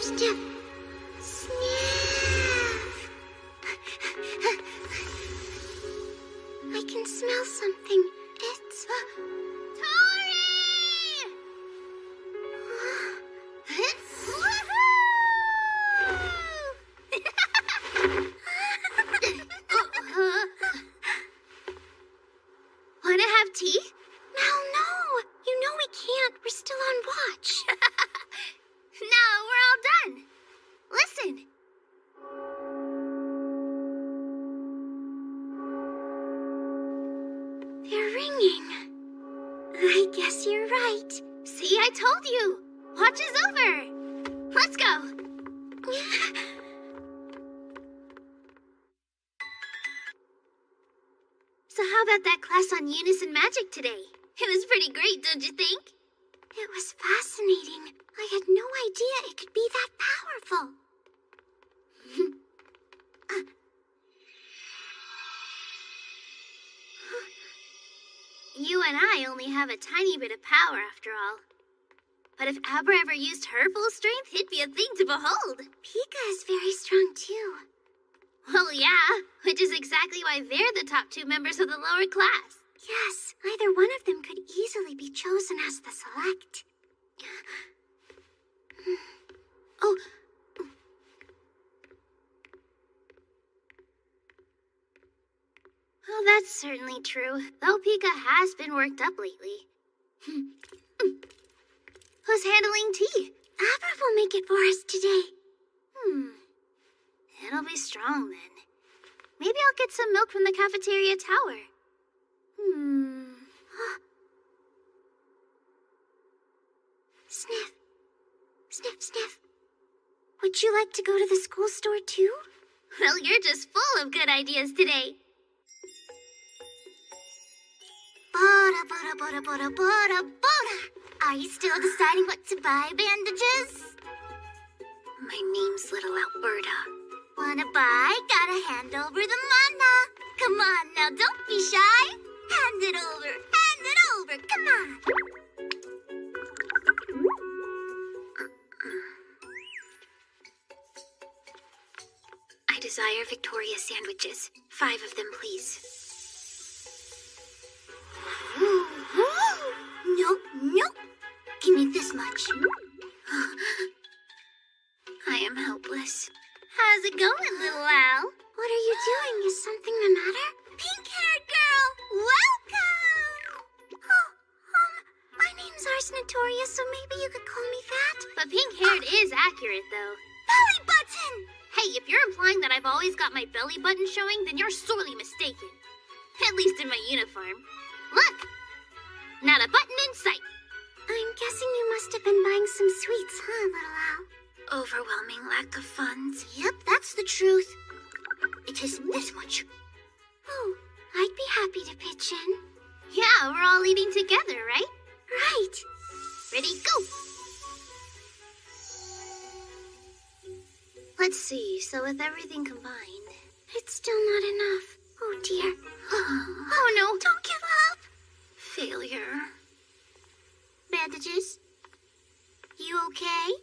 Sniff. Sniff. I can smell something. It's... Tori! Wanna have tea? No. You know we can't. We're still on watch. No, we're all done. Listen. They're ringing. I guess you're right. See, I told you. Watch is over. Let's go. So how about that class on unison magic today? It was pretty great, don't you think? It was fascinating. I had no idea it could be that powerful. You and I only have a tiny bit of power after all. But if Abra ever used her full strength, it'd be a thing to behold. Pika is very strong too. Well, yeah, which is exactly why they're the top two members of the lower class. Yes, either one of them could easily be chosen as the select. Oh. Well, that's certainly true, though Pika has been worked up lately. Who's handling tea? Abra will make it for us today. It'll be strong then. Maybe I'll get some milk from the cafeteria tower. Sniff. Sniff, sniff. Would you like to go to the school store too? Well, you're just full of good ideas today. Bora, bora, bora, bora, bora, bora. Are you still deciding what to buy, Bandages? My name's Little Alberta. Wanna buy? Gotta hand over the mana. Come on now, don't be shy. Hand it over, come on. I desire Victoria sandwiches. 5 of them, please. Nope. Give me this much. I am helpless. How's it going, Little Al? What are you doing? Is something the matter? Pink-haired girl, welcome! My name's Ars Notoria, so maybe you could call me that. But pink-haired is accurate, though. Belly button! Hey, if you're implying that I've always got my belly button showing, then you're sorely mistaken. At least in my uniform. Look! Not a button in sight. I'm guessing you must have been buying some sweets, huh, Little Al? Overwhelming lack of funds. Yep, that's the truth. It is this much. Oh, I'd be happy to pitch in. Yeah, we're all eating together, right? Right. Ready, go! Let's see, so with everything combined... It's still not enough. Oh, dear. Oh, no. Don't give up. Failure. Bandages? You okay?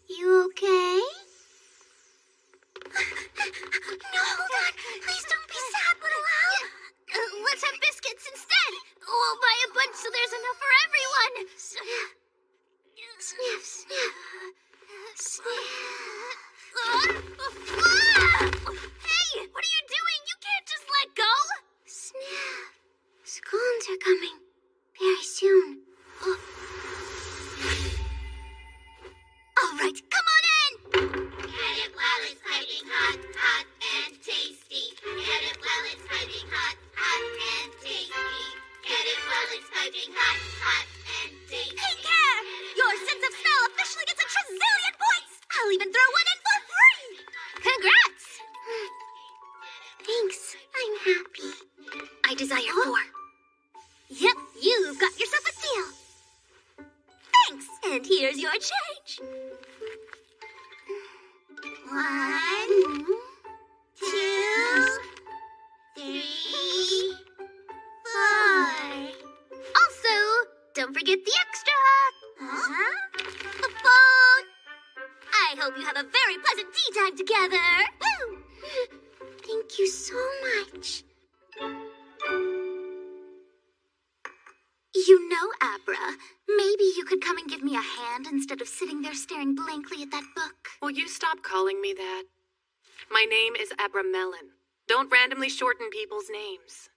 You okay? No, hold on. Please don't be sad, Little Al. Let's have biscuits instead. We'll buy a bunch so there's enough for everyone. Sniff, sniff. Sniff. Hey, what are you doing? You can't just let go. Sniff. Scones are coming. Very soon. All right, come on in. Get it while it's piping hot, hot and tasty. Get it while it's piping hot, hot and tasty. Get it while it's piping hot, hot and tasty. Pink hair! Your sense of smell officially gets a trazillion points! I'll even throw one in for free! Congrats! Thanks, I'm happy. I desire 4. Yep, you've got yourself a deal. Thanks, and here's your change. 1, 2, 3, 4. Also, don't forget the extra. Huh? The phone! I Abra, maybe you could come and give me a hand instead of sitting there staring blankly at that book. Will you stop calling me that? My name is Abra Melon. Don't randomly shorten people's names.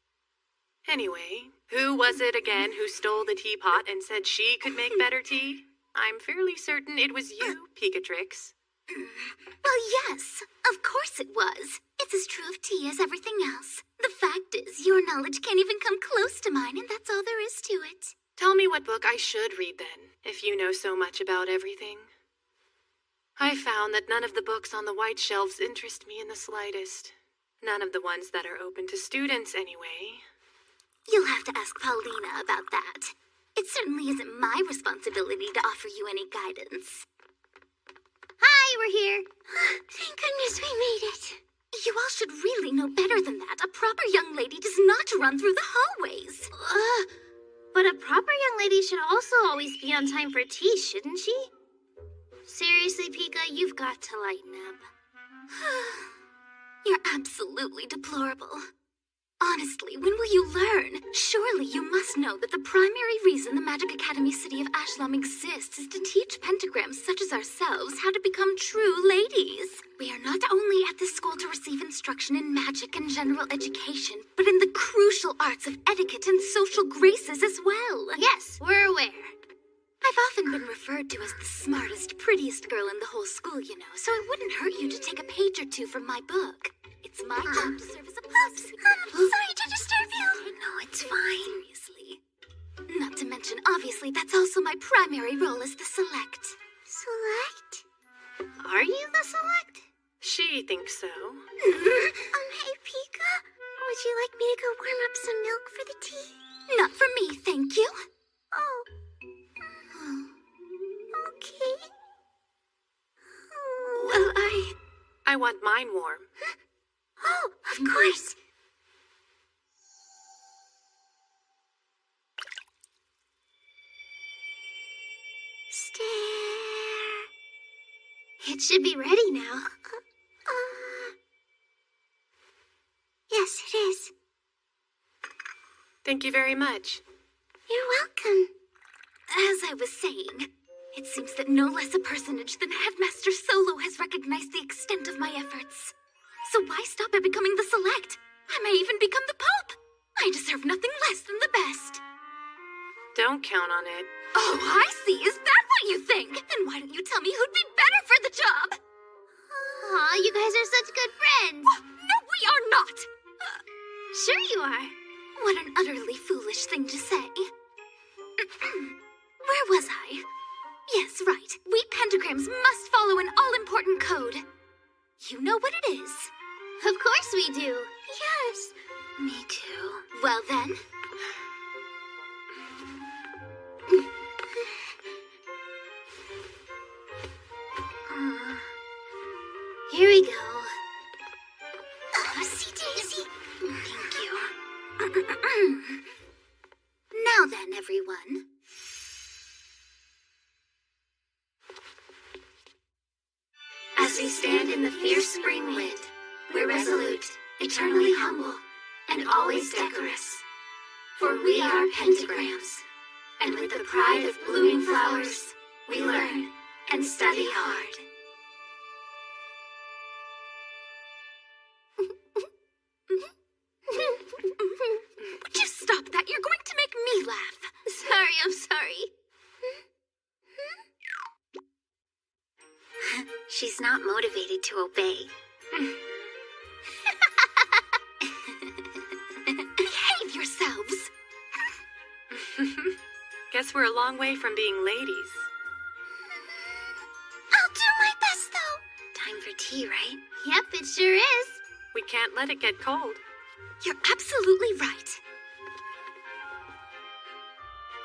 Anyway, who was it again who stole the teapot and said she could make better tea? I'm fairly certain it was you, Pikatrix. Well, yes, of course it was. It's as true of tea as everything else. The fact is, your knowledge can't even come close to mine, and that's all there is to it. Tell me what book I should read then, if you know so much about everything. I found that none of the books on the white shelves interest me in the slightest. None of the ones that are open to students, anyway. You'll have to ask Paulina about that. It certainly isn't my responsibility to offer you any guidance. Hi, we're here. Thank goodness we made it. You all should really know better than that. A proper young lady does not run through the hallways. But a proper young lady should also always be on time for tea, shouldn't she? Seriously, Pika, you've got to lighten up. You're absolutely deplorable. Honestly, when will you learn? Surely you must know that the primary reason the Magic Academy City of Ashlam exists is to teach pentagrams such as ourselves how to become true ladies. We are not only at this school to receive instruction in magic and general education, but in the crucial arts of etiquette and social graces as well. Yes, we're aware. I've often been referred to as the smartest, prettiest girl in the whole school, you know, so it wouldn't hurt you to take a page or two from my book. It's my job to serve as a Oops, sorry to disturb you. No, it's fine. Seriously. Not to mention, obviously, that's also my primary role as the select. Select? Are you the select? She thinks so. Hey, Pika. Would you like me to go warm up some milk for the tea? Not for me, thank you. Oh. Okay. Well, I want mine warm. Oh, of course. Stare. It should be ready now. Yes, it is. Thank you very much. You're welcome. as I was saying, it seems that no less a personage than Headmaster Solo has recognized the extent of my efforts. So why stop at becoming the select? I may even become the Pope. I deserve nothing less than the best. Don't count on it. Oh, I see. Is that what you think? Then why don't you tell me who'd be better for the job? Aw, you guys are such good friends. No, we are not. Sure you are. What an utterly foolish thing to say. Where was I? Yes, right. We pentagrams must follow an all-important code. You know what it is. Of course we do. Yes. Me too. Well then. Here we go. See, Daisy. Thank you. Now then, everyone. As we stand in the fierce spring wind, we're resolute, eternally humble, and always decorous. For we are pentagrams, and with the pride of blooming flowers, we learn and study hard. Would you stop that? You're going to make me laugh. Sorry, I'm sorry. She's not motivated to obey. Behave yourselves. Guess we're a long way from being ladies. I'll do my best, though. Time for tea, right? Yep, it sure is. We can't let it get cold. You're absolutely right.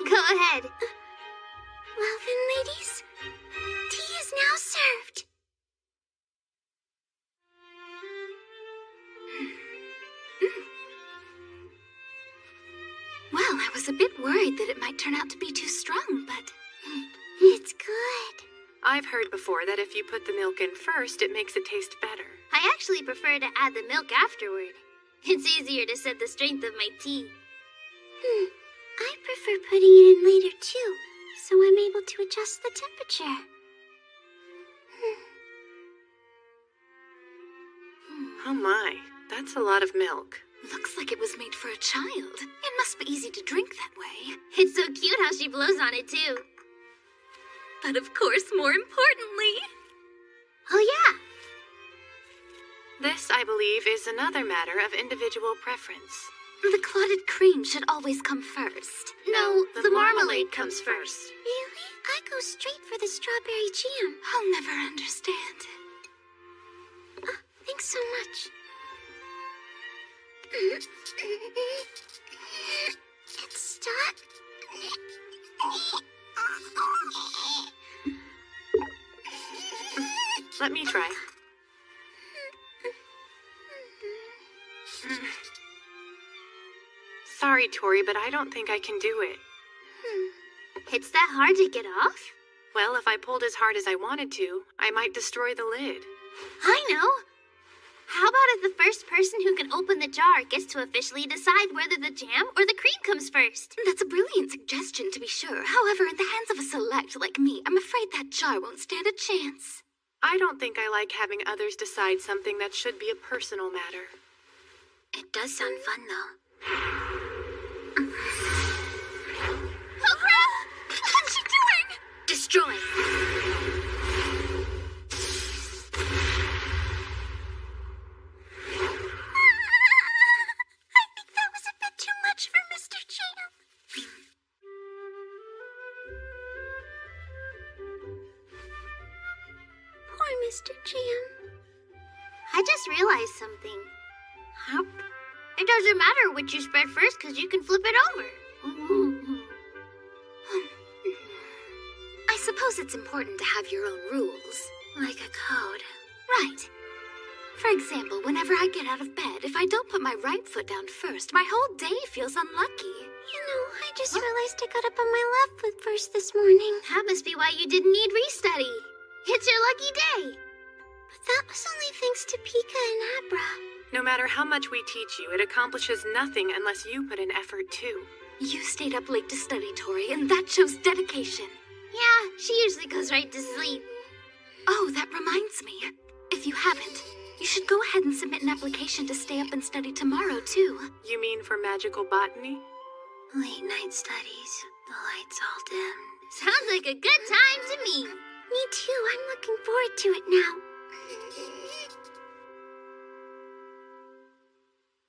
Go ahead. Well then, ladies, tea is now served. Well, I was a bit worried that it might turn out to be too strong, but... It's good. I've heard before that if you put the milk in first, it makes it taste better. I actually prefer to add the milk afterward. It's easier to set the strength of my tea. I prefer putting it in later too, so I'm able to adjust the temperature. Oh my, that's a lot of milk. Looks like it was made for a child. It must be easy to drink that way. It's so cute how she blows on it, too. But of course, more importantly... Oh, yeah. This, I believe, is another matter of individual preference. The clotted cream should always come first. No, the marmalade comes first. Really? I go straight for the strawberry jam. I'll never understand. Thanks so much. It's stuck. Let me try. Sorry, Tori, but I don't think I can do it. It's that hard to get off? Well, if I pulled as hard as I wanted to, I might destroy the lid. I know. How about if the first person who can open the jar gets to officially decide whether the jam or the cream comes first? That's a brilliant suggestion, to be sure. However, in the hands of a select like me, I'm afraid that jar won't stand a chance. I don't think I like having others decide something that should be a personal matter. It does sound fun, though. Oh, crap! What's she doing? Destroy. I think that was a bit too much for Mr. Jam. Poor Mr. Jam. I just realized something. Huh? It doesn't matter which you spread first because you can flip it over. I suppose it's important to have your own rules. Like a code. Right. For example, whenever I get out of bed, if I don't put my right foot down first, my whole day feels unlucky. You know, I just realized I got up on my left foot first this morning. That must be why you didn't need restudy. It's your lucky day. But that was only thanks to Pika and Abra. No matter how much we teach you, it accomplishes nothing unless you put in effort too. You stayed up late to study, Tori, and that shows dedication. Yeah, she usually goes right to sleep. Oh, that reminds me. If you haven't, you should go ahead and submit an application to stay up and study tomorrow, too. You mean for magical botany? Late night studies, the lights all dim. Sounds like a good time to me. Me too, I'm looking forward to it now.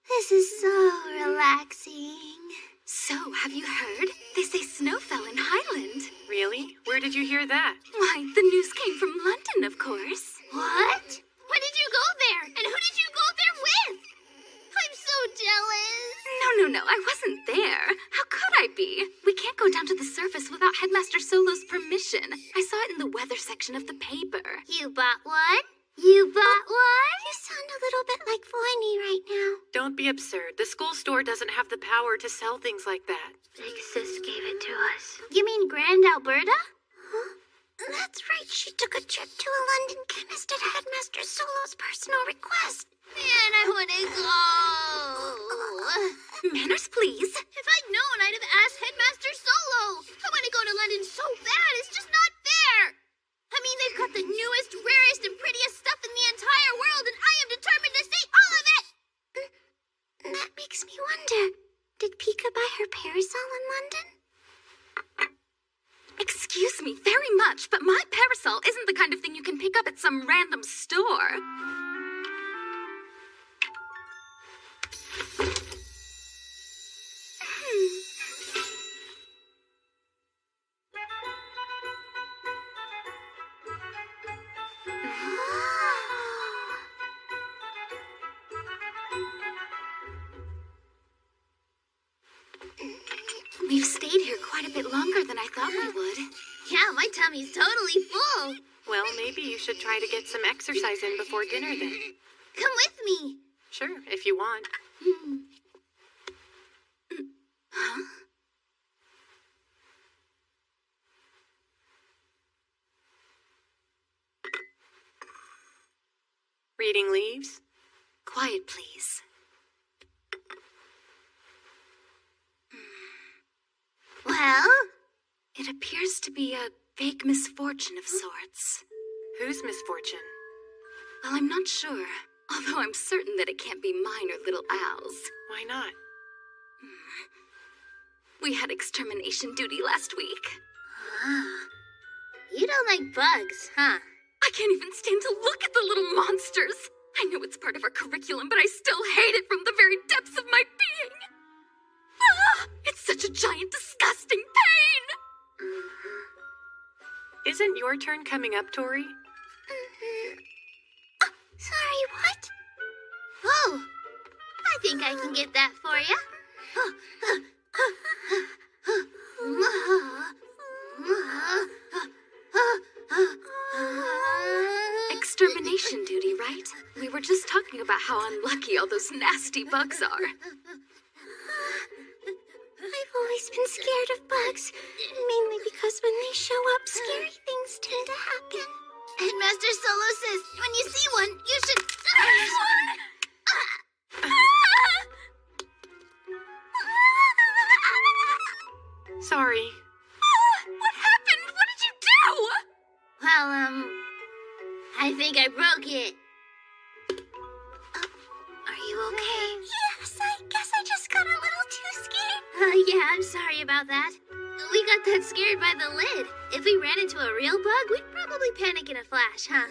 This is so relaxing. So, have you heard? They say snow fell in Highland. Really? Where did you hear that? Why, the news came from London, of course. What? When did you go there? And who did you go there with? I'm so jealous. No, I wasn't there. How could I be? We can't go down to the surface without Headmaster Solo's permission. I saw it in the weather section of the paper. You bought one? You bought one? You sound a little bit like Flynny right now. Don't be absurd. The school store doesn't have the power to sell things like that. Big Sis gave it to us. You mean Grand Alberta? Huh? That's right, she took a trip to a London chemist at Headmaster Solo's personal request. Man, I want to go. Manners, please. If I'd known, I'd have asked Headmaster Solo. I want to go to London so bad, it's just not fair. I mean, they've got the newest, rarest, and prettiest stuff in the entire world, and I am determined to see all of it! That makes me wonder, did Pika buy her parasol in London? Excuse me very much, but my parasol isn't the kind of thing you can pick up at some random store. We've stayed here quite a bit longer than I thought we would. Yeah, my tummy's totally full. Well, maybe you should try to get some exercise in before dinner then. Come with me. Sure, if you want. Huh? Reading leaves? Quiet, please. Well? It appears to be a vague misfortune of sorts. Whose misfortune? Well, I'm not sure, although I'm certain that it can't be mine or little Al's. Why not? We had extermination duty last week. You don't like bugs, huh? I can't even stand to look at the little monsters. I know it's part of our curriculum, but I still hate it from the very depths of my being. It's such a giant, disgusting pain! Isn't your turn coming up, Tori? Sorry, what? Oh, I think I can get that for you. Extermination duty, right? We were just talking about how unlucky all those nasty bugs are. I've always been scared of bugs, mainly because when they show up, scary things tend to happen. Headmaster Solo says when you see one, you should... Sorry. What happened? What did you do? Well, I think I broke it. Are you okay? Yes, I guess I just got a little too scared. Yeah, I'm sorry about that. We got that scared by the lid. If we ran into a real bug, we'd probably panic in a flash, huh?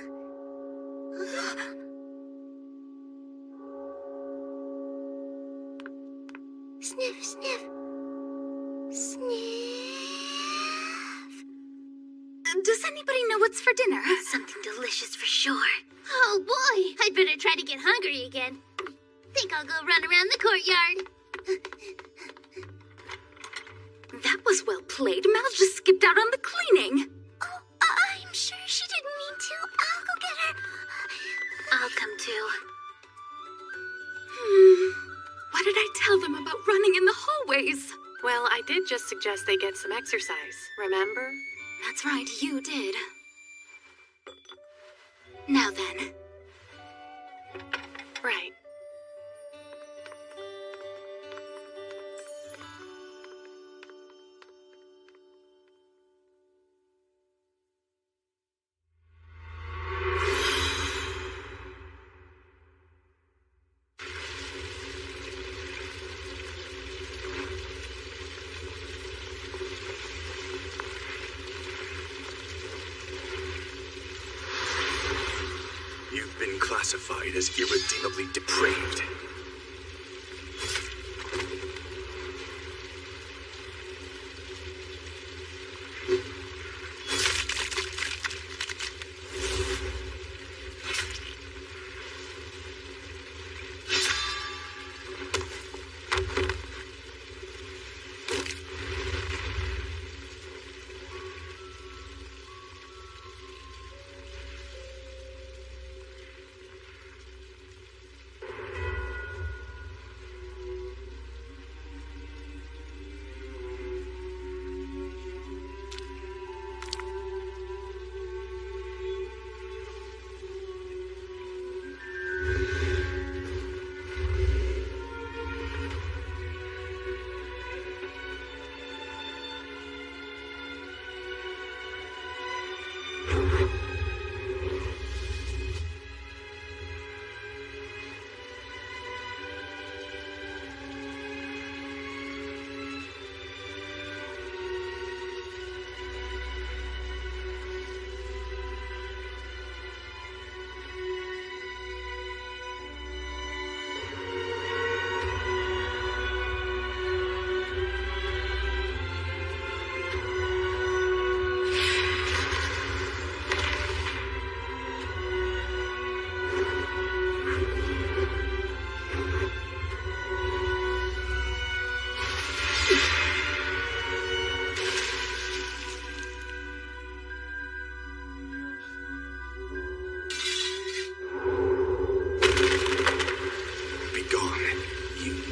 Sniff, sniff. Sniff. Does anybody know what's for dinner? Something delicious for sure. Oh boy, I'd better try to get hungry again. Think I'll go run around the courtyard. That was well played. Mal just skipped out on the cleaning. Oh, I'm sure she didn't mean to. I'll go get her. I'll come too. What did I tell them about running in the hallways? Well, I did just suggest they get some exercise, remember? That's right, you did. Now then. Right. You've been classified as irredeemably depraved.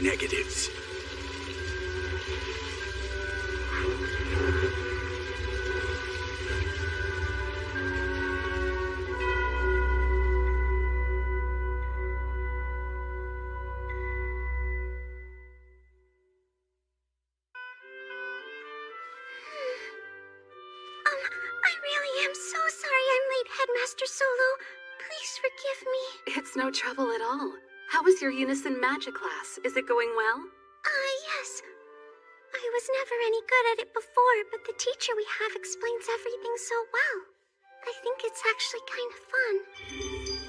Negatives. Headmaster Solo. Please forgive me. It's no trouble at all. How was your unison magic class? Is it going well? Yes. I was never any good at it before, but the teacher we have explains everything so well. I think it's actually kind of fun.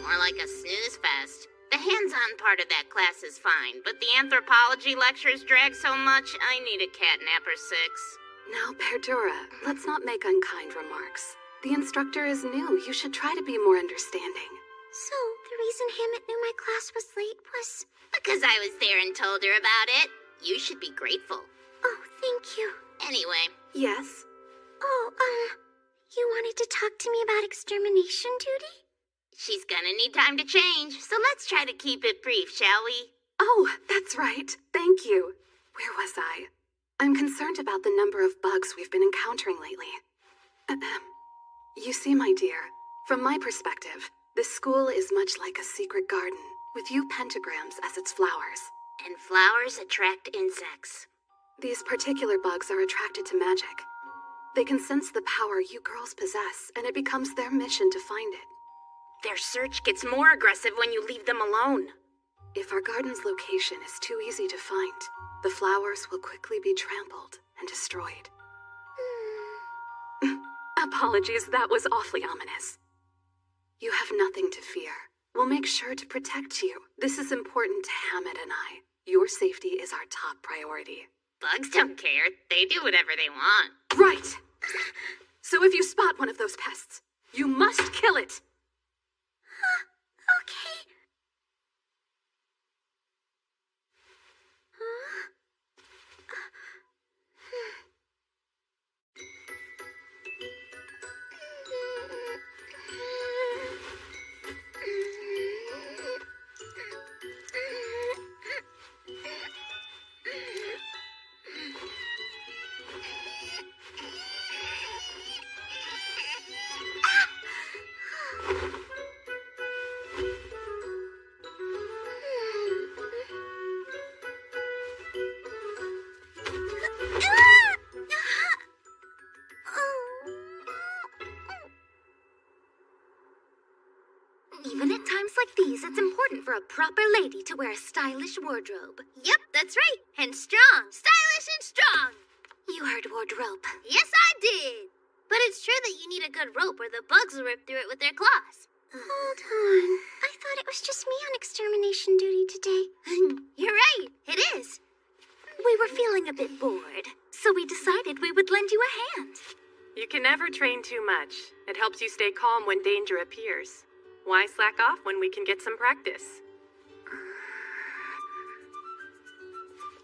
More like a snooze fest. The hands-on part of that class is fine, but the anthropology lectures drag so much, I need a catnap or 6. Now, Perdura, let's not make unkind remarks. The instructor is new. You should try to be more understanding. So, the reason Hammett knew my class was late was... Because I was there and told her about it. You should be grateful. Oh, thank you. Anyway. Yes? You wanted to talk to me about extermination duty? She's gonna need time to change, so let's try to keep it brief, shall we? Oh, that's right. Thank you. Where was I? I'm concerned about the number of bugs we've been encountering lately. You see, my dear, from my perspective, this school is much like a secret garden, with you pentagrams as its flowers. And flowers attract insects. These particular bugs are attracted to magic. They can sense the power you girls possess, and it becomes their mission to find it. Their search gets more aggressive when you leave them alone. If our garden's location is too easy to find, the flowers will quickly be trampled and destroyed. Apologies, that was awfully ominous. You have nothing to fear. We'll make sure to protect you. This is important to Hammett and I. Your safety is our top priority. Bugs don't care. They do whatever they want. Right! So if you spot one of those pests, you must kill it! Okay. Even at times like these, it's important for a proper lady to wear a stylish wardrobe. Yep, that's right. And strong. Stylish and strong. You heard wardrobe. Yes, I did. But it's true that you need a good rope or the bugs will rip through it with their claws. Hold on. I thought it was just me on extermination duty today. You're right, it is. We were feeling a bit bored, so we decided we would lend you a hand. You can never train too much. It helps you stay calm when danger appears. Why slack off when we can get some practice?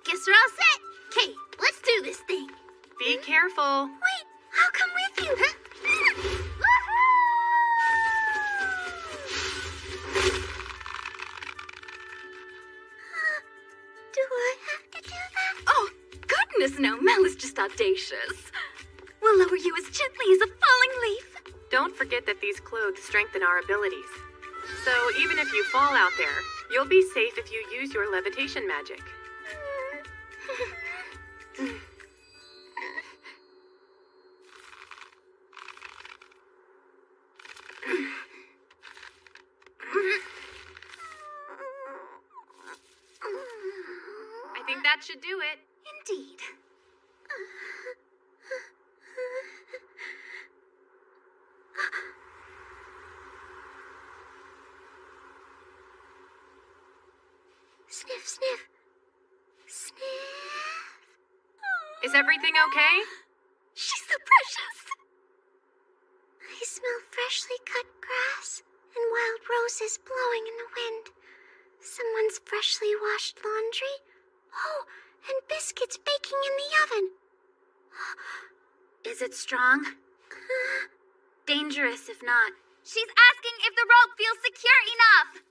Guess we're all set. Okay, let's do this thing. Be careful. Wait, I'll come with you. Do I have to do that? Oh, goodness no, Mel is just audacious. We'll lower you as gently as a falling leaf. Don't forget that these clothes strengthen our abilities. So even if you fall out there, you'll be safe if you use your levitation magic. I think that should do it. Indeed. Sniff, sniff. Sniff. Is everything okay? She's so precious. I smell freshly cut grass and wild roses blowing in the wind. Someone's freshly washed laundry. Oh, and biscuits baking in the oven. Is it strong? Dangerous if not. She's asking if the rope feels secure enough.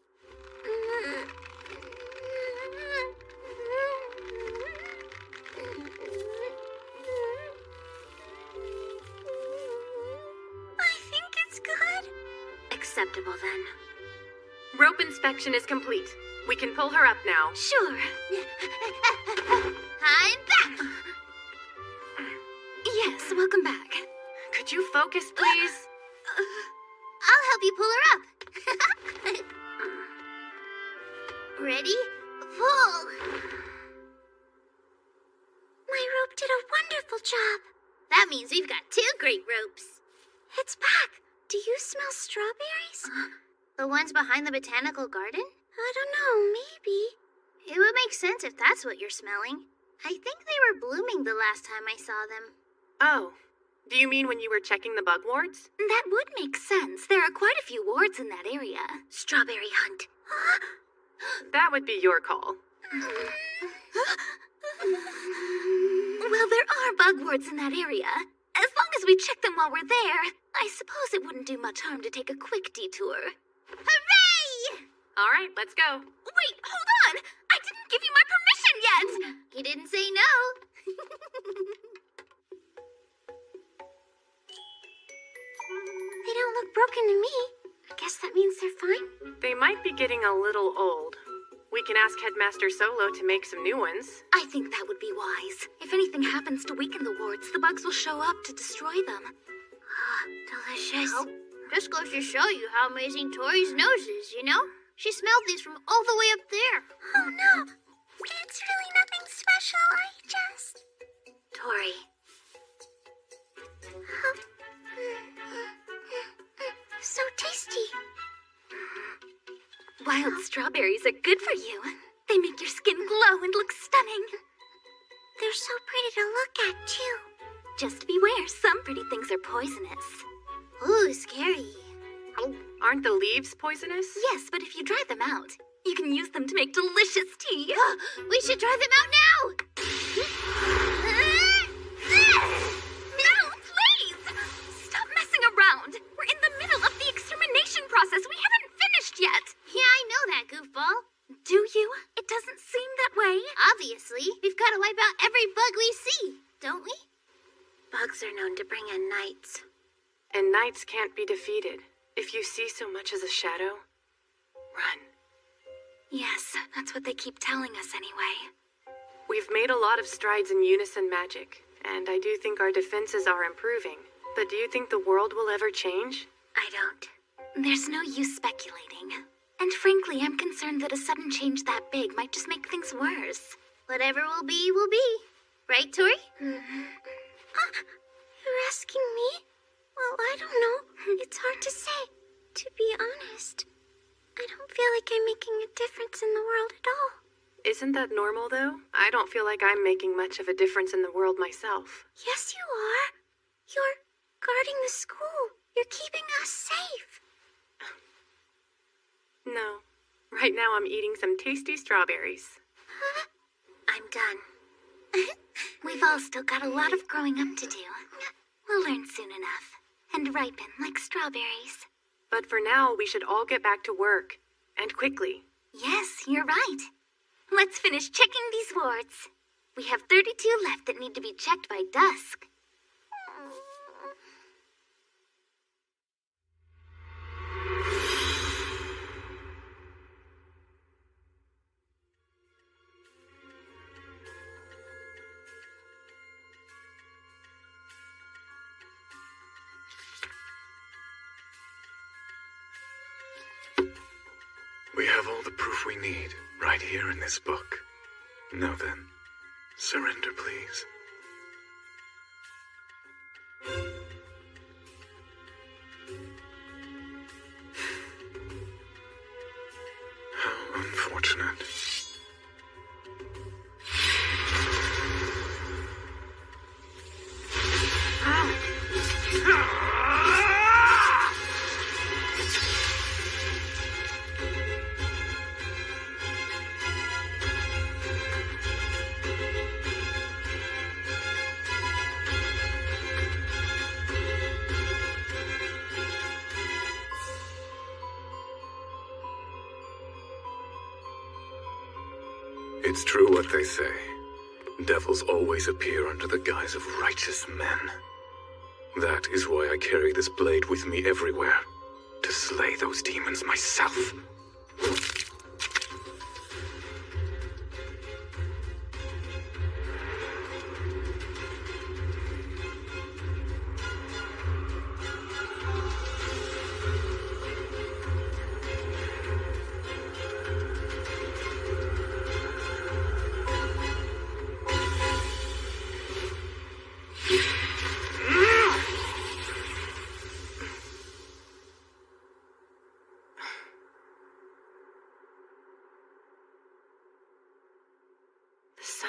I think it's good. Acceptable then. Rope inspection is complete. We can pull her up now. Sure. I'm back. Yes, welcome back. Could you focus, please? I'll help you pull her up. Ready? Pull! My rope did a wonderful job. That means we've got 2 great ropes. It's back. Do you smell strawberries? The ones behind the botanical garden? I don't know, maybe. It would make sense if that's what you're smelling. I think they were blooming the last time I saw them. Oh, do you mean when you were checking the bug wards? That would make sense. There are quite a few wards in that area. Strawberry hunt. That would be your call. Well, there are bug wards in that area. As long as we check them while we're there, I suppose it wouldn't do much harm to take a quick detour. Hooray! All right, let's go. Wait, hold on! I didn't give you my permission yet! He didn't say no. They don't look broken to me. I guess that means they're fine. They might be getting a little old. We can ask Headmaster Solo to make some new ones. I think that would be wise. If anything happens to weaken the wards, the bugs will show up to destroy them. Delicious. Oh, just goes to show you how amazing Tori's nose is, you know? She smelled these from all the way up there. Oh no! It's really nothing special, Tori. So tasty. Wild strawberries are good for you. They make your skin glow and look stunning. They're so pretty to look at, too. Just beware, some pretty things are poisonous. Ooh, scary. Oh, aren't the leaves poisonous? Yes, but if you dry them out, you can use them to make delicious tea. We should try them out now! No, please! Stop messing around. We're in the middle of the extermination process. We haven't finished yet. Yeah, I know that, goofball. Do you? It doesn't seem that way. Obviously, we've got to wipe out every bug we see, don't we? Bugs are known to bring in knights. And knights can't be defeated. If you see so much as a shadow, run. Yes, that's what they keep telling us anyway. We've made a lot of strides in unison magic, and I do think our defenses are improving. But do you think the world will ever change? I don't. There's no use speculating. And frankly, I'm concerned that a sudden change that big might just make things worse. Whatever will be, will be. Right, Tori? You're asking me? Well, I don't know. It's hard to say. To be honest, I don't feel like I'm making a difference in the world at all. Isn't that normal, though? I don't feel like I'm making much of a difference in the world myself. Yes, you are. You're guarding the school. You're keeping us safe. No. Right now I'm eating some tasty strawberries. I'm done. We've all still got a lot of growing up to do. We'll learn soon enough. And ripen like strawberries. But for now, we should all get back to work. And quickly. Yes, you're right. Let's finish checking these wards. We have 32 left that need to be checked by dusk. We have all the proof we need, right here in this book. Now then, surrender, please. How unfortunate. It's true what they say. Devils always appear under the guise of righteous men. That is why I carry this blade with me everywhere. To slay those demons myself.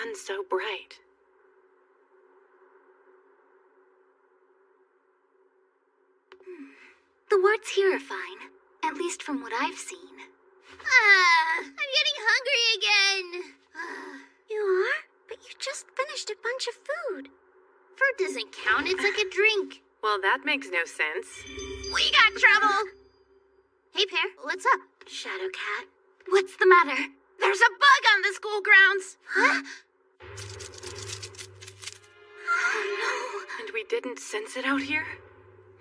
sun so bright? The wards here are fine, at least from what I've seen. I'm getting hungry again. You are? But you just finished a bunch of food. Food doesn't count, it's like a drink. Well, that makes no sense. We got trouble! Hey, Pear, what's up? Shadow Cat, what's the matter? There's a bug on the school grounds! Huh? Oh, And we didn't sense it out here?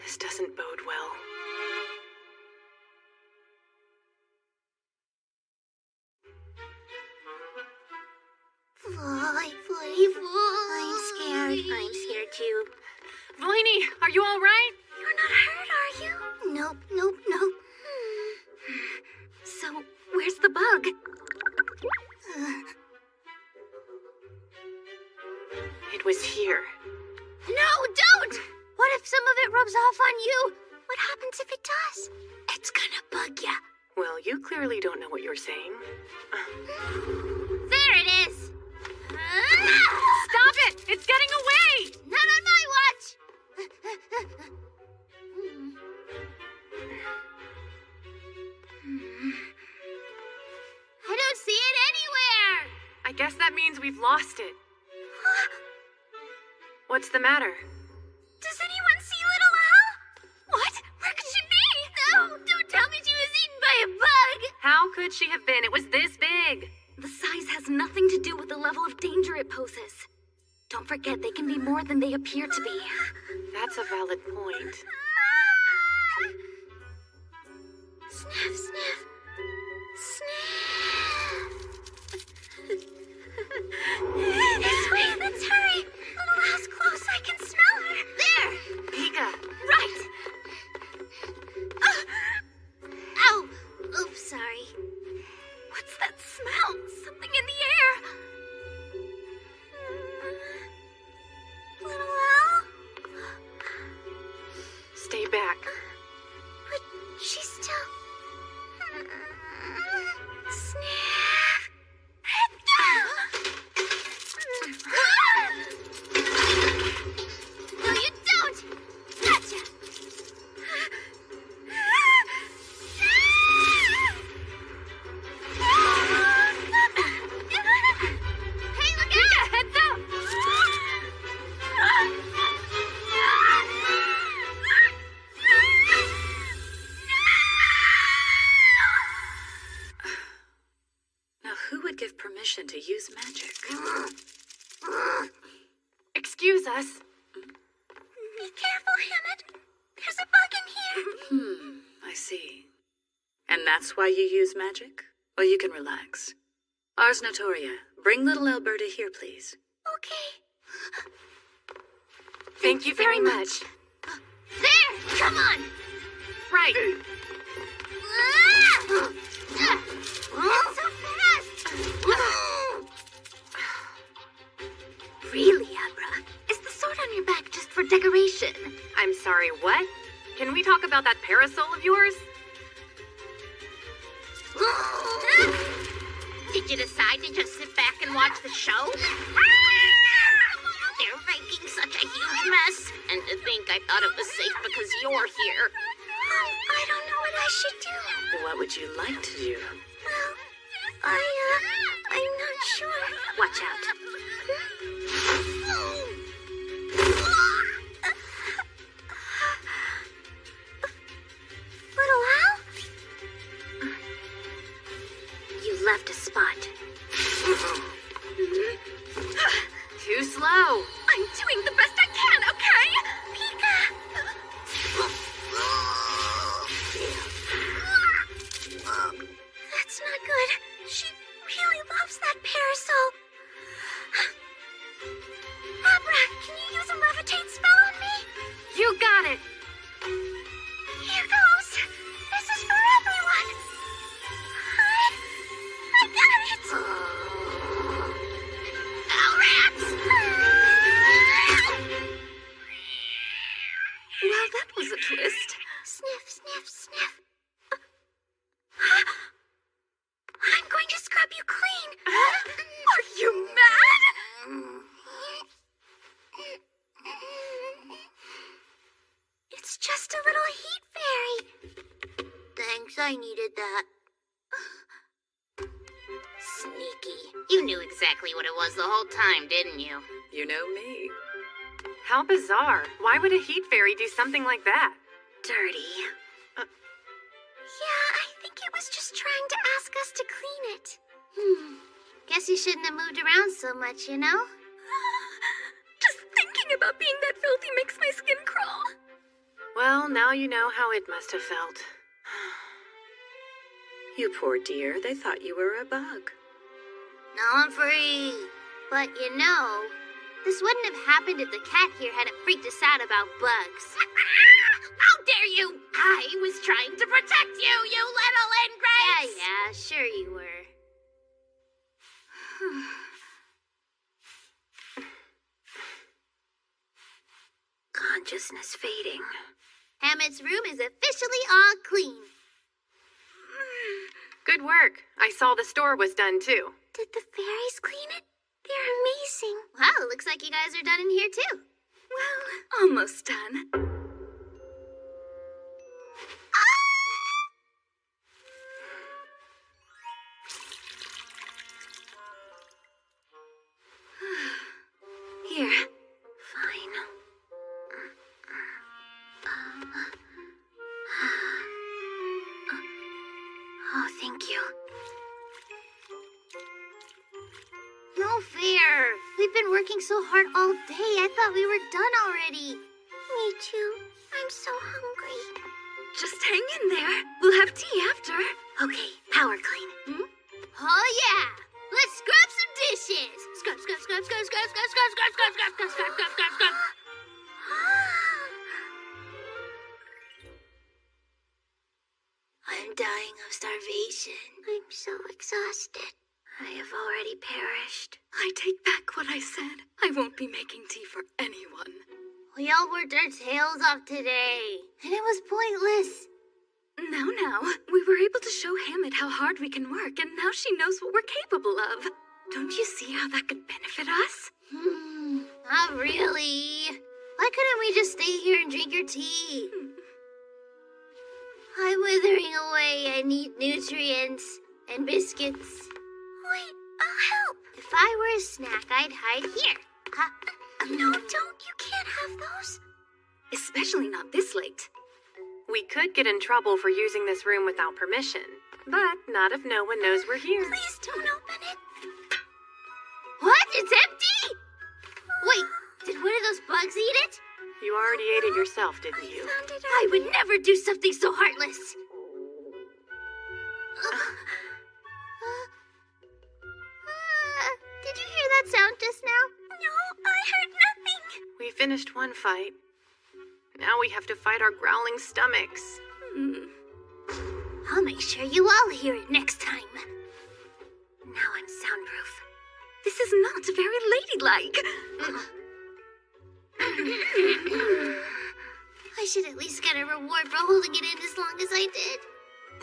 This doesn't bode well. Fly, fly, fly. I'm scared too. Vlaney, are you all right? You're not hurt, are you? Nope. So, where's the bug? It was here. No, don't! What if some of it rubs off on you? What happens if it does? It's gonna bug ya. Well, you clearly don't know what you're saying. There it is. Stop it! It's getting away! Not on my watch. I don't see it anywhere. I guess that means we've lost it. What's the matter? Does anyone see Little Al? What? Where could she be? No, don't tell me she was eaten by a bug. How could she have been? It was this big. The size has nothing to do with the level of danger it poses. Don't forget, they can be more than they appear to be. That's a valid point. Sniff, sniff. Sniff. This way, let's hurry. Little Al's close, I can smell her. There. Pika! Right. Ow. Oops, sorry. What's that smell? Something in the air. Little Al? Stay back. But she's still... Sniff. No, you don't. Gotcha. Hey, look out! Heads up! Now, who would give permission to use magic? Excuse us. Be careful, Hammond. There's a bug in here. I see. And that's why you use magic? Well, you can relax. Ars Notoria, bring little Alberta here, please. Okay. Thank you very much. There! Come on! Right. It's so fast! Really, Abra? Is the sword on your back just for decoration? I'm sorry, what? Can we talk about that parasol of yours? Did you decide to just sit back and watch the show? They're making such a huge mess. And to think I thought it was safe because you're here. I don't know what I should do. What would you like to do? Well, I'm not sure. Watch out. Little Al? You left a spot. Too slow. I'm doing the best I can, okay? Pika! That's not good. She really loves that parasol. Abra, can you use a levitate spell on me? You got it. Here goes. This is for everyone. I got it. Ow, rats! Well, that was a twist. Sniff, sniff, sniff. I'm going to scrub you clean. Are you mad? that. Sneaky. You knew exactly what it was the whole time, didn't you? You know me. How bizarre. Why would a heat fairy do something like that? Dirty. Yeah, I think it was just trying to ask us to clean it. Guess you shouldn't have moved around so much, you know? Just thinking about being that filthy makes my skin crawl. Well, now you know how it must have felt. You poor dear, they thought you were a bug. Now I'm free. But you know, this wouldn't have happened if the cat here hadn't freaked us out about bugs. How dare you! I was trying to protect you, you little ingrates! Yeah, sure you were. Consciousness fading. Hammett's room is officially all clean. Good work. I saw the store was done too. Did the fairies clean it? They're amazing. Wow, looks like you guys are done in here too. Well, almost done. Here. Fine. Oh, thank you. No fair. We've been working so hard all day. I thought we were done already. Me too. I'm so hungry. Just hang in there. We'll have tea after. Okay, power clean. Oh yeah. Let's scrub some dishes. Scrub, scrub, scrub, scrub, scrub, scrub, scrub, scrub, scrub, scrub, scrub, scrub, scrub, scrub, scrub. I'm dying of starvation. I'm so exhausted. I have already perished. I take back what I said. I won't be making tea for anyone. We all worked our tails off today, and it was pointless. Now, we were able to show Hammett how hard we can work, and now she knows what we're capable of. Don't you see how that could benefit us? Not really. Why couldn't we just stay here and drink your tea? I'm withering away. I need nutrients and biscuits. Wait, I'll help. If I were a snack, I'd hide here. No, don't. You can't have those. Especially not this late. We could get in trouble for using this room without permission, but not if no one knows we're here. Please don't open it. What? It's empty? Wait, did one of those bugs eat it? You already ate it yourself, didn't you? Found it I would never do something so heartless. Did you hear that sound just now? No, I heard nothing. We finished one fight. Now we have to fight our growling stomachs. I'll make sure you all hear it next time. Now I'm soundproof. This is not very ladylike. I should at least get a reward for holding it in as long as I did.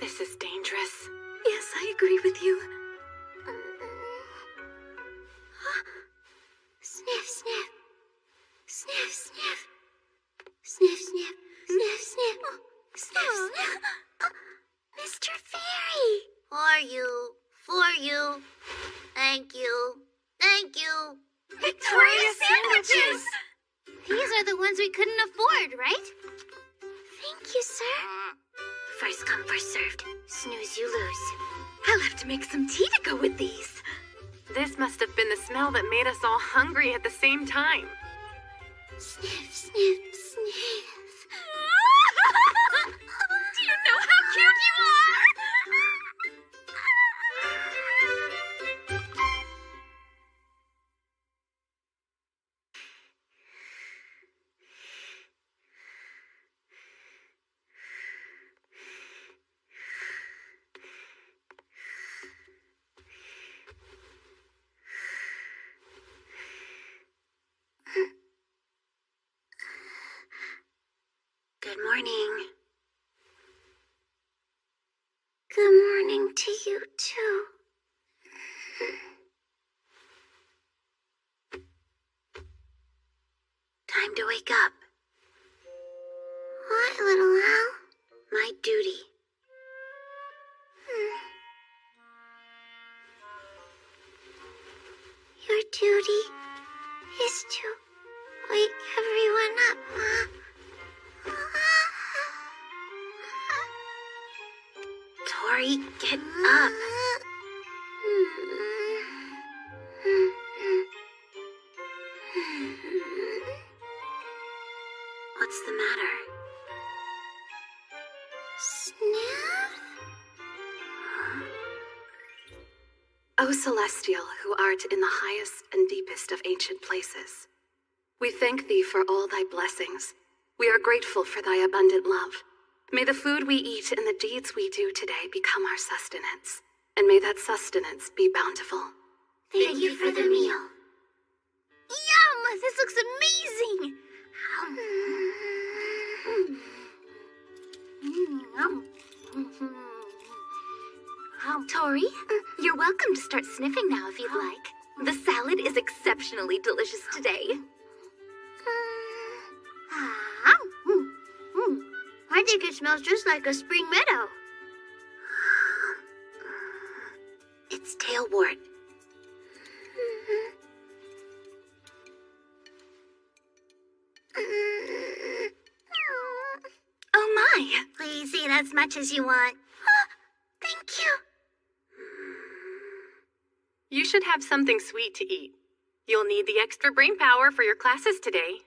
This is dangerous. Yes, I agree with you. Sniff, sniff. Sniff, sniff. Sniff, sniff. Sniff, sniff. Sniff, sniff. Mr. Fairy. For you. Thank you. Thank you. Victoria sandwiches! These are the ones we couldn't afford, right? Thank you, sir. First come, first served. Snooze, you lose. I'll have to make some tea to go with these. This must have been the smell that made us all hungry at the same time. Sniff, sniff, sniff. Do you know how cute you are? Good morning. Good morning to you, too. Time to wake up. What, little owl? My duty. duty is to wake everyone up, Tori, get up. What's the matter? Sniff? O Celestial, who art in the highest and deepest of ancient places, we thank thee for all thy blessings. We are grateful for thy abundant love. May the food we eat and the deeds we do today become our sustenance, and may that sustenance be bountiful. Thank you for the meal. Yum! This looks amazing! Tori, you're welcome to start sniffing now if you'd like. The salad is exceptionally delicious today. I think it smells just like a spring meadow. It's tailwort. Oh my! Please eat as much as you want. Thank you. You should have something sweet to eat. You'll need the extra brain power for your classes today.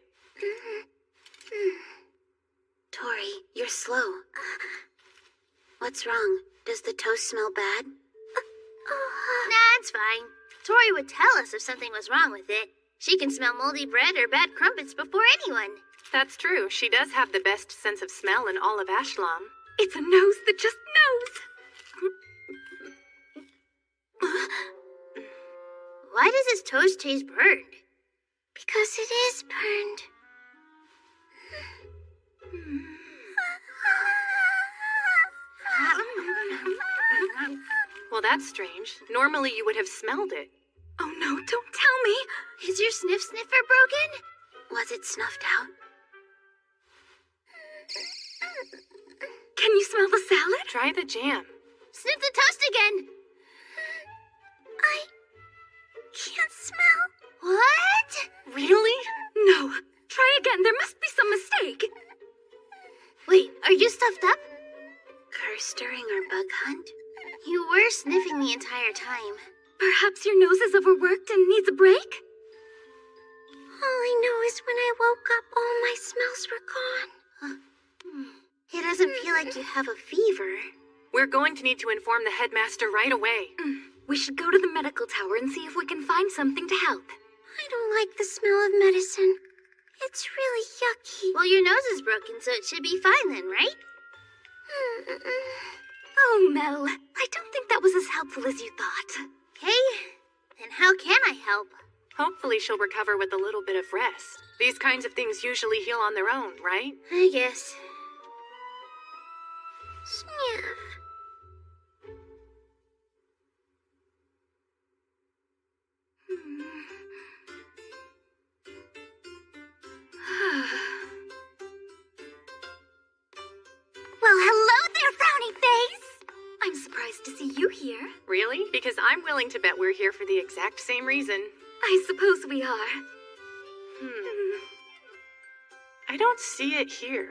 Tori, you're slow. What's wrong? Does the toast smell bad? Nah, it's fine. Tori would tell us if something was wrong with it. She can smell moldy bread or bad crumpets before anyone. That's true. She does have the best sense of smell in all of Ashlam. It's a nose that just knows. Why does his toast taste burned? Because it is burned. Well, that's strange. Normally you would have smelled it. Oh no, don't tell me! Is your sniff sniffer broken? Was it snuffed out? Can you smell the salad? Try the jam. Sniff the toast again. I can't smell. What? Really? No. Try again. There must be some mistake. Wait, are you stuffed up? Curse stirring or bug hunt? You were sniffing the entire time. Perhaps your nose is overworked and needs a break? All I know is when I woke up, all my smells were gone. It doesn't feel like you have a fever. We're going to need to inform the headmaster right away. We should go to the medical tower and see if we can find something to help. I don't like the smell of medicine. It's really yucky. Well, your nose is broken, so it should be fine then, right? Oh, Mel, I don't think that was as helpful as you thought. Okay, then how can I help? Hopefully she'll recover with a little bit of rest. These kinds of things usually heal on their own, right? I guess. Sniff. Well, hello there, frowny face! I'm surprised to see you here. Really? Because I'm willing to bet we're here for the exact same reason. I suppose we are. I don't see it here.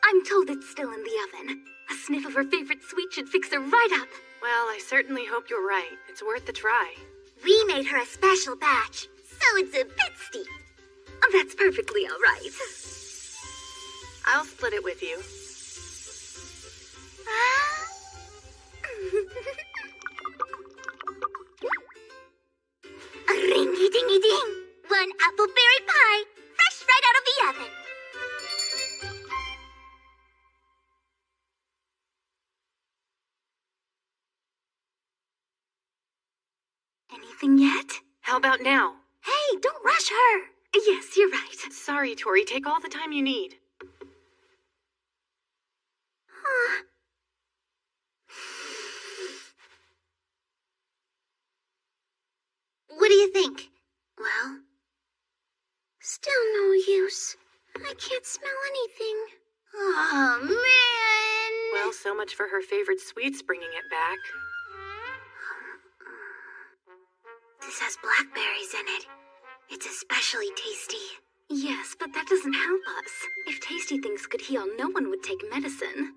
I'm told it's still in the oven. A sniff of her favorite sweet should fix her right up. Well, I certainly hope you're right. It's worth a try. We made her a special batch, so it's a bit steep. That's perfectly all right. I'll split it with you. Ringy-dingy-ding! One appleberry pie, fresh right out of the oven. Anything yet? How about now? Hey, don't rush her. Yes, you're right. Sorry, Tori. Take all the time you need. What do you think? Well, Still no use. I can't smell anything. Oh, man. Well, so much for her favorite sweets bringing it back. the This has blackberries in it. It's especially tasty. Yes, but that doesn't help us. If tasty things could heal, no one would take medicine.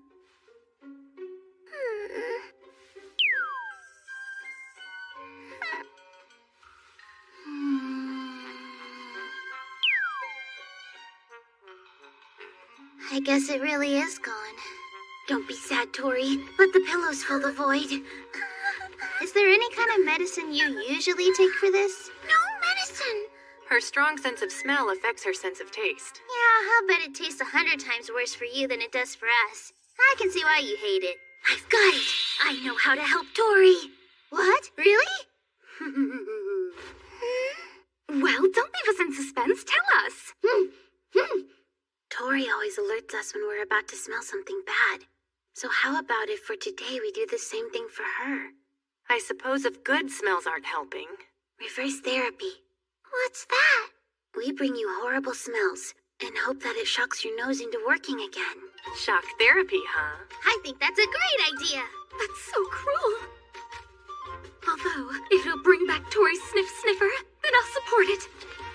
I guess it really is gone. Don't be sad, Tori. Let the pillows fill the void. Is there any kind of medicine you usually take for this? No medicine! Her strong sense of smell affects her sense of taste. Yeah, I'll bet it tastes 100 times worse for you than it does for us. I can see why you hate it. I've got it! I know how to help Tori! What? Really? Well, don't leave us in suspense. Tell us! Tori always alerts us when we're about to smell something bad. So how about if for today we do the same thing for her? I suppose if good smells aren't helping. Reverse therapy. What's that? We bring you horrible smells and hope that it shocks your nose into working again. Shock therapy, huh? I think that's a great idea. That's so cruel. Although, if it'll bring back Tori's sniff sniffer, then I'll support it.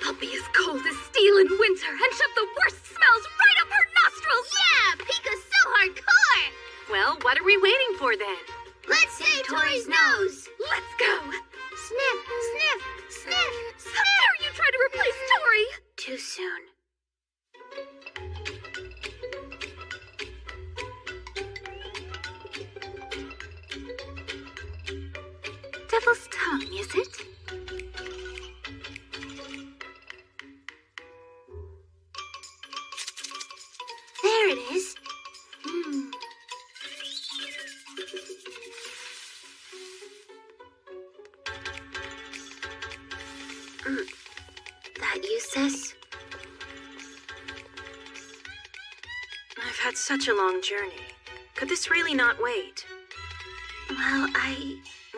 I'll be as cold as steel in winter and shove the worst smells right up her nostrils! Yeah, Pika's so hardcore! Well, what are we waiting for then? Let's save Tori's nose! Let's go! Sniff, sniff, sniff, sniff! How dare you try to replace Tori! Too soon. Devil's tongue, is it? There it is. That you, sis? I've had such a long journey. Could this really not wait? Well,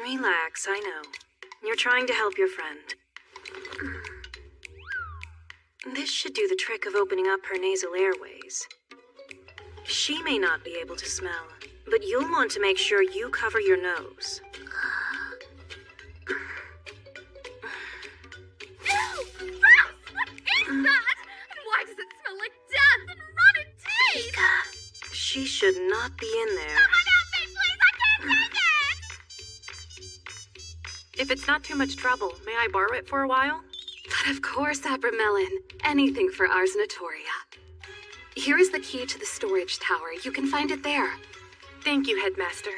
Relax, I know. You're trying to help your friend. This should do the trick of opening up her nasal airways. She may not be able to smell, but you'll want to make sure you cover your nose. Ew! Gross! What is that? And why does it smell like death and rotten teeth? Pika. She should not be in there. Someone help me, please! I can't take it! If it's not too much trouble, may I borrow it for a while? But of course, Abramelin. Anything for Ars Notoria. Here is the key to the storage tower. You can find it there. Thank you, Headmaster.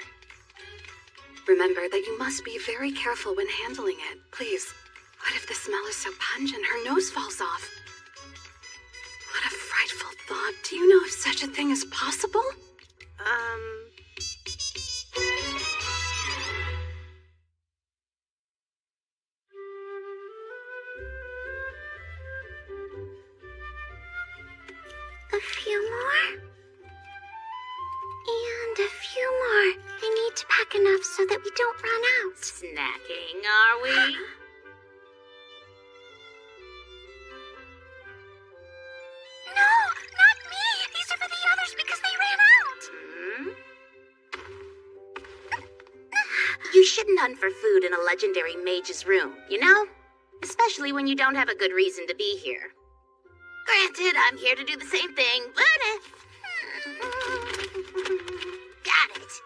Remember that you must be very careful when handling it. Please. What if the smell is so pungent her nose falls off? What a frightful thought. Do you know if such a thing is possible? A few more. And a few more. I need to pack enough so that we don't run out. Snacking, are we? No, not me. These are for the others because they ran out. You shouldn't hunt for food in a legendary mage's room, you know? Especially when you don't have a good reason to be here. Granted, I'm here to do the same thing, but... Got it.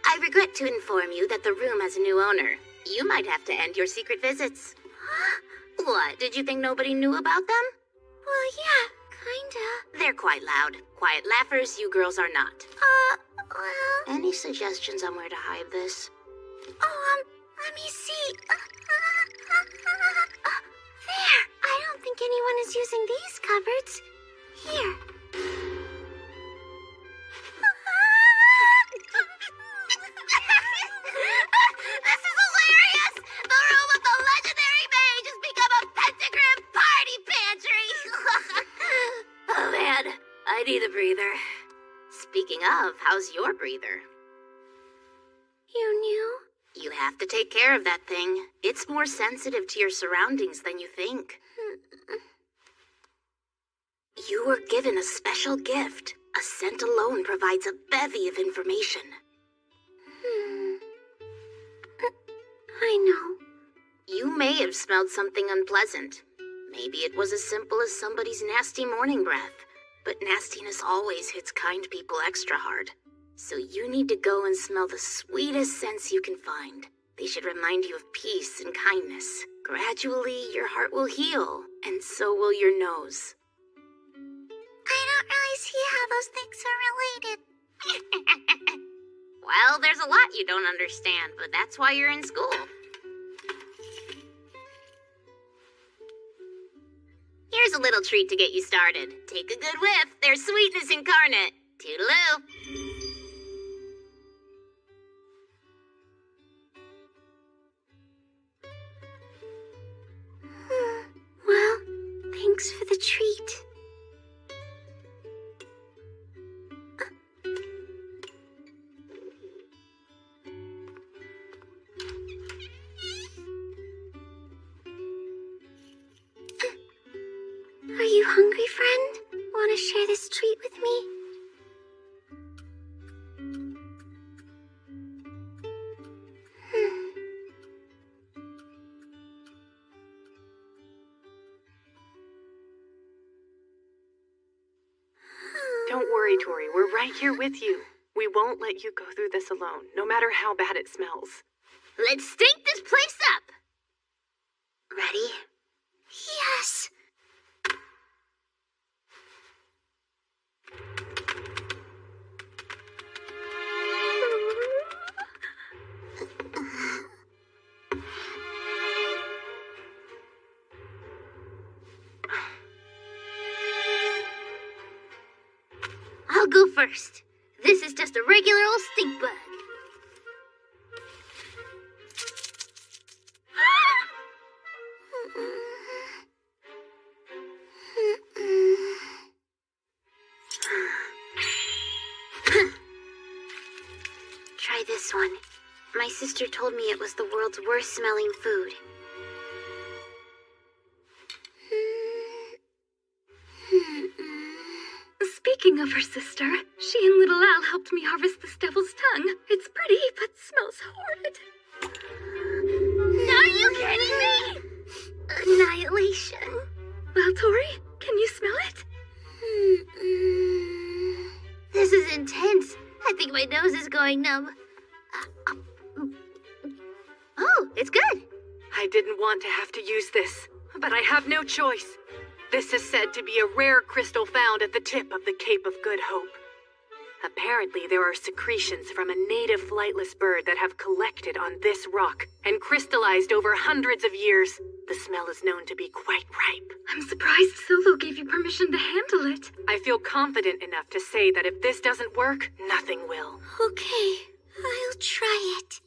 I regret to inform you that the room has a new owner. You might have to end your secret visits. What, did you think nobody knew about them? Well, yeah, kinda. They're quite loud. Quiet laughers, you girls are not. Well... Any suggestions on where to hide this? Let me see. There! I don't think anyone is using these cupboards. Here. This is hilarious! The room of the legendary mage has become a pentagram party pantry! Oh man, I need a breather. Speaking of, how's your breather? You knew? You have to take care of that thing. It's more sensitive to your surroundings than you think. You were given a special gift. A scent alone provides a bevy of information. know. You may have smelled something unpleasant. Maybe it was as simple as somebody's nasty morning breath. But nastiness always hits kind people extra hard. So you need to go and smell the sweetest scents you can find. They should remind you of peace and kindness. Gradually, your heart will heal, and so will your nose. I don't really see how those things are related. Well, there's a lot you don't understand, but that's why you're in school. Here's a little treat to get you started. Take a good whiff. There's sweetness incarnate. Toodaloo. Well, thanks for the treat. Are you hungry, friend? Want to share this treat with me? Don't worry, Tori. We're right here with you. We won't let you go through this alone, no matter how bad it smells. Let's stink this place up. Ready? Yes. I'll go first. This is just a regular old stink bug. Try this one. My sister told me it was the world's worst smelling food. Speaking of her sister, she and little Al helped me harvest this devil's tongue. It's pretty, but smells horrid. Are you kidding me? Annihilation. Well, Tori, can you smell it? This is intense. I think my nose is going numb. Oh, it's good. I didn't want to have to use this, but I have no choice. This is said to be a rare crystal found at the tip of the Cape of Good Hope. Apparently, there are secretions from a native flightless bird that have collected on this rock and crystallized over hundreds of years. The smell is known to be quite ripe. I'm surprised Solo gave you permission to handle it. I feel confident enough to say that if this doesn't work, nothing will. Okay, I'll try it.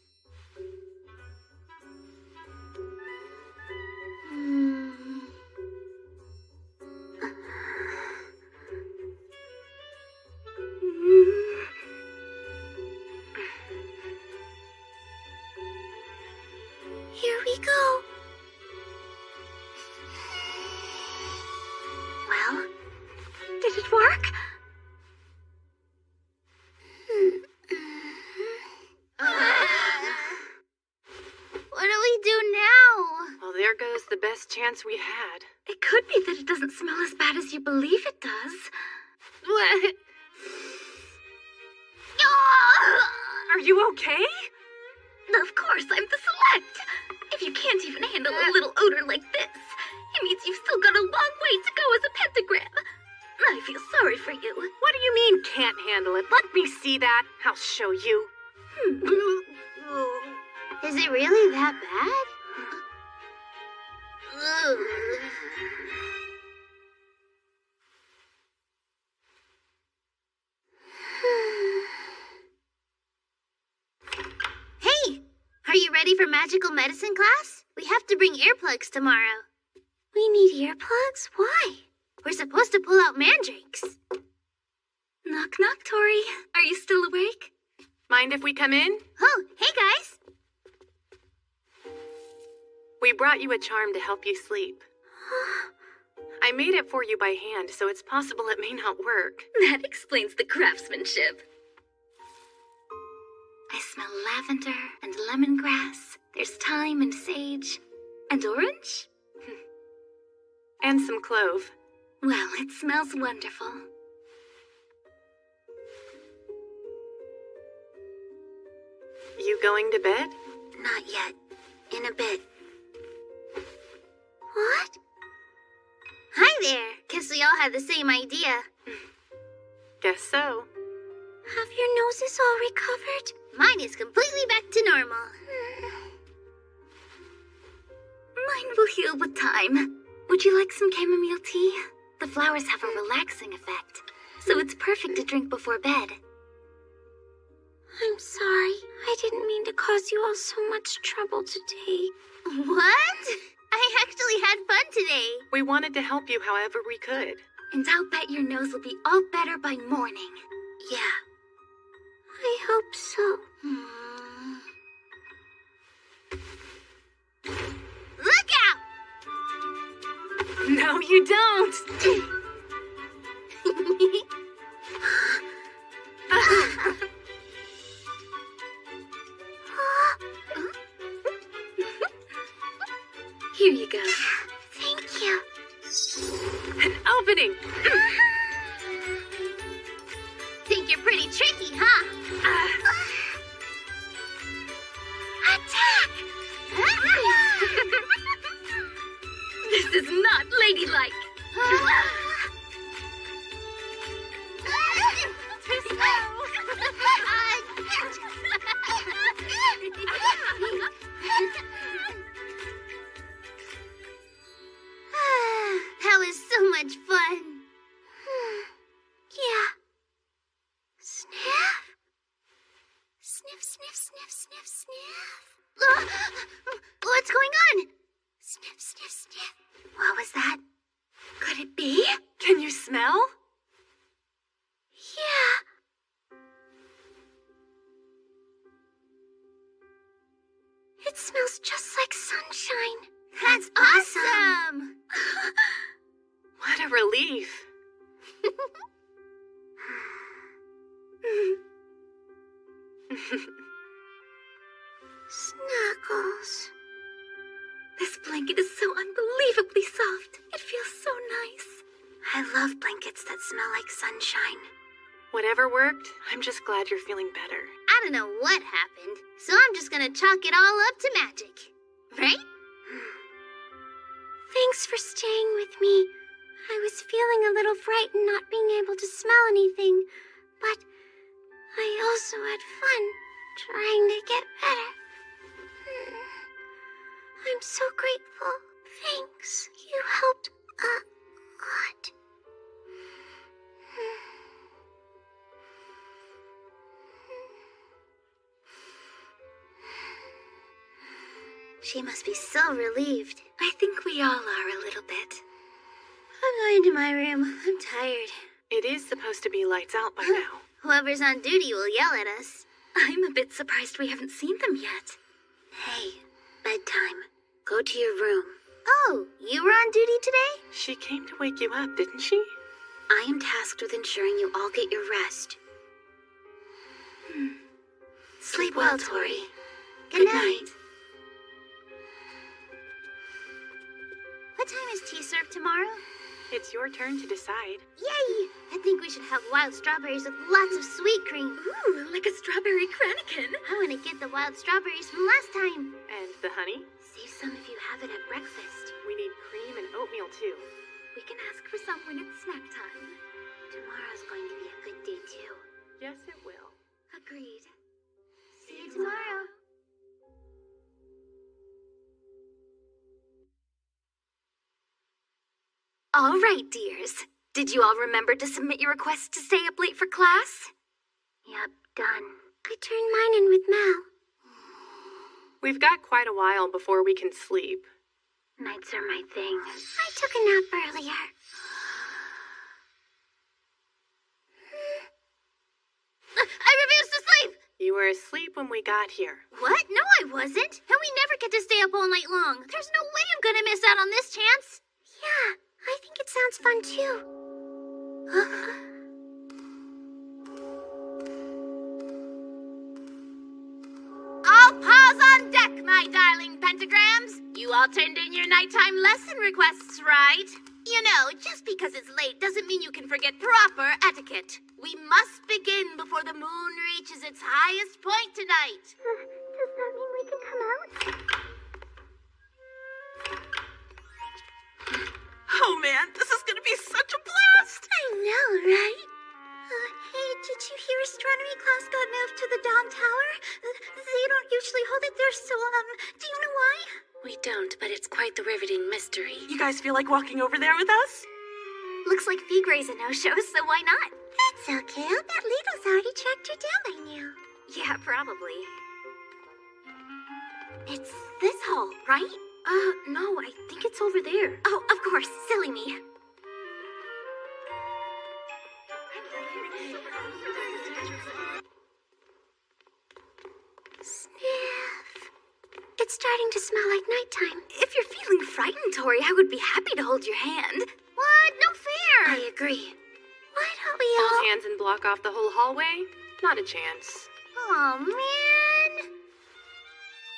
Here we go. Well, Did it work? What do we do now? Well, there goes the best chance we had. It could be that it doesn't smell as bad as you believe it does. What? Are you okay? Of course, I'm the select. If you can't even handle a little odor like this, it means you've still got a long way to go as a pentagram. I feel sorry for you. What do you mean, can't handle it? Let me see that. I'll show you. Is it really that bad? Hey, are you ready for magical medicine class? We have to bring earplugs tomorrow. we need earplugs? Why? We're supposed to pull out mandrakes. Knock, knock, Tori. Are you still awake? Mind if we come in? Oh, hey guys. We brought you a charm to help you sleep. I made it for you by hand, so it's possible it may not work. That explains the craftsmanship. I smell lavender and lemongrass There's thyme and sage. And orange? And some clove. Well, it smells wonderful. You going to bed? Not yet. In a bit. What? Hi there. Guess we all had the same idea. Guess so. Have your noses all recovered? Mine is completely back to normal. Mine will heal with time. Would you like some chamomile tea? The flowers have a relaxing effect, so it's perfect to drink before bed. I'm sorry. I didn't mean to cause you all so much trouble today. What? I actually had fun today. We wanted to help you however we could. And I'll bet your nose will be all better by morning. Yeah. I hope so. Look out! No, you don't! Here you go. Thank you. An opening! Think you're pretty tricky, huh? Attack! This is not ladylike. That was so much fun. Yeah. Sniff? Sniff, sniff, sniff, sniff, sniff. What's going on? Sniff, sniff, sniff. What was that? Could it be? Can you smell? Yeah. It smells just like sunshine. That's awesome! What a relief. Snuggles. This blanket is so unbelievably soft. It feels so nice. I love blankets that smell like sunshine. Whatever worked, I'm just glad you're feeling better. I don't know what happened, so I'm just gonna chalk it all up to magic. Right? Thanks for staying with me. I was feeling a little frightened not being able to smell anything, but I also had fun trying to get better. I'm so grateful. Thanks. You helped a lot. She must be so relieved. I think we all are a little bit. I'm going to my room. I'm tired. It is supposed to be lights out by now. Whoever's on duty will yell at us. I'm a bit surprised we haven't seen them yet. Hey, bedtime. Go to your room. Oh, you were on duty today? She came to wake you up, didn't she? I am tasked with ensuring you all get your rest. Sleep well, Tori. Good night. What time is tea served tomorrow? It's your turn to decide. Yay! I think we should have wild strawberries with lots of sweet cream. Ooh, like a strawberry cranikin. I want to get the wild strawberries from last time. And the honey? Save some if you have it at breakfast. We need cream and oatmeal too. We can ask for some when it's snack time. Tomorrow's going to be a good day, too. Yes, it will. Agreed. See you tomorrow. All right, dears. Did you all remember to submit your requests to stay up late for class? Yep, done. I turned mine in with Mel. We've got quite a while before we can sleep. Nights are my thing. I took a nap earlier. I refuse to sleep! You were asleep when we got here. What? No, I wasn't. And we never get to stay up all night long. There's no way I'm gonna miss out on this chance. Yeah, I think it sounds fun too. All paws on deck, my darling. You all turned in your nighttime lesson requests, right? You know, just because it's late doesn't mean you can forget proper etiquette. We must begin before the moon reaches its highest point tonight. Does that mean we can come out? Oh man, this is gonna be such a blast! I know, right? Hey, did you hear astronomy class got moved to the Dawn Tower? They don't usually hold it there, so, do you know why? We don't, but it's quite the riveting mystery. You guys feel like walking over there with us? Looks like Figre's a no-show, so why not? It's okay. I'll bet Lido's already tracked her down by now. Yeah, probably. It's this hall, right? No, I think it's over there. Oh, of course. Silly me. Sniff. It's starting to smell like nighttime. If you're feeling frightened, Tori, I would be happy to hold your hand. What? No fair! I agree. Why don't we Hold all... hands and block off the whole hallway? Not a chance. Oh, man.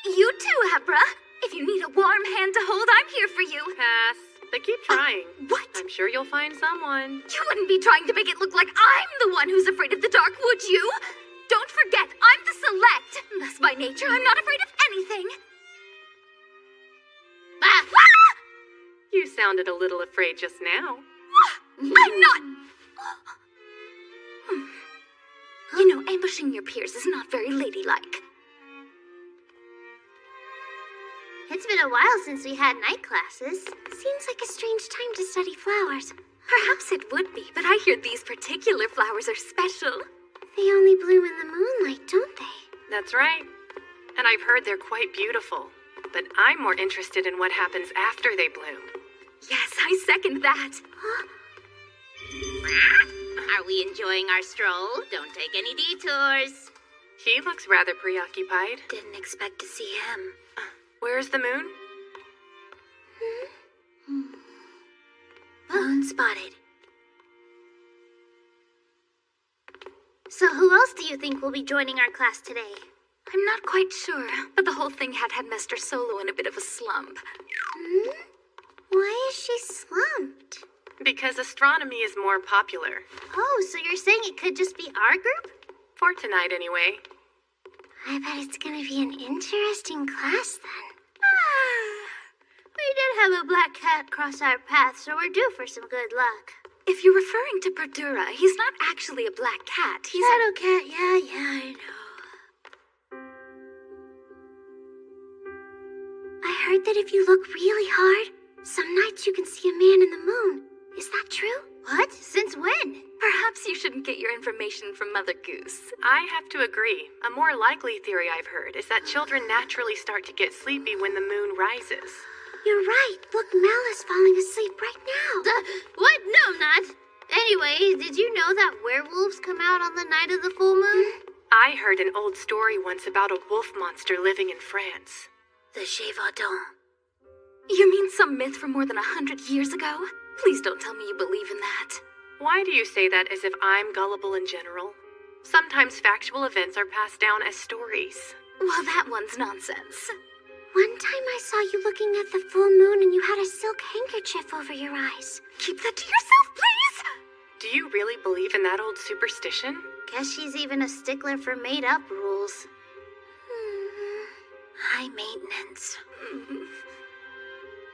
You too, Abra. If you need a warm hand to hold, I'm here for you. Pass. They keep trying. What? I'm sure you'll find someone. You wouldn't be trying to make it look like I'm the one who's afraid of the dark, would you? Don't forget, I'm the select. Thus, by nature, I'm not afraid of anything. Ah! You sounded a little afraid just now. I'm not. You know, ambushing your peers is not very ladylike. It's been a while since we had night classes. Seems like a strange time to study flowers. Perhaps it would be, but I hear these particular flowers are special. They only bloom in the moonlight, don't they? That's right. And I've heard they're quite beautiful. But I'm more interested in what happens after they bloom. Yes, I second that. Are we enjoying our stroll? Don't take any detours. He looks rather preoccupied. Didn't expect to see him. Where's the moon? Moon spotted. So who else do you think will be joining our class today? I'm not quite sure, but the whole thing had Headmaster Solo in a bit of a slump. Why is she slumped? Because astronomy is more popular. Oh, so you're saying it could just be our group? For tonight, anyway. I bet it's gonna be an interesting class then. We did have a black cat cross our path, so we're due for some good luck. If you're referring to Perdura, he's not actually a black cat. He's Shadow cat, yeah, I know. I heard that if you look really hard, some nights you can see a man in the moon. Is that true? What? Since when? Perhaps you shouldn't get your information from Mother Goose. I have to agree. A more likely theory I've heard is that children naturally start to get sleepy when the moon rises. You're right. Look, Mel is falling asleep right now. What? No, not. Anyway, did you know that werewolves come out on the night of the full moon? I heard an old story once about a wolf monster living in France. The Gévaudan. You mean some myth from more than 100 years ago? Please don't tell me you believe in that. Why do you say that as if I'm gullible in general? Sometimes factual events are passed down as stories. Well, that one's nonsense. One time I saw you looking at the full moon and you had a silk handkerchief over your eyes. Keep that to yourself, please! Do you really believe in that old superstition? Guess she's even a stickler for made-up rules. High maintenance.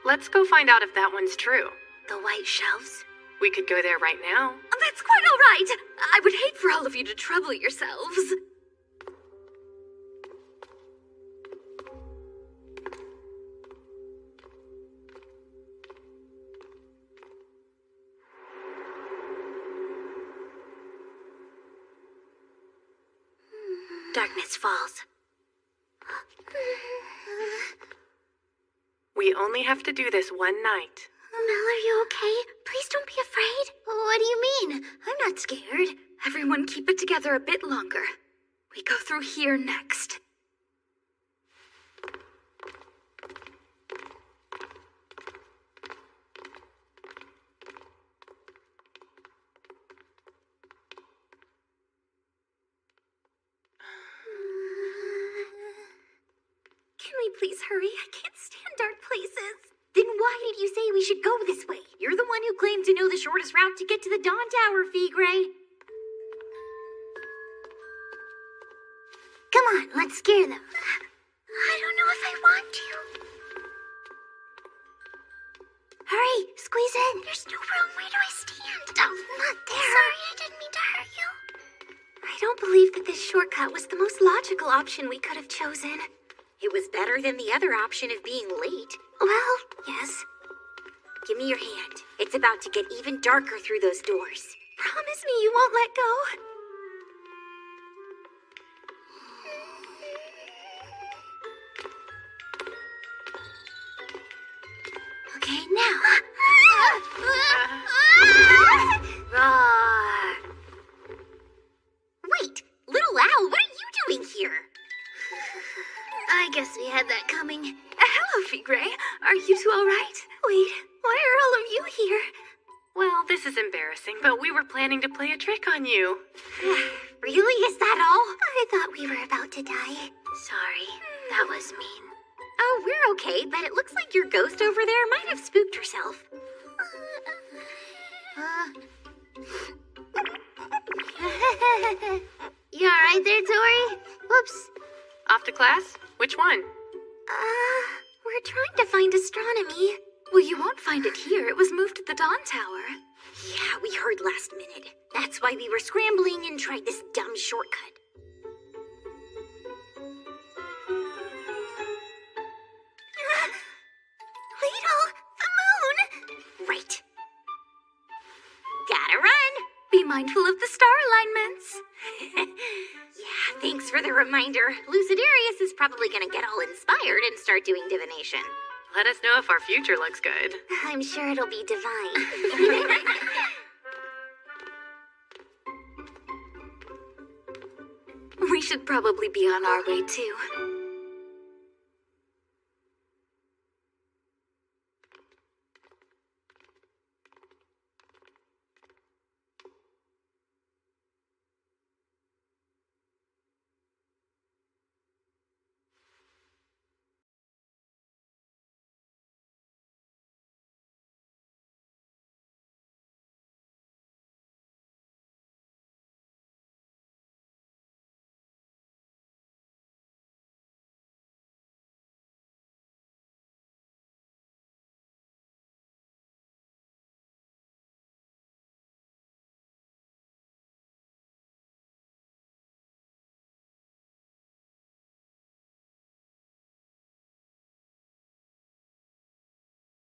Let's go find out if that one's true. The white shelves? We could go there right now. That's quite all right. I would hate for all of you to trouble yourselves. Darkness falls. We only have to do this one night. Mel, are you okay? Please don't be afraid. What do you mean? I'm not scared. Everyone keep it together a bit longer. We go through here next. Can we please hurry? I can't stand dark places. Then why did you say we should go this way? You're the one who claimed to know the shortest route to get to the Dawn Tower, Figray. Come on, let's scare them. I don't know if I want to. Hurry, squeeze in. There's no room. Where do I stand? Oh, not there. Sorry, I didn't mean to hurt you. I don't believe that this shortcut was the most logical option we could have chosen. It was better than the other option of being late. Well, yes. Give me your hand. It's about to get even darker through those doors. Promise me you won't let go. Okay, now. Wait, little owl, what are you doing here? I guess we had that coming. Hello, Figray. Are you two all right? Wait, why are all of you here? Well, this is embarrassing, but we were planning to play a trick on you. Really? Is that all? I thought we were about to die. Sorry, that was mean. Oh, we're okay, but it looks like your ghost over there might have spooked herself. You alright there, Tori? Whoops. Off to class? Which one? We're trying to find astronomy. Well, you won't find it here. It was moved to the Dawn Tower. Yeah, we heard last minute. That's why we were scrambling and tried this dumb shortcut. Leetle, the moon! Right. Gotta run! Be mindful of the star alignments. Yeah, thanks for the reminder. Lucidarius is probably gonna get all inspired and start doing divination. Let us know if our future looks good. I'm sure it'll be divine. We should probably be on our way, too.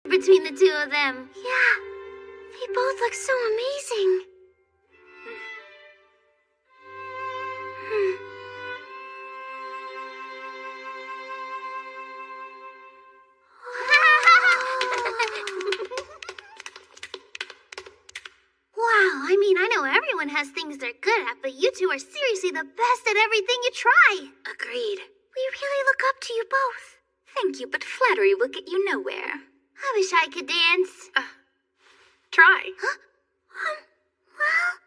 Between the two of them. Yeah, they both look so amazing. Wow, I mean, I know everyone has things they're good at, but you two are seriously the best at everything you try. Agreed. We really look up to you both. Thank you, but flattery will get you nowhere. I wish I could dance. Try. Huh? Well,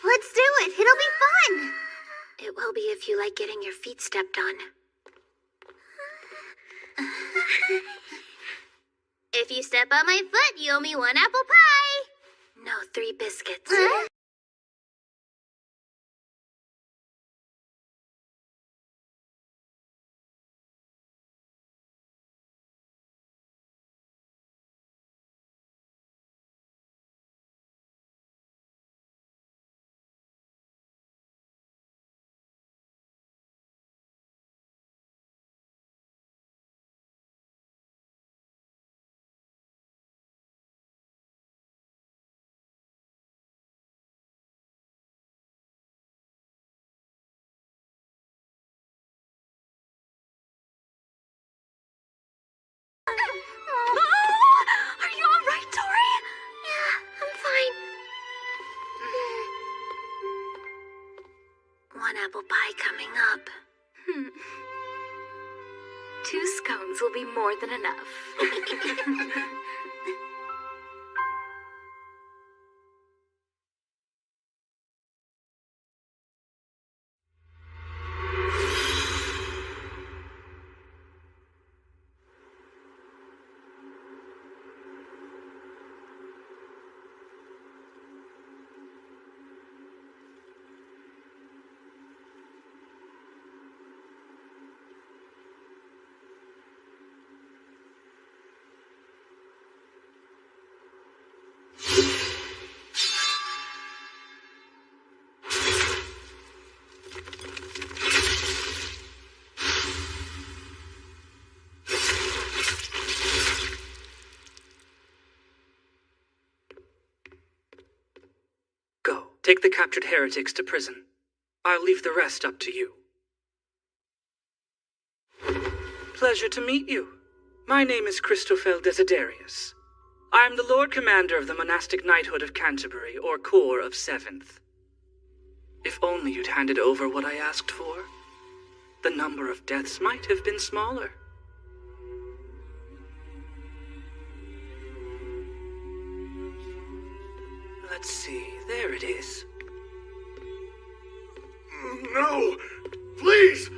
let's do it. It'll be fun. It will be if you like getting your feet stepped on. If you step on my foot, you owe me 1 apple pie. No, 3 biscuits. Huh? Are you all right, Tori? Yeah, I'm fine. 1 apple pie coming up. 2 scones will be more than enough. Take the captured heretics to prison. I'll leave the rest up to you. Pleasure to meet you. My name is Christophel Desiderius. I am the Lord Commander of the Monastic Knighthood of Canterbury, or Corps of 7th. If only you'd handed over what I asked for, the number of deaths might have been smaller. Let's see, there it is. No! Please!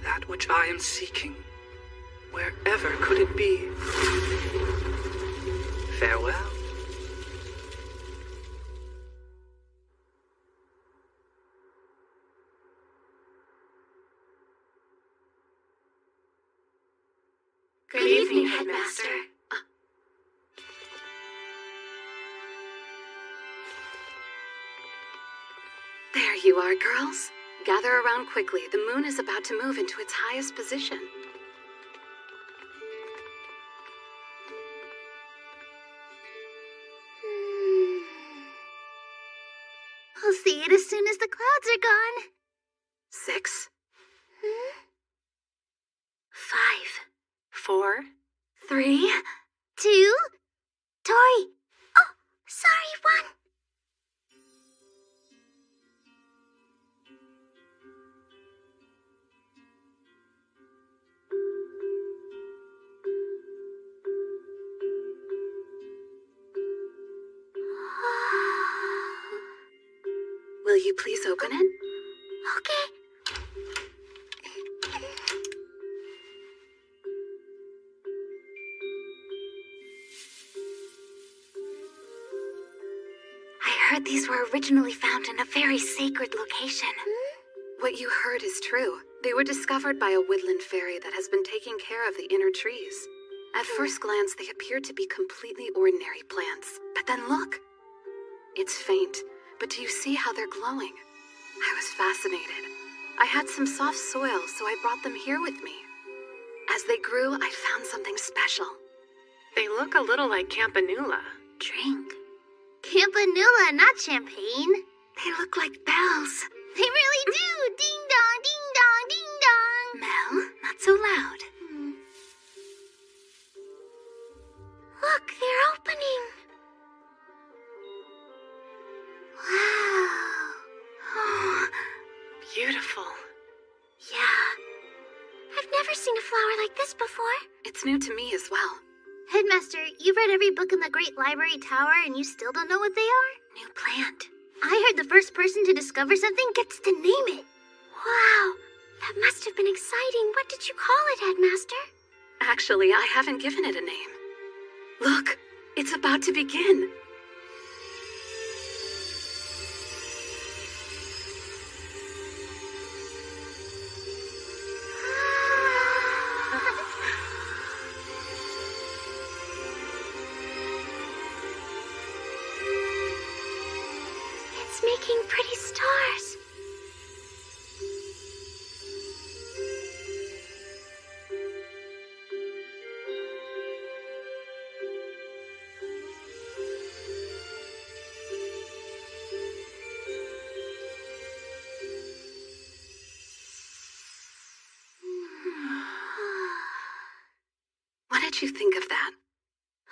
That which I am seeking, wherever could it be? Farewell. Good evening, Headmaster. There you are, girls. Gather around quickly. The moon is about to move into its highest position. I'll see it as soon as the clouds are gone. 6, 5, 4, 3, 2. Tori. Oh, sorry, 1. Will you please open it? Okay. I heard these were originally found in a very sacred location. What you heard is true. They were discovered by a woodland fairy that has been taking care of the inner trees. At first glance, they appeared to be completely ordinary plants. But then look. It's faint, but do you see how they're glowing? I was fascinated. I had some soft soil, so I brought them here with me. As they grew, I found something special. They look a little like campanula. Drink. Campanula, not champagne. They look like bells. They really do. Ding dong, ding dong, ding dong. Mel, not so loud. Look, they're opening. Wow. Oh, Beautiful. Yeah. I've never seen a flower like this before. It's new to me as well. Headmaster, you've read every book in the Great Library Tower and you still don't know what they are? new plant. I heard the first person to discover something gets to name it. Wow, that must have been exciting. What did you call it, Headmaster? Actually, I haven't given it a name. Look, it's about to begin. It's making pretty stars. What did you think of that?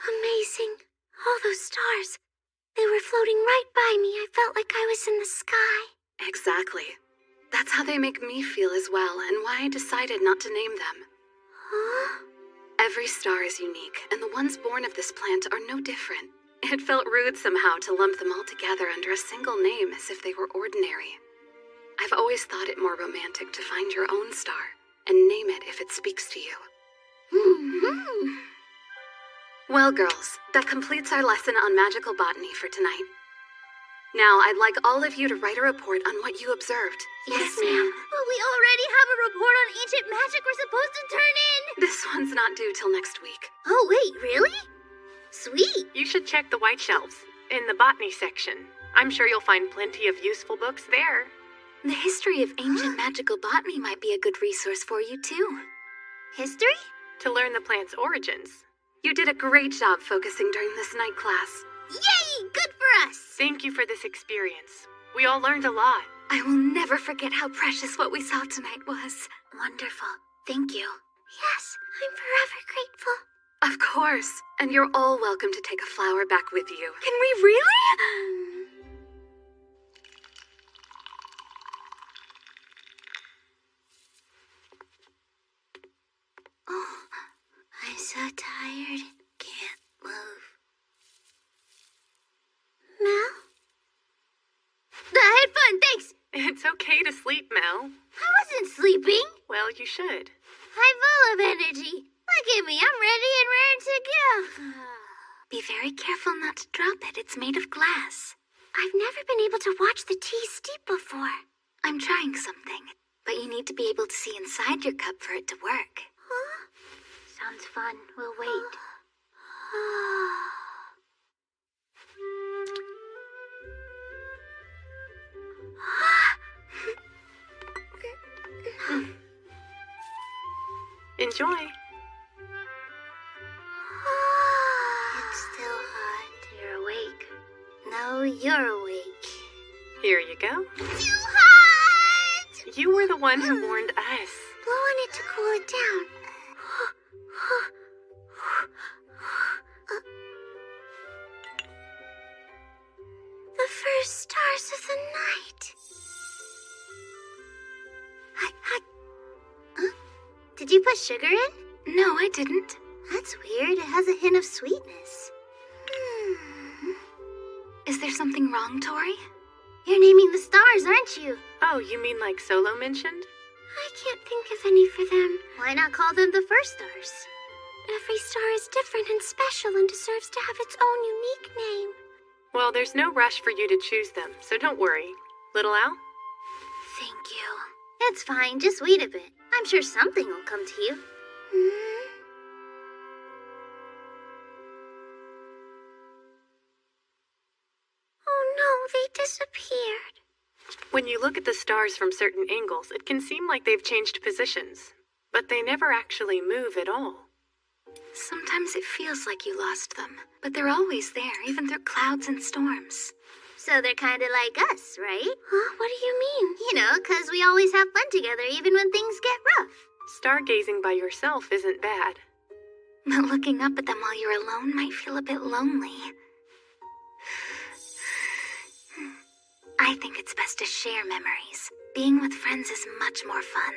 Amazing. All those stars. They were floating right by me. I felt like I was in the sky. Exactly. That's how they make me feel as well, and why I decided not to name them. Huh? Every star is unique, and the ones born of this plant are no different. It felt rude somehow to lump them all together under a single name as if they were ordinary. I've always thought it more romantic to find your own star and name it if it speaks to you. Mm-hmm. Well, girls, that completes our lesson on magical botany for tonight. Now, I'd like all of you to write a report on what you observed. Yes, ma'am. But we already have a report on ancient magic we're supposed to turn in. This one's not due till next week. Oh, wait, really? Sweet. You should check the white shelves in the botany section. I'm sure you'll find plenty of useful books there. The history of ancient magical botany might be a good resource for you, too. History? To learn the plant's origins. You did a great job focusing during this night class. Yay! Good for us! Thank you for this experience. We all learned a lot. I will never forget how precious what we saw tonight was. Wonderful. Thank you. Yes, I'm forever grateful. Of course. And you're all welcome to take a flower back with you. Can we really? Oh, I'm so tired. Can't move. Mel? I had fun, thanks! It's okay to sleep, Mel. I wasn't sleeping. Well, you should. I'm full of energy. Look at me, I'm ready and raring to go. Be very careful not to drop it. It's made of glass. I've never been able to watch the tea steep before. I'm trying something, but you need to be able to see inside your cup for it to work. Huh? Sounds fun. We'll wait. Enjoy. It's still hot. You're awake. No, you're awake. Here you go. Too hot! You were the one who warned us. Blow on it to cool it down. The first stars of the night. Did you put sugar in? No, I didn't. That's weird. It has a hint of sweetness. Is there something wrong, Tori? You're naming the stars, aren't you? Oh, you mean like Solo mentioned? I can't think of any for them. Why not call them the first stars? Every star is different and special and deserves to have its own unique name. Well, there's no rush for you to choose them, so don't worry. Little Al? Thank you. It's fine. Just wait a bit. I'm sure something will come to you. Oh no, they disappeared. When you look at the stars from certain angles, it can seem like they've changed positions. But they never actually move at all. Sometimes it feels like you lost them, but they're always there, even through clouds and storms. So they're kind of like us, right? Huh? What do you mean? You know, 'cause we always have fun together even when things get rough. Stargazing by yourself isn't bad. But looking up at them while you're alone might feel a bit lonely. I think it's best to share memories. Being with friends is much more fun.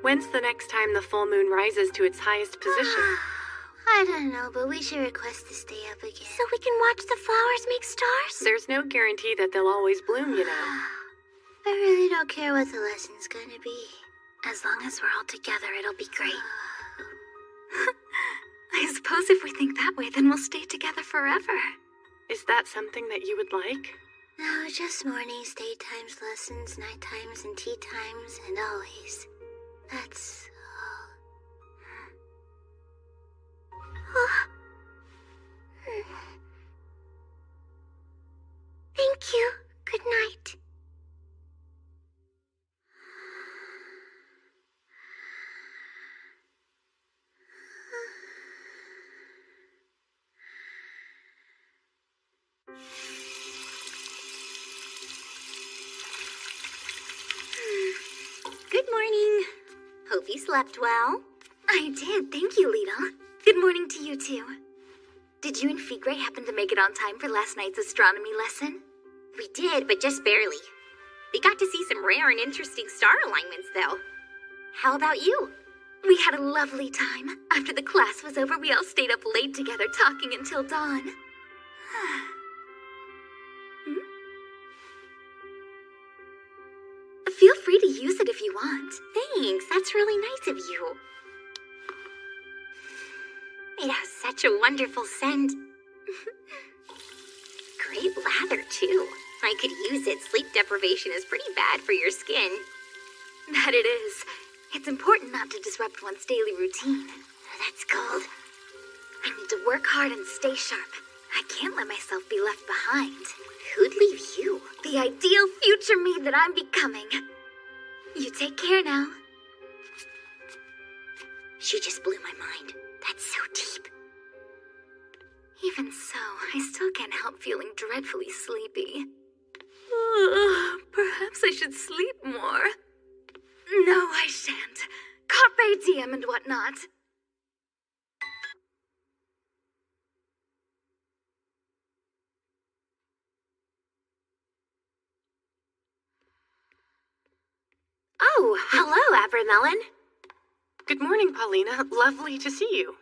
When's the next time the full moon rises to its highest position? I don't know, but we should request to stay up again. So we can watch the flowers make stars? There's no guarantee that they'll always bloom, you know. I really don't care what the lesson's gonna be. As long as we're all together, it'll be great. I suppose if we think that way, then we'll stay together forever. Is that something that you would like? No, just mornings, daytimes, lessons, night times, and tea times, and always. That's all. Thank you. Good night. Good morning. Hope you slept well. I did, thank you, Lidl. Good morning to you, too. Did you and Figre happen to make it on time for last night's astronomy lesson? We did, but just barely. We got to see some rare and interesting star alignments, though. How about you? We had a lovely time. After the class was over, we all stayed up late together talking until dawn. Feel free to use it if you want. Thanks, that's really nice of you. It has such a wonderful scent. Great lather, too. I could use it. Sleep deprivation is pretty bad for your skin. That it is. It's important not to disrupt one's daily routine. That's cold. I need to work hard and stay sharp. I can't let myself be left behind. Who'd leave you? The ideal future me that I'm becoming. You take care now. She just blew my mind. That's so deep. Even so, I still can't help feeling dreadfully sleepy. Perhaps I should sleep more. No, I shan't. Carpe diem and whatnot. Oh, hello, Abramelon. Good morning, Paulina. Lovely to see you.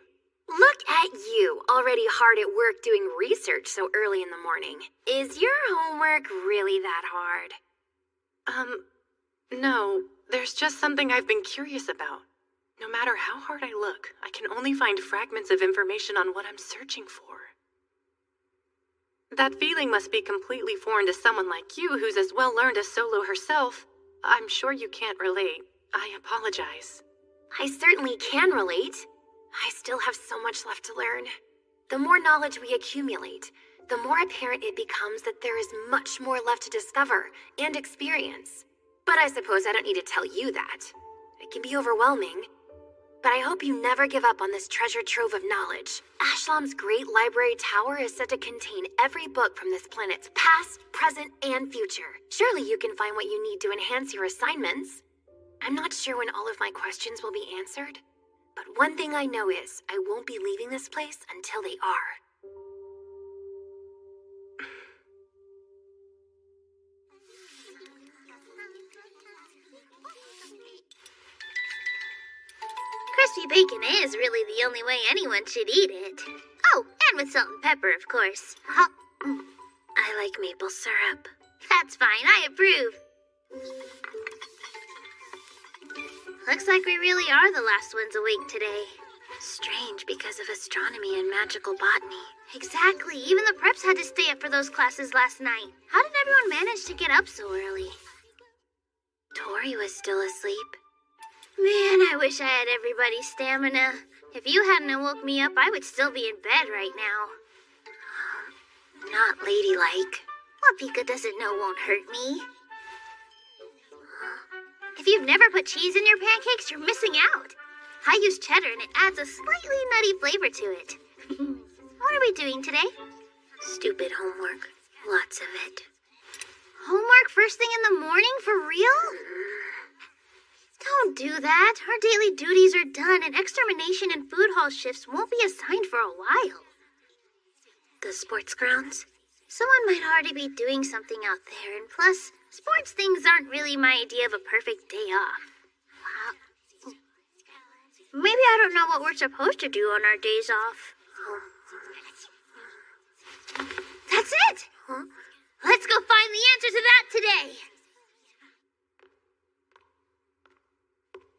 Look at you, already hard at work doing research so early in the morning. Is your homework really that hard? No. There's just something I've been curious about. No matter how hard I look, I can only find fragments of information on what I'm searching for. That feeling must be completely foreign to someone like you who's as well learned as Solo herself. I'm sure you can't relate. I apologize. I certainly can relate. I still have so much left to learn. The more knowledge we accumulate, the more apparent it becomes that there is much more left to discover and experience. But I suppose I don't need to tell you that. It can be overwhelming. But I hope you never give up on this treasure trove of knowledge. Ashlam's great library tower is said to contain every book from this planet's past, present, and future. Surely you can find what you need to enhance your assignments. I'm not sure when all of my questions will be answered, but one thing I know is I won't be leaving this place until they are. Crispy bacon is really the only way anyone should eat it. Oh, and with salt and pepper, of course. I like maple syrup. That's fine, I approve. Looks like we really are the last ones awake today. Strange because of astronomy and magical botany. Exactly, even the preps had to stay up for those classes last night. How did everyone manage to get up so early? Tori was still asleep. Man, I wish I had everybody's stamina. If you hadn't woke me up, I would still be in bed right now. Not ladylike. What Pika doesn't know won't hurt me. If you've never put cheese in your pancakes, you're missing out. I use cheddar and it adds a slightly nutty flavor to it. What are we doing today? Stupid homework. Lots of it. Homework first thing in the morning? For real? Don't do that. Our daily duties are done and extermination and food hall shifts won't be assigned for a while. The sports grounds? Someone might already be doing something out there, and plus, sports things aren't really my idea of a perfect day off. Wow. Maybe I don't know what we're supposed to do on our days off. That's it! Huh? Let's go find the answer to that today!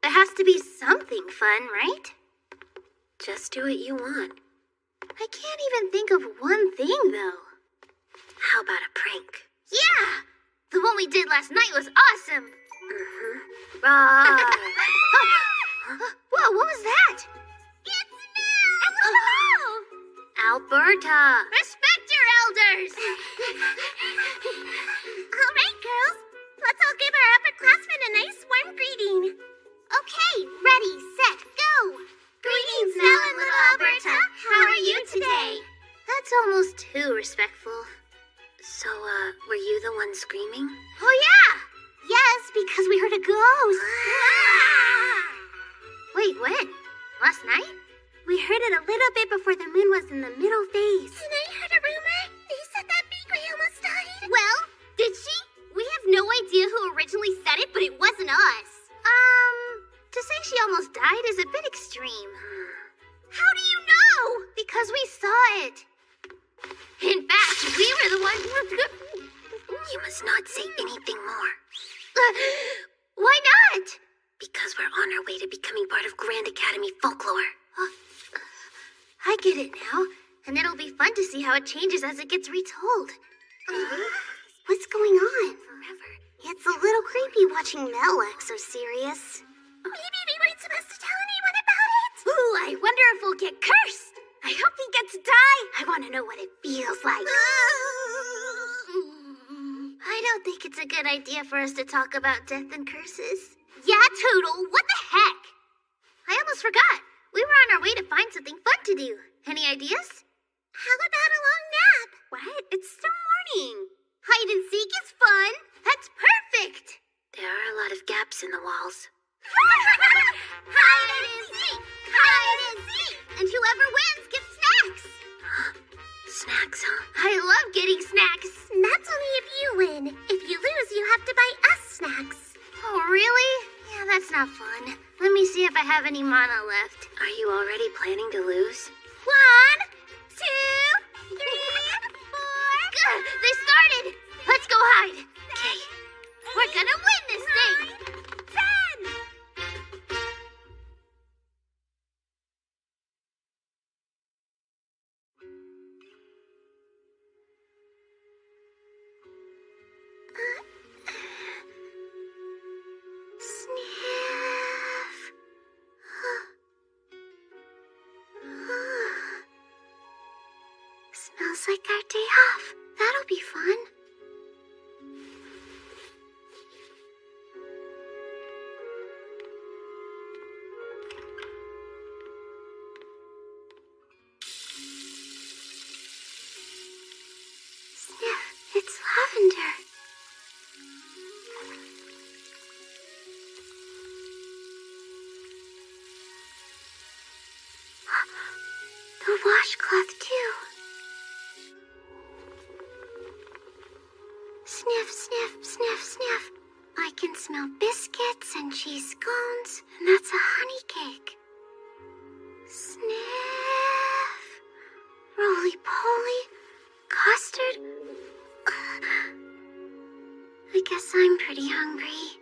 There has to be something fun, right? Just do what you want. I can't even think of one thing, though. How about a prank? Yeah! The one we did last night was awesome! Whoa, what was that? It's now! Alberta! Respect your elders! All right, girls. Let's all give our upperclassmen a nice warm greeting. Okay, ready, set, go! Greetings, Mel and little Alberta. How are you today? That's almost too respectful. So, were you the one screaming? Oh, yeah! Yes, because we heard a ghost. Wait, when? Last night? We heard it a little bit before the moon was in the middle phase. And I heard a rumor. They said that Bakery almost died. Well, did she? We have no idea who originally said it, but it wasn't us. To say she almost died is a bit extreme. How do you know? Because we saw it. In fact, we were the ones. You must not say anything more. Why not? Because we're on our way to becoming part of Grand Academy folklore. I I get it now, and it'll be fun to see how it changes as it gets retold. What's going on? It's a little creepy watching Mel act so serious. Maybe we weren't supposed to tell anyone about it. Ooh, I wonder if we'll get cursed. I hope he gets to die. I want to know what it feels like. I don't think it's a good idea for us to talk about death and curses. Yeah, Toodle, what the heck? I almost forgot. We were on our way to find something fun to do. Any ideas? How about a long nap? What? It's still morning. Hide and seek is fun. That's perfect. There are a lot of gaps in the walls. Hide and seek! Hide and seek! And whoever wins gets snacks. Snacks, huh? I love getting snacks. That's only if you win. If you lose, you have to buy us snacks. Oh, really? Yeah, that's not fun. Let me see if I have any mana left. Are you already planning to lose? 1, 2, 3, 4. They started. Let's go hide. Okay. We're gonna win this thing. 10. Sniff. Smells like our day off. That'll be fun. Sniff, it's lavender. The washcloth, too. Sniff, sniff, sniff, sniff. I can smell biscuits and cheese scones, and that's a honey cake. Sniff. Roly-poly. Custard. I guess I'm pretty hungry.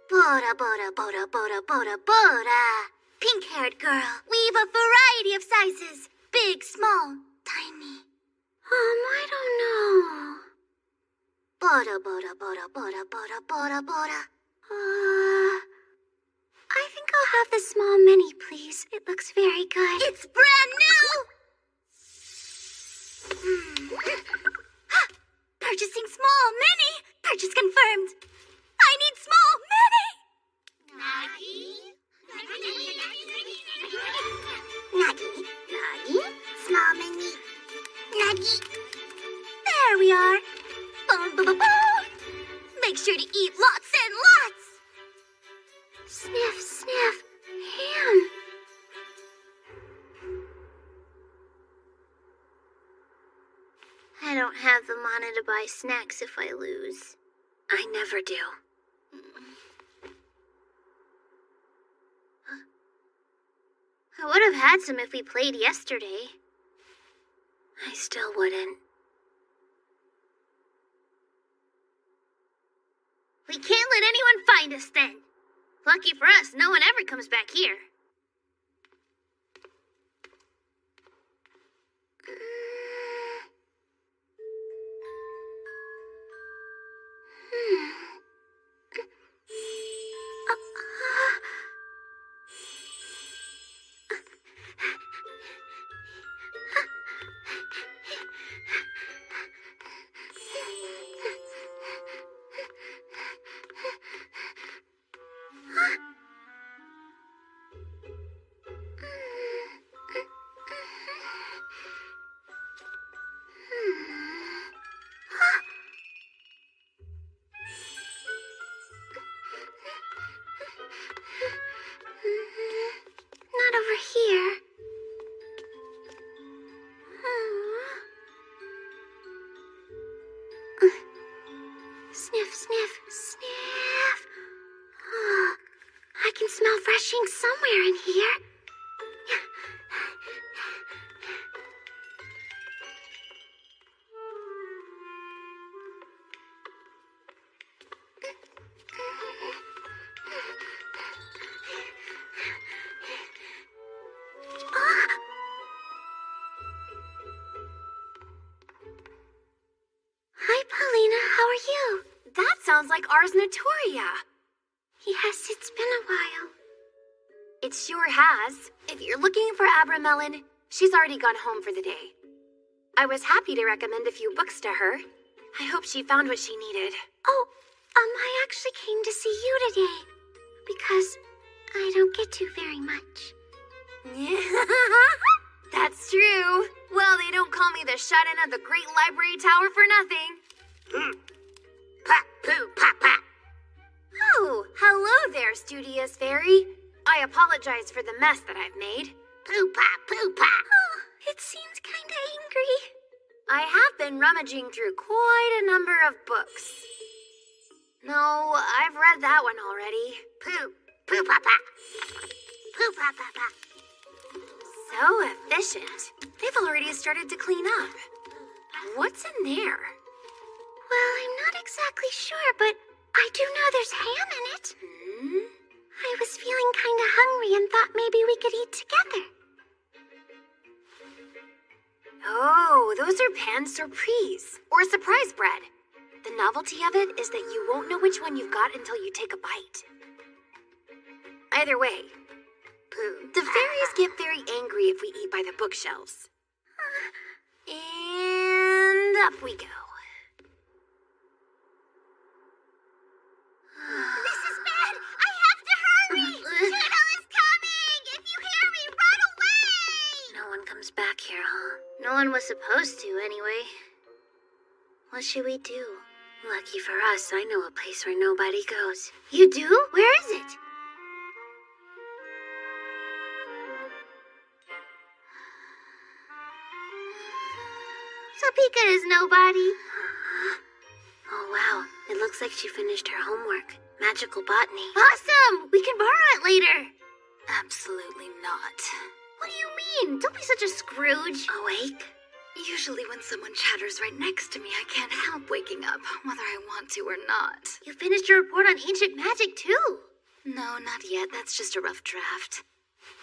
Bora, bora, bora, bora, bora, bora. Pink-haired girl. We've a variety of sizes. Big, small, tiny. I don't know. Bora, bora, bora, bora, bora, bora, bora. I think I'll have the small mini, please. It looks very good. It's brand new! Purchasing small mini! Purchase confirmed! I need small mini! Nuggy. Nuggy. Small mini. Nuggy. There we are. Boom, boom, boom, boom. Make sure to eat lots and lots. Sniff, sniff. Ham. I don't have the mana to buy snacks if I lose. I never do. I would have had some if we played yesterday. I still wouldn't. We can't let anyone find us then. Lucky for us, no one ever comes back here. Not over here. Sniff, sniff, sniff. I can smell fresh ink somewhere in here. sounds like Ars Notoria. Yes, it's been a while. It sure has. If you're looking for Abra Melon, she's already gone home for the day. I was happy to recommend a few books to her. I hope she found what she needed. Oh, I actually came to see you today. Because I don't get to very much. That's true. Well, they don't call me the shut-in of the Great Library Tower for nothing. Pop, poo, pop, pop. Oh, hello there, Studious Fairy. I apologize for the mess that I've made. Poo, pop, poo, pop. Oh, it seems kinda angry. I have been rummaging through quite a number of books. No, I've read that one already. Poo, poo, pop, pop. Poo, pop, pop, pop. So efficient. They've already started to clean up. What's in there? Well, I'm not exactly sure, but I do know there's ham in it. I was feeling kinda hungry and thought maybe we could eat together. Oh, those are pan surprise, or surprise bread. The novelty of it is that you won't know which one you've got until you take a bite. Either way, the fairies get very angry if we eat by the bookshelves. And up we go. This is bad! I have to hurry! Toodle is coming! If you hear me, run away! No one comes back here, huh? No one was supposed to, anyway. What should we do? Lucky for us, I know a place where nobody goes. You do? Where is it? Topeka is nobody. Oh, wow. It looks like she finished her homework. Magical botany. Awesome! We can borrow it later. Absolutely not. What do you mean? Don't be such a Scrooge. Awake? Usually when someone chatters right next to me, I can't help waking up, whether I want to or not. You finished your report on ancient magic, too. No, not yet. That's just a rough draft.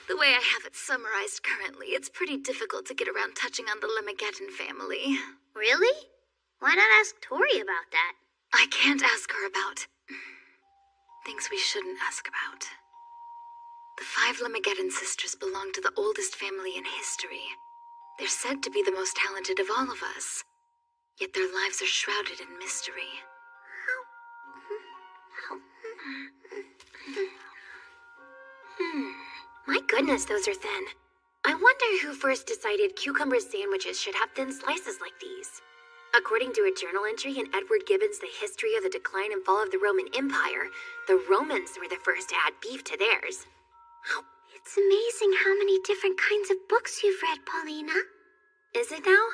The way I have it summarized currently, it's pretty difficult to get around touching on the Limigeddon family. Really? Why not ask Tori about that? I can't ask her about things we shouldn't ask about. The 5 Limigeddon sisters belong to the oldest family in history. They're said to be the most talented of all of us, yet their lives are shrouded in mystery. My goodness, those are thin. I wonder who first decided cucumber sandwiches should have thin slices like these. According to a journal entry in Edward Gibbon's The History of the Decline and Fall of the Roman Empire, the Romans were the first to add beef to theirs. It's amazing how many different kinds of books you've read, Paulina. Is it now?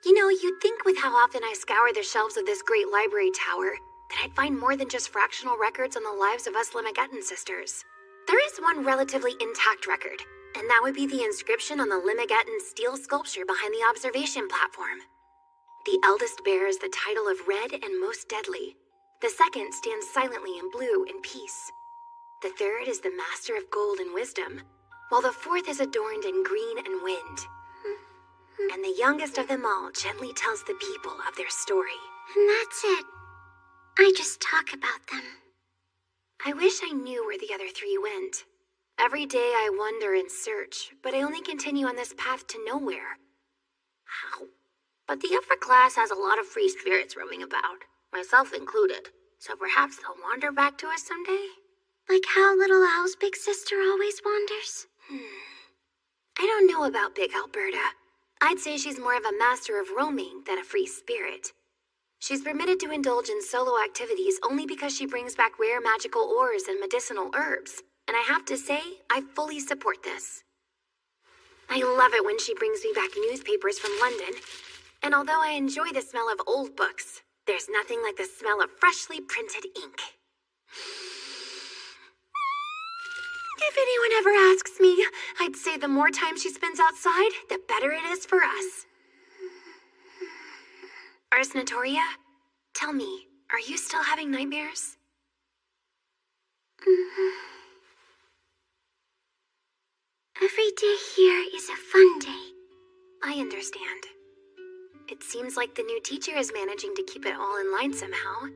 You know, you'd think with how often I scour the shelves of this great library tower, that I'd find more than just fractional records on the lives of us Limigeddon sisters. There is one relatively intact record, and that would be the inscription on the Limigeddon steel sculpture behind the observation platform. The eldest bears the title of Red and Most Deadly. The second stands silently in blue and peace. The third is the Master of Gold and Wisdom, while the fourth is adorned in green and wind. And the youngest of them all gently tells the people of their story. And that's it. I just talk about them. I wish I knew where the other 3 went. Every day I wonder and search, but I only continue on this path to nowhere. How? But the upper class has a lot of free spirits roaming about, myself included, so perhaps they'll wander back to us someday? Like how little Owl's big sister always wanders? I don't know about Big Alberta. I'd say she's more of a master of roaming than a free spirit. She's permitted to indulge in solo activities only because she brings back rare magical ores and medicinal herbs, and I have to say, I fully support this. I love it when she brings me back newspapers from London, and although I enjoy the smell of old books, there's nothing like the smell of freshly printed ink. If anyone ever asks me, I'd say the more time she spends outside, the better it is for us. Ars Notoria, tell me, are you still having nightmares? Every day here is a fun day. I understand. It seems like the new teacher is managing to keep it all in line somehow.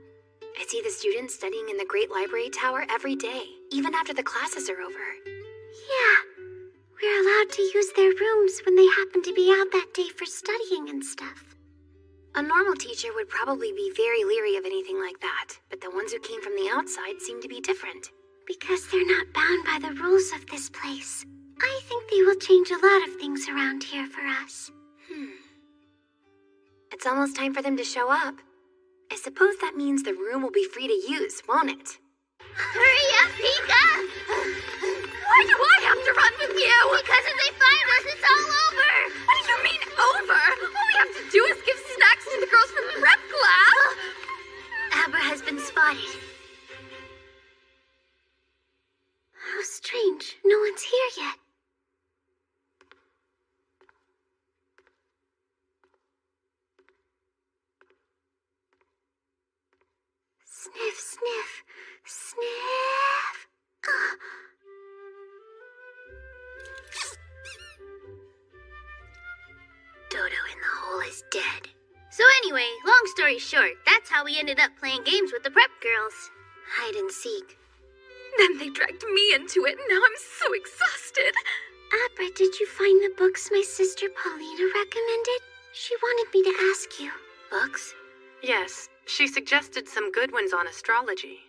I see the students studying in the Great Library Tower every day, even after the classes are over. Yeah, we're allowed to use their rooms when they happen to be out that day for studying and stuff. A normal teacher would probably be very leery of anything like that, but the ones who came from the outside seem to be different. Because they're not bound by the rules of this place. I think they will change a lot of things around here for us. It's almost time for them to show up. I suppose that means the room will be free to use, won't it? Hurry up, Pika! Why do I have to run with you? Because if they find us, it's all over! What do you mean, over? All we have to do is give snacks to the girls from prep class! Abra has been spotted. How strange. No one's here yet. Sniff, sniff, sniff. Dodo in the hole is dead. So anyway, long story short, that's how we ended up playing games with the prep girls. Hide and seek. Then they dragged me into it, and now I'm so exhausted. Abra, did you find the books my sister Paulina recommended? She wanted me to ask you. Books? Yes, she suggested some good ones on astrology.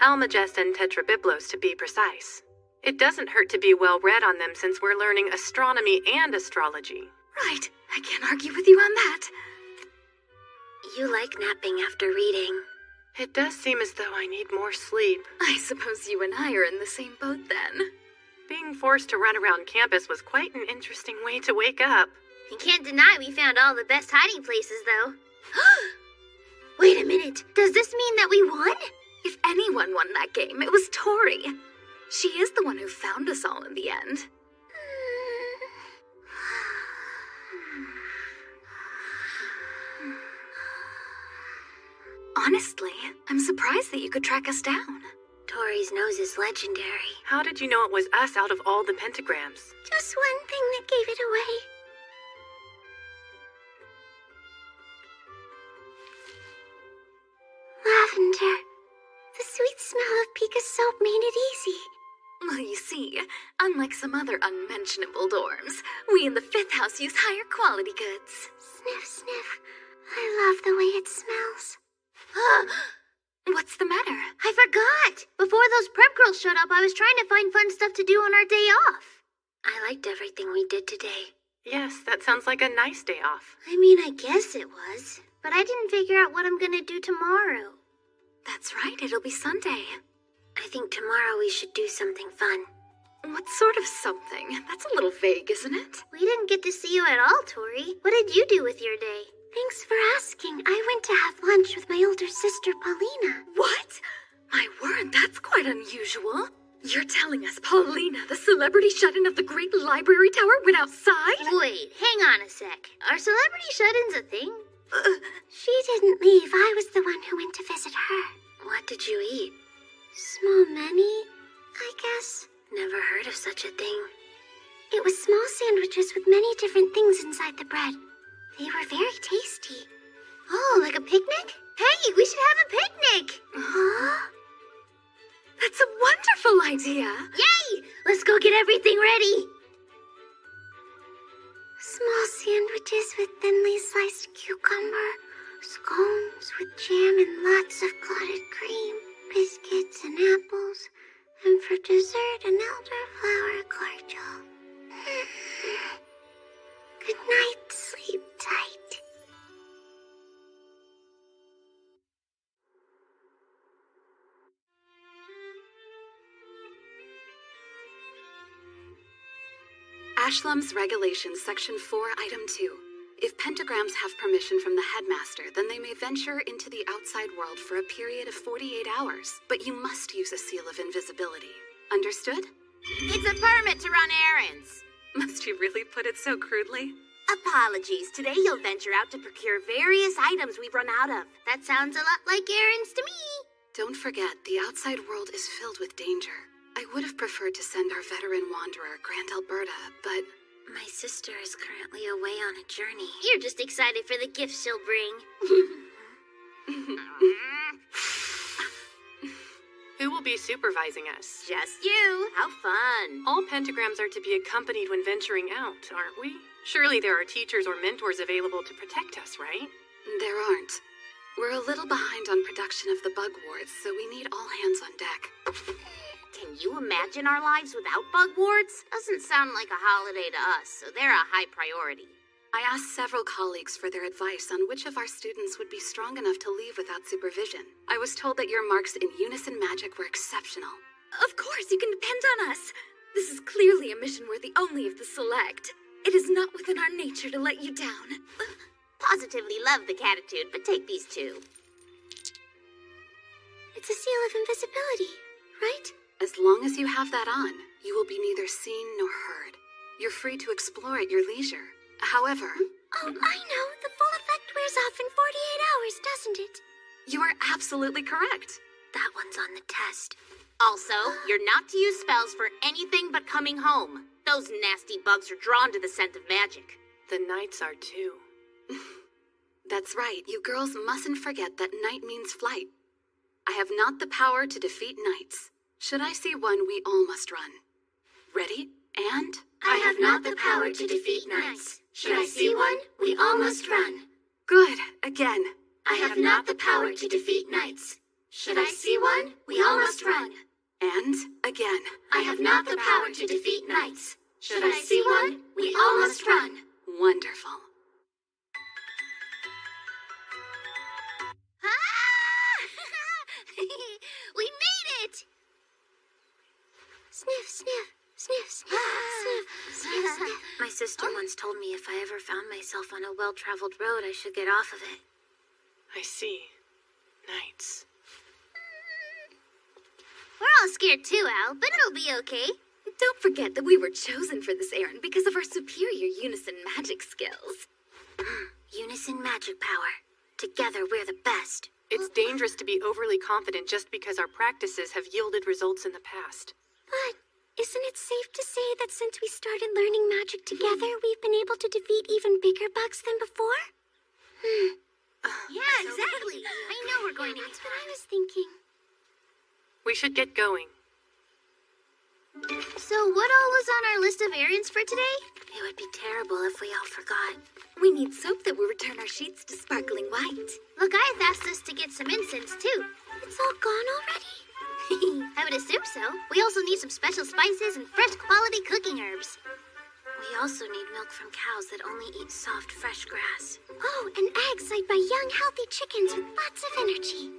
Almagest and Tetrabiblos, to be precise. It doesn't hurt to be well read on them since we're learning astronomy and astrology. Right, I can't argue with you on that. You like napping after reading. It does seem as though I need more sleep. I suppose you and I are in the same boat then. Being forced to run around campus was quite an interesting way to wake up. You can't deny we found all the best hiding places, though. Wait a minute. Does this mean that we won? If anyone won that game, it was Tori. She is the one who found us all in the end. Honestly, I'm surprised that you could track us down. Tori's nose is legendary. How did you know it was us out of all the pentagrams? Just one thing that gave it away. Lavender. The sweet smell of Pika's soap made it easy. Well, you see, unlike some other unmentionable dorms, we in the 5th house use higher quality goods. Sniff, sniff. I love the way it smells. What's the matter? I forgot! Before those prep girls showed up, I was trying to find fun stuff to do on our day off. I liked everything we did today. Yes, that sounds like a nice day off. I mean, I guess it was. But I didn't figure out what I'm gonna do tomorrow. That's right, it'll be Sunday. I think tomorrow we should do something fun. What sort of something? That's a little vague, isn't it? We didn't get to see you at all, Tori. What did you do with your day? Thanks for asking. I went to have lunch with my older sister, Paulina. What? My word, that's quite unusual. You're telling us Paulina, the celebrity shut-in of the Great Library Tower, went outside? Wait, hang on a sec. Are celebrity shut-ins a thing? She didn't leave. I was the one who went to visit her. What did you eat? Small many, I guess. Never heard of such a thing. It was small sandwiches with many different things inside the bread. They were very tasty. Oh, like a picnic? Hey, we should have a picnic! Huh? That's a wonderful idea! Yay! Let's go get everything ready! Small sandwiches with thinly sliced cucumber, scones with jam and lots of clotted cream, biscuits and apples, and for dessert an elderflower cordial. Good night, sleep tight. Ashlam's Regulations, Section 4, Item 2. If pentagrams have permission from the headmaster, then they may venture into the outside world for a period of 48 hours, but you must use a seal of invisibility. Understood? It's a permit to run errands. Must you really put it so crudely? Apologies. Today you'll venture out to procure various items we've run out of. That sounds a lot like errands to me. Don't forget, the outside world is filled with danger. I would have preferred to send our veteran wanderer, Grand Alberta, but... My sister is currently away on a journey. You're just excited for the gifts she'll bring. Who will be supervising us? Just you. How fun. All pentagrams are to be accompanied when venturing out, aren't we? Surely there are teachers or mentors available to protect us, right? There aren't. We're a little behind on production of the bug wards, so we need all hands on deck. Can you imagine our lives without bug wards? Doesn't sound like a holiday to us, so they're a high priority. I asked several colleagues for their advice on which of our students would be strong enough to leave without supervision. I was told that your marks in unison magic were exceptional. Of course, you can depend on us. This is clearly a mission worthy only of the select. It is not within our nature to let you down. Positively love the catitude, but take these two. It's a seal of invisibility, right? As long as you have that on, you will be neither seen nor heard. You're free to explore at your leisure. However... Oh, I know. The full effect wears off in 48 hours, doesn't it? You are absolutely correct. That one's on the test. Also, you're not to use spells for anything but coming home. Those nasty bugs are drawn to the scent of magic. The knights are too. That's right. You girls mustn't forget that night means flight. I have not the power to defeat knights. Should I see one, we all must run. Ready? And... I have not the power to defeat knights. Should I see one, we all must run. Good. Again. I have not the power to defeat knights. Should I see one, we all must run. And again. I have not the power to defeat knights. Should I see one, we all must run. Wonderful. We made it! Sniff, sniff, sniff, sniff, sniff, sniff, sniff. My sister once told me if I ever found myself on a well-traveled road, I should get off of it. I see. Knights. We're all scared too, Al, but it'll be okay. Don't forget that we were chosen for this errand because of our superior unison magic skills. Unison magic power. Together, we're the best. It's dangerous to be overly confident just because our practices have yielded results in the past. But isn't it safe to say that since we started learning magic together, we've been able to defeat even bigger bugs than before? Yeah, exactly. I know we're going to That's what I was thinking. We should get going. So what all was on our list of errands for today? It would be terrible if we all forgot. We need soap that will return our sheets to sparkling white. Look, I have asked us to get some incense too. It's all gone already? I would assume so. We also need some special spices and fresh quality cooking herbs. We also need milk from cows that only eat soft, fresh grass. Oh, and eggs laid by young, healthy chickens with lots of energy.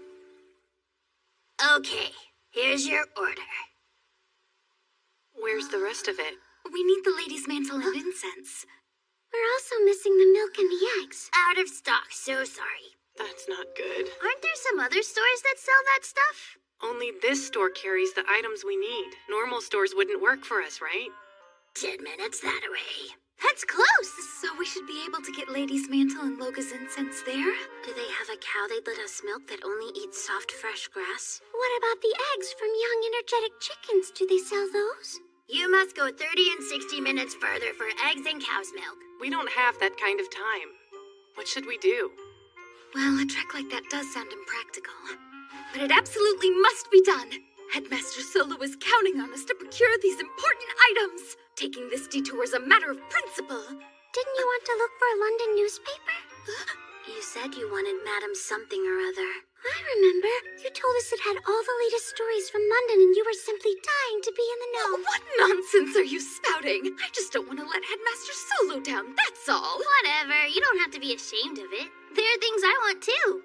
Okay, here's your order. Where's the rest of it? We need the lady's mantle and incense. We're also missing the milk and the eggs. Out of stock, so sorry. That's not good. Aren't there some other stores that sell that stuff? Only this store carries the items we need. Normal stores wouldn't work for us, right? 10 minutes that way. That's close! So we should be able to get Lady's Mantle and Loga's incense there? Do they have a cow they'd let us milk that only eats soft, fresh grass? What about the eggs from young, energetic chickens? Do they sell those? You must go 30 and 60 minutes further for eggs and cow's milk. We don't have that kind of time. What should we do? Well, a trek like that does sound impractical. But it absolutely must be done. Headmaster Solo is counting on us to procure these important items. Taking this detour is a matter of principle. Didn't you want to look for a London newspaper? You said you wanted Madam something or other. I remember. You told us it had all the latest stories from London and you were simply dying to be in the know. What nonsense are you spouting? I just don't want to let Headmaster Solo down, that's all. Whatever, you don't have to be ashamed of it. There are things I want too.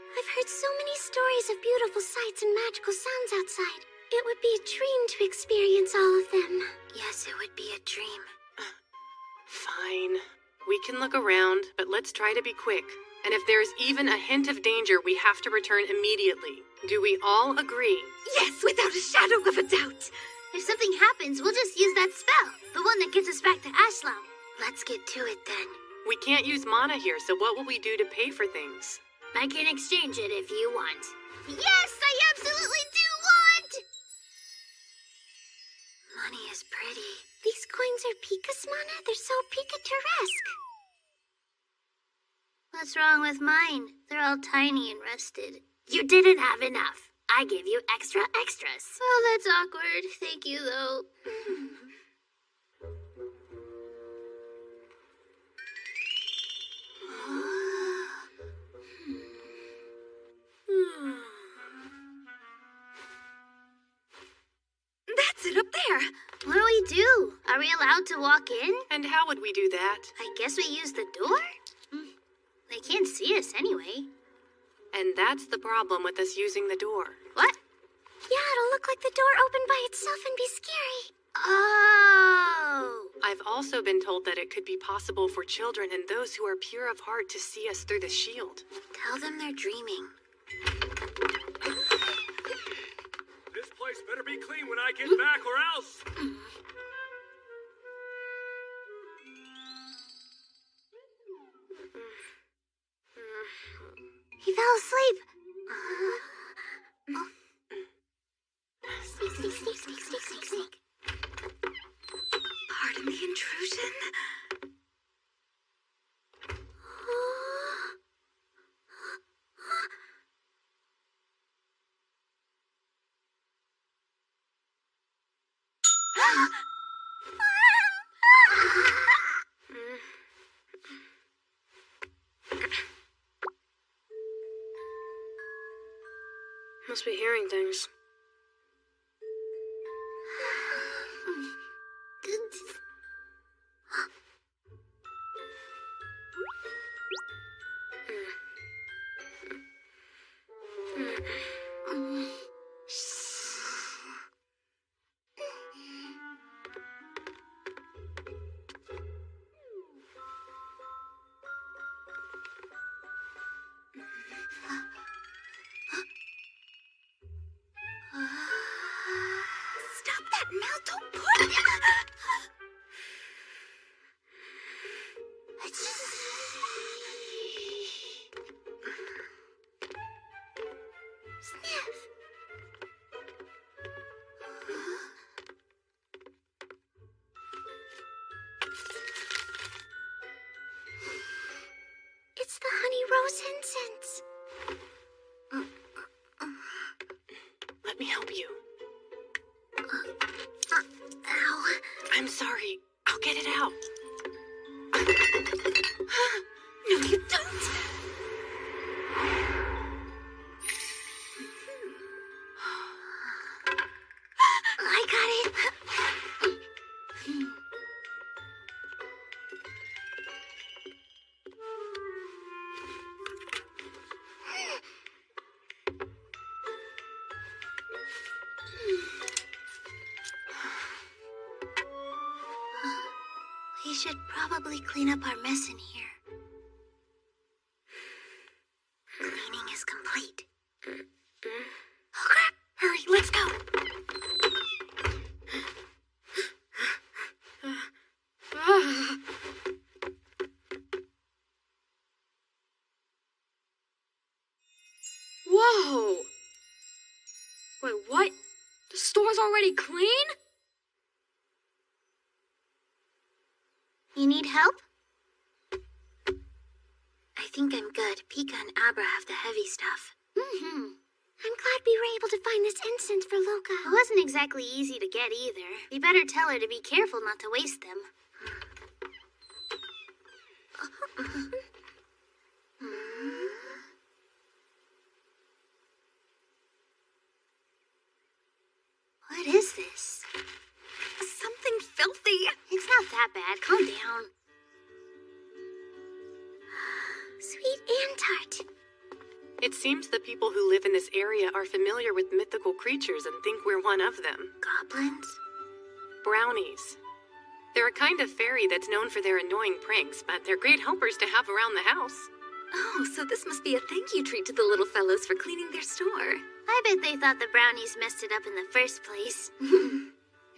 I've heard so many stories of beautiful sights and magical sounds outside. It would be a dream to experience all of them. Yes, it would be a dream. Fine. We can look around, but let's try to be quick. And if there's even a hint of danger, we have to return immediately. Do we all agree? Yes, without a shadow of a doubt. If something happens, we'll just use that spell. The one that gets us back to Ashlam. Let's get to it then. We can't use mana here, so what will we do to pay for things? I can exchange it if you want. Yes, I absolutely do want! Money is pretty. These coins are Pika's mana? They're so Pikachuresque. What's wrong with mine? They're all tiny and rusted. You didn't have enough. I gave you extras. Oh, that's awkward. Thank you, though. That's it up there. What do we do? Are we allowed to walk in? And how would we do that? I guess we use the door? They can't see us anyway. And that's the problem with us using the door. What? Yeah, it'll look like the door opened by itself and be scary. Oh! I've also been told that it could be possible for children and those who are pure of heart to see us through the shield. Tell them they're dreaming. This place better be clean when I get back, or else. He fell asleep. Sneak. Pardon the intrusion. Must be hearing things. Stop that, Mel. Don't push. Sniff. It's the honey rose incense. Let me help you. Ow. I'm sorry. I'll get it out. No, you don't. I got it. We should probably clean up our mess in here. Cleaning is complete. Oh, crap. Hurry, let's go. Whoa! Wait, what? The store's already clean? You need help? I think I'm good. Pika and Abra have the heavy stuff. I'm glad we were able to find this incense for Loka. It wasn't exactly easy to get either. We better tell her to be careful not to waste them. What is this? Something filthy. It's not that bad. Calm down. Sweet and tart. It seems the people who live in this area are familiar with mythical creatures and think we're one of them. Goblins? Brownies. They're a kind of fairy that's known for their annoying pranks, but they're great helpers to have around the house. Oh, so this must be a thank you treat to the little fellows for cleaning their store. I bet they thought the brownies messed it up in the first place.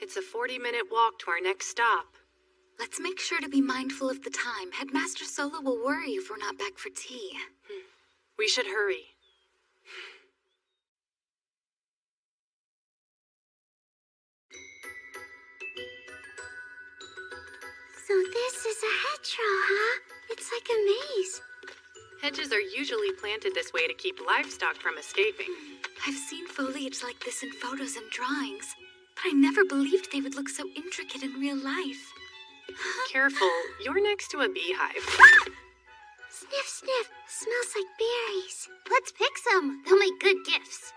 It's a 40-minute walk to our next stop. Let's make sure to be mindful of the time. Headmaster Solo will worry if we're not back for tea. We should hurry. So this is a hetro, huh? It's like a maze. Hedges are usually planted this way to keep livestock from escaping. I've seen foliage like this in photos and drawings, but I never believed they would look so intricate in real life. Careful, you're next to a beehive. Sniff, sniff. Smells like berries. Let's pick some. They'll make good gifts.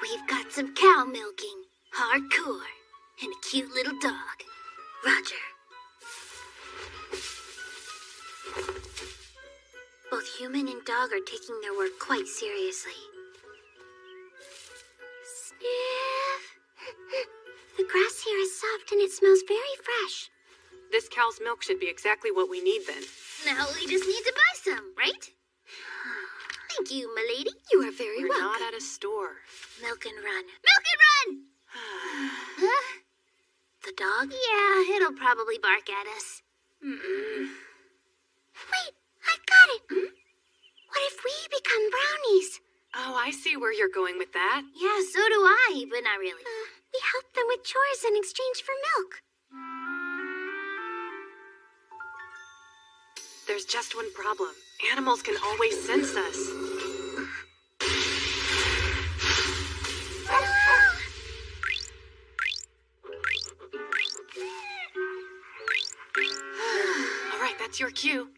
We've got some cow milking, hardcore, and a cute little dog. Roger. Both human and dog are taking their work quite seriously. Sniff. The grass here is soft and it smells very fresh. This cow's milk should be exactly what we need then. Now we just need to buy some, right? Thank you, milady. You are very We're welcome. not at a store. Milk and run. Milk and run! Huh? The dog? Yeah, it'll probably bark at us. Wait, I've got it. What if we become brownies? Oh, I see where you're going with that. Yeah, so do I, but not really. We help them with chores in exchange for milk. There's just one problem. Animals can always sense us. All right, that's your cue.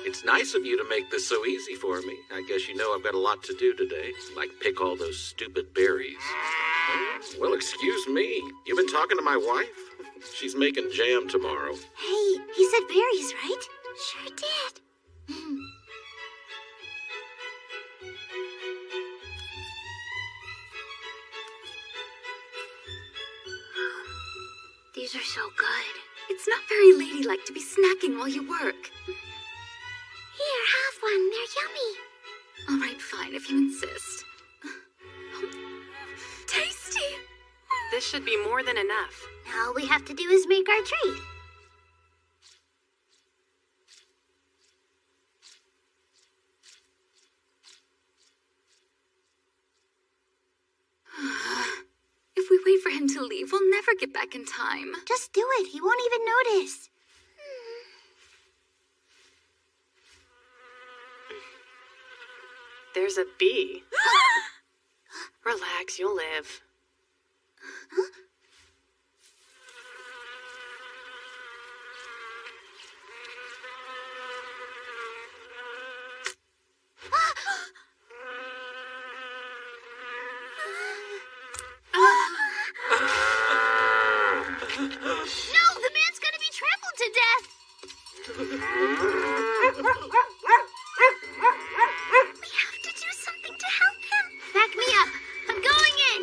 It's nice of you to make this so easy for me. I guess you know I've got a lot to do today, like pick all those stupid berries. Well, excuse me. You've been talking to my wife? She's making jam tomorrow. Hey, he said berries, right? Sure did. These are so good. It's not very ladylike to be snacking while you work. Here, have one. They're yummy. All right, fine, if you insist. Tasty! This should be more than enough. All we have to do is make our treat. If we wait for him to leave, we'll never get back in time. Just do it. He won't even notice. There's a bee. Relax, you'll live. No, the man's gonna be trampled to death. We have to do something to help him. Back me up. I'm going in.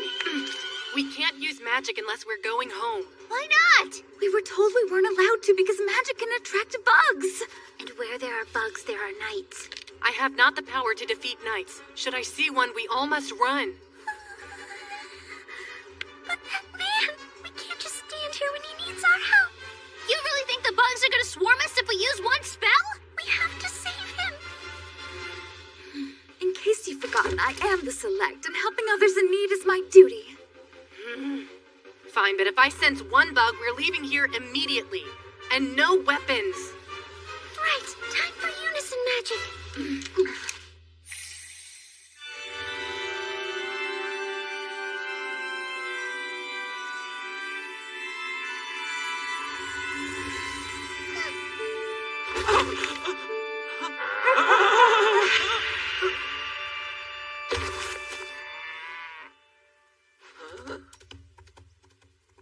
We can't use magic unless we're going home. Why not? We were told we weren't allowed to because magic can attract bugs. And where there are bugs, there are knights. I have not the power to defeat knights. Should I see one, we all must run. But that man, we can't just stand here when he needs our help. You really think the bugs are gonna swarm us if we use one spell? We have to save him. In case you've forgotten, I am the Select, and helping others in need is my duty. Fine, but if I sense one bug, we're leaving here immediately. And no weapons. Right, time for unison magic.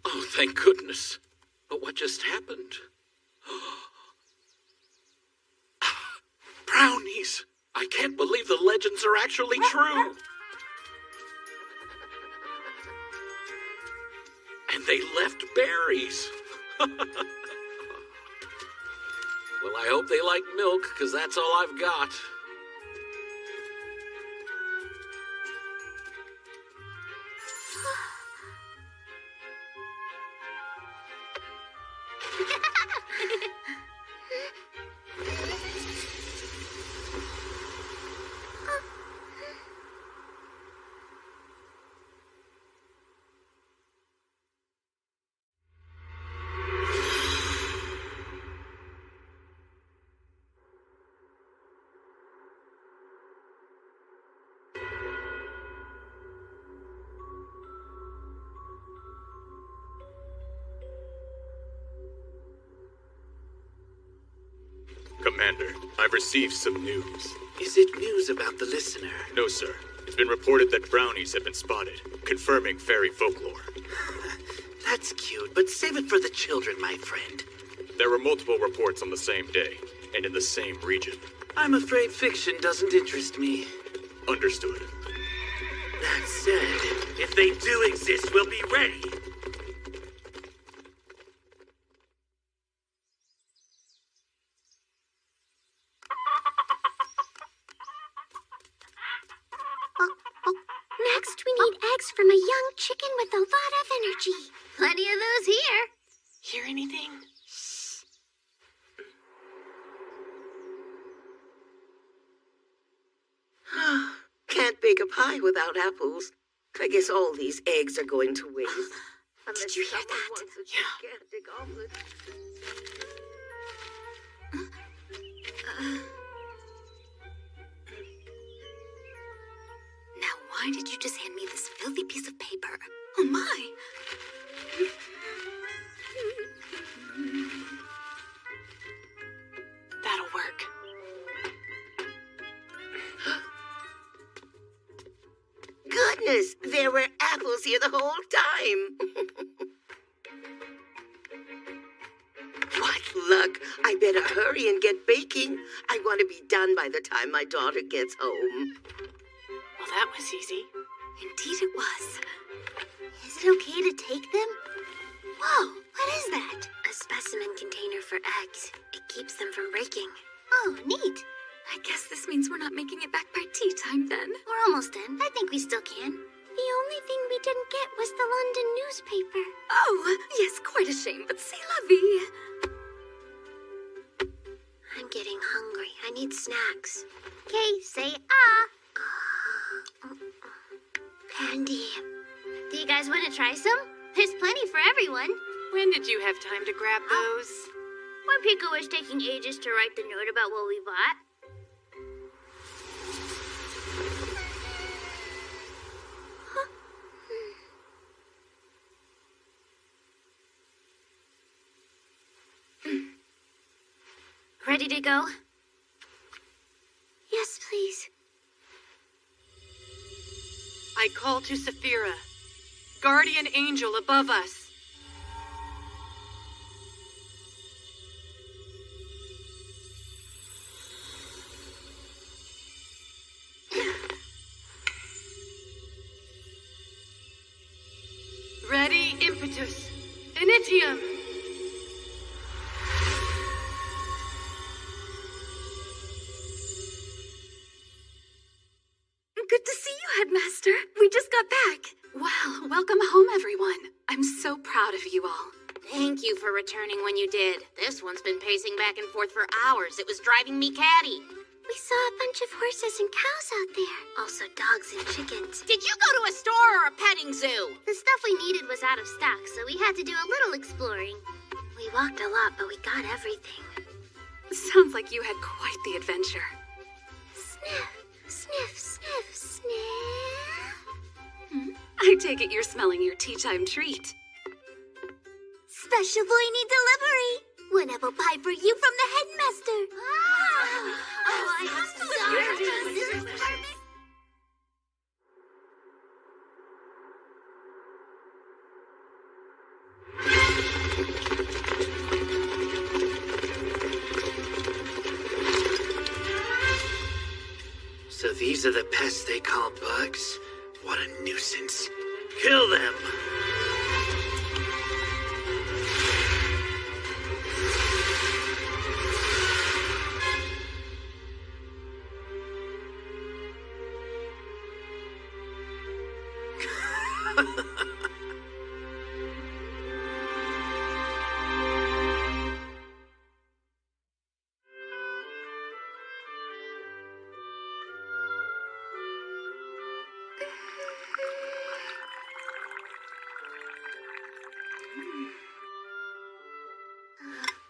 Oh, thank goodness. But what just happened? Brownies! I can't believe the legends are actually true. And they left berries. Well, I hope they like milk, because that's all I've got. Commander, I've received some news. Is it news about the listener? No, sir. It's been reported that brownies have been spotted, confirming fairy folklore. That's cute, but save it for the children, my friend. There were multiple reports on the same day, and in the same region. I'm afraid fiction doesn't interest me. Understood. That said, if they do exist, we'll be ready. Next, we need eggs from a young chicken with a lot of energy. Plenty of those here. Hear anything? Can't bake a pie without apples. I guess all these eggs are going to waste. Did you hear that? Gigantic omelet. Now, why did you just hand me this filthy piece of paper? Oh my! That'll work. Goodness, there were apples here the whole time. What luck. I better hurry and get baking. I want to be done by the time my daughter gets home. Well, that was easy. Indeed it was. Is it okay to take them? Whoa, what is that? A specimen container for eggs. It keeps them from breaking. Oh, neat. I guess this means we're not making it back by tea time then. We're almost in. I think we still can. The only thing we didn't get was the London newspaper. Oh, yes, quite a shame, but c'est la vie. I'm getting hungry. I need snacks. Okay, say ah. Candy. Do you guys want to try some? There's plenty for everyone. When did you have time to grab those? When Pico was taking ages to write the note about what we bought. Ready to go? Yes, please. I call to Saphira, guardian angel above us. Ready, impetus, initium. Good to see you, Headmaster. We just got back. Well, welcome home, everyone. I'm so proud of you all. Thank you for returning when you did. This one's been pacing back and forth for hours. It was driving me catty. We saw a bunch of horses and cows out there. Also dogs and chickens. Did you go to a store or a petting zoo? The stuff we needed was out of stock, so we had to do a little exploring. We walked a lot, but we got everything. Sounds like you had quite the adventure. Sniff, sniff, sniff, sniff. I take it you're smelling your tea time treat. Special voiny delivery. One apple pie for you from the headmaster. So these are the pests they call bugs? What a nuisance. Kill them!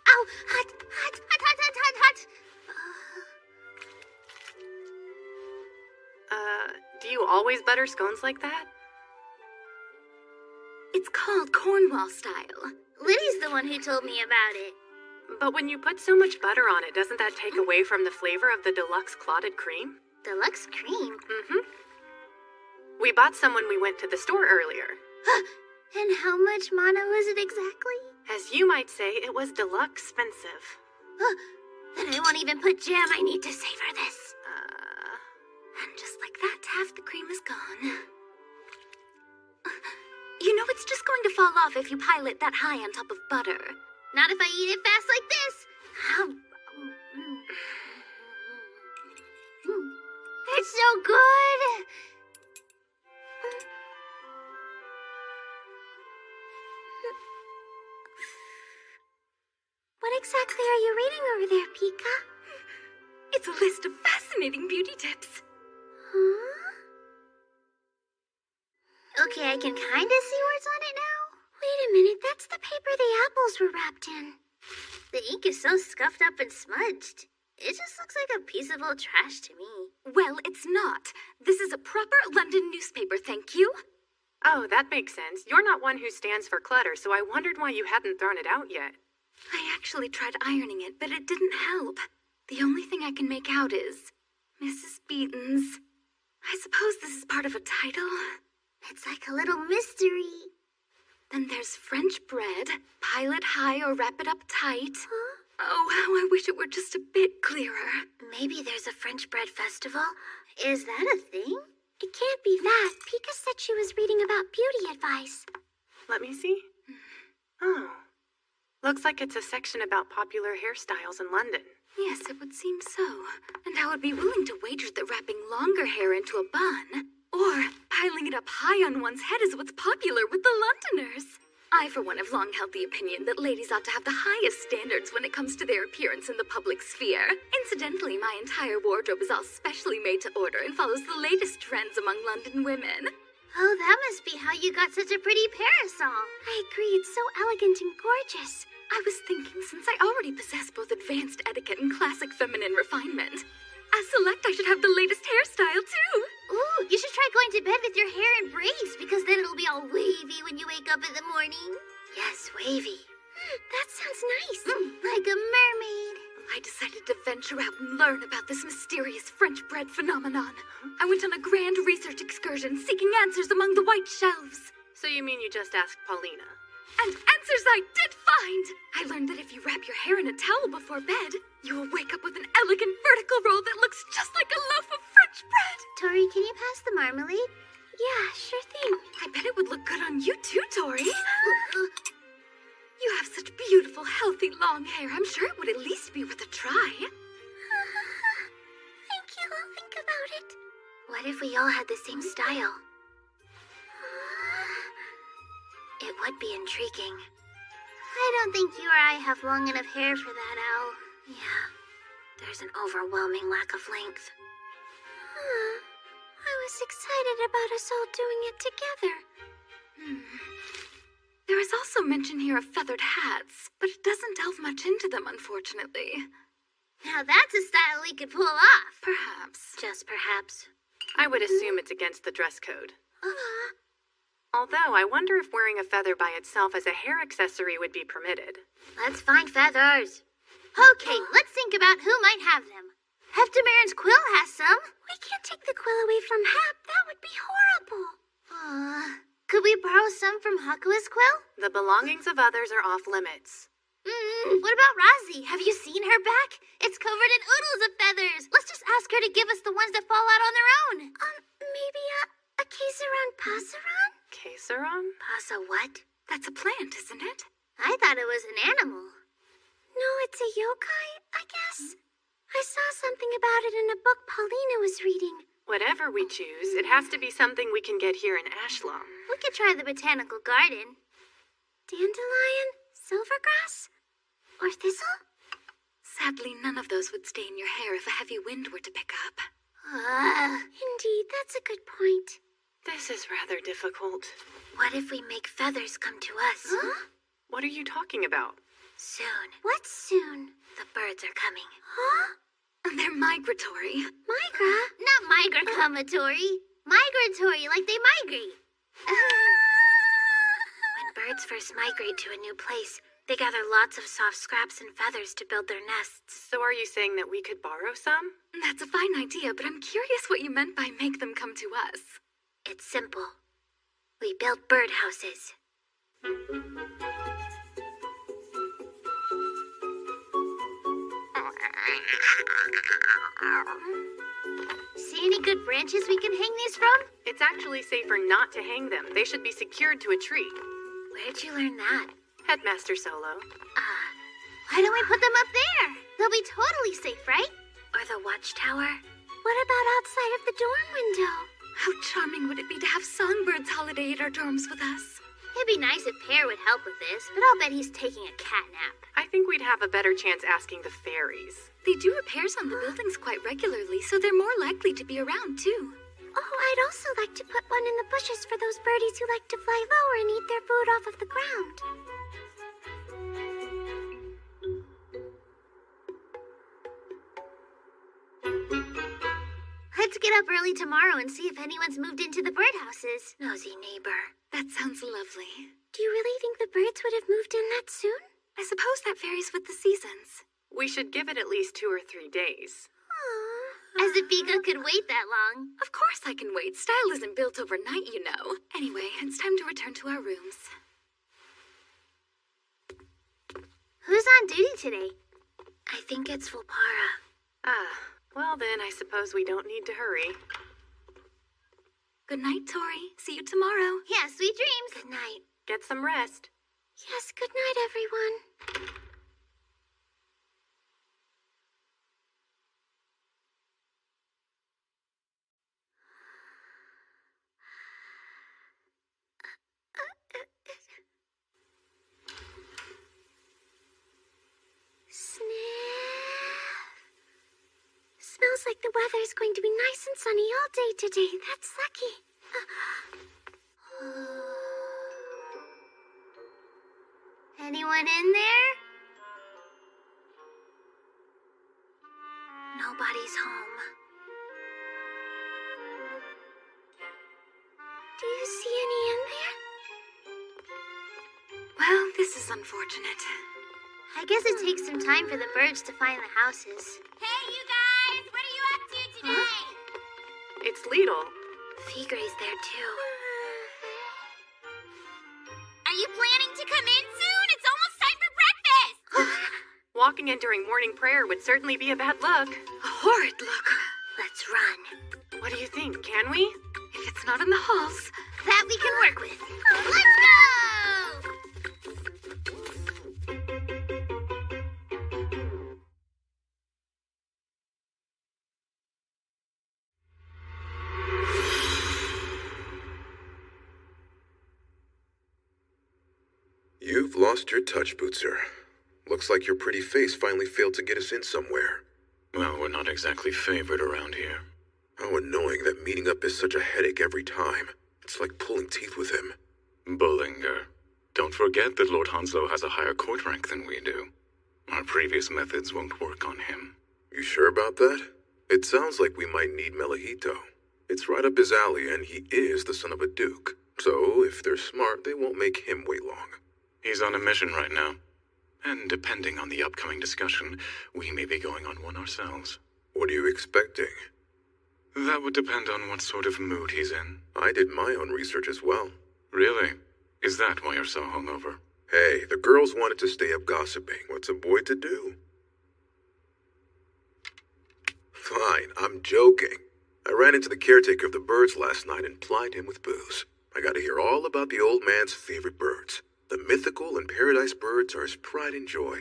Ow! Hot, hot, hot, hot, hot, hot, hot. Do you always butter scones like that? It's called Cornwall style. Liddy's the one who told me about it. But when you put so much butter on it, doesn't that take away from the flavor of the deluxe clotted cream? Deluxe cream? Mm-hmm. We bought some when we went to the store earlier. And how much mana was it exactly? As you might say, it was deluxe expensive. Then I won't even put jam. I need to savor this. And just like that, half the cream is gone. You know, it's just going to fall off if you pile it that high on top of butter. Not if I eat it fast like this. It's so good. What exactly are you reading over there, Pika? It's a list of fascinating beauty tips. Okay, I can kind of see what's on it now. Wait a minute, that's the paper the apples were wrapped in. The ink is so scuffed up and smudged. It just looks like a piece of old trash to me. Well, it's not. This is a proper London newspaper, thank you. Oh, that makes sense. You're not one who stands for clutter, so I wondered why you hadn't thrown it out yet. I actually tried ironing it, but it didn't help. The only thing I can make out is Mrs. Beaton's. I suppose this is part of a title. It's like a little mystery. Then there's French bread, pile it high or wrap it up tight. Huh? Oh, how I wish it were just a bit clearer. Maybe there's a French bread festival? Is that a thing? It can't be that. Pika said she was reading about beauty advice. Let me see. Oh. Looks like it's a section about popular hairstyles in London. Yes, it would seem so. And I would be willing to wager that wrapping longer hair into a bun or piling it up high on one's head is what's popular with the Londoners. I, for one, have long held the opinion that ladies ought to have the highest standards when it comes to their appearance in the public sphere. Incidentally, my entire wardrobe is all specially made to order and follows the latest trends among London women. Oh, that must be how you got such a pretty parasol. I agree, it's so elegant and gorgeous. I was thinking, since I already possess both advanced etiquette and classic feminine refinement, as select, I should have the latest hairstyle, too. Ooh, you should try going to bed with your hair in braids, because then it'll be all wavy when you wake up in the morning. Yes, wavy. That sounds nice. Like a mermaid. I decided to venture out and learn about this mysterious French bread phenomenon. I went on a grand research excursion, seeking answers among the white shelves. So you mean you just asked Paulina? And answers I did find! I learned that if you wrap your hair in a towel before bed, you will wake up with an elegant vertical roll that looks just like a loaf of French bread. Tori, can you pass the marmalade? Yeah, sure thing. I bet it would look good on you too, Tori. You have such beautiful, healthy, long hair. I'm sure it would at least be worth a try. Thank you, I'll think about it. What if we all had the same style? It would be intriguing. I don't think you or I have long enough hair for that, Al. Yeah, there's an overwhelming lack of length. I was excited about us all doing it together. There is also mention here of feathered hats, but it doesn't delve much into them, unfortunately. Now that's a style we could pull off. Perhaps. Just perhaps. I would assume it's against the dress code. Although, I wonder if wearing a feather by itself as a hair accessory would be permitted. Let's find feathers. Okay, let's think about who might have them. Heftimarin's quill has some. We can't take the quill away from Hap. That would be horrible. Could we borrow some from Hakua's quill? The belongings of others are off limits. What about Razi? Have you seen her back? It's covered in oodles of feathers. Let's just ask her to give us the ones that fall out on their own. Maybe a Caseron Passeron? Caseron? Pasa what? That's a plant, isn't it? I thought it was an animal. No, it's a yokai, I guess. I saw something about it in a book Paulina was reading. Whatever we choose, it has to be something we can get here in Ashlam. We could try the botanical garden. Dandelion? Silvergrass? Or thistle? Sadly, none of those would stay in your hair if a heavy wind were to pick up. Indeed, that's a good point. This is rather difficult. What if we make feathers come to us? Huh? What are you talking about? Soon. What's soon? The birds are coming. Huh? They're migratory. Migra? Not migratory. Migratory, like they migrate. When birds first migrate to a new place, They gather lots of soft scraps and feathers to build their nests. So are you saying that we could borrow some? That's a fine idea, but I'm curious what you meant by make them come to us. It's simple. We build birdhouses. See any good branches we can hang these from? It's actually safer not to hang them. They should be secured to a tree. Where'd you learn that? Headmaster Solo. Why don't we put them up there? They'll be totally safe, right? Or the watchtower? What about outside of the dorm window? How charming would it be to have songbirds holiday at our dorms with us? It'd be nice if Pear would help with this, but I'll bet he's taking a cat nap. I think we'd have a better chance asking the fairies. They do repairs on the buildings quite regularly, so they're more likely to be around, too. Oh, I'd also like to put one in the bushes for those birdies who like to fly lower and eat their food off of the ground. Let's get up early tomorrow and see if anyone's moved into the birdhouses. Nosy neighbor. That sounds lovely. Do you really think the birds would have moved in that soon? I suppose that varies with the seasons. We should give it at least 2 or 3 days. As if Vika could wait that long. Of course I can wait. Style isn't built overnight, you know. Anyway, it's time to return to our rooms. Who's on duty today? I think it's Vulpara. Well then, I suppose we don't need to hurry. Good night, Tori. See you tomorrow. Yeah, sweet dreams. Good night. Get some rest. Yes, good night, everyone. Smells like the weather's going to be nice and sunny all day today. That's lucky. Anyone in there? Nobody's home. Do you see any in there? Well, this is unfortunate. I guess it takes some time for the birds to find the houses. Hey, you guys! What are you up to today? It's Lidl. Figre's there too. Are you planning to come in soon? It's almost time for breakfast! Walking in during morning prayer would certainly be a bad look. A horrid look. Let's run. What do you think? Can we? If it's not in the halls. That we can work with. Let's go! You've lost your touch, Bootser. Looks like your pretty face finally failed to get us in somewhere. Well, we're not exactly favored around here. How annoying that meeting up is such a headache every time. It's like pulling teeth with him. Bullinger. Don't forget that Lord Hanslow has a higher court rank than we do. Our previous methods won't work on him. You sure about that? It sounds like we might need Melahito. It's right up his alley, and he is the son of a duke. So, if they're smart, they won't make him wait long. He's on a mission right now. And depending on the upcoming discussion, we may be going on one ourselves. What are you expecting? That would depend on what sort of mood he's in. I did my own research as well. Really? Is that why you're so hungover? Hey, the girls wanted to stay up gossiping. What's a boy to do? Fine, I'm joking. I ran into the caretaker of the birds last night and plied him with booze. I got to hear all about the old man's favorite birds. The mythical and paradise birds are his pride and joy.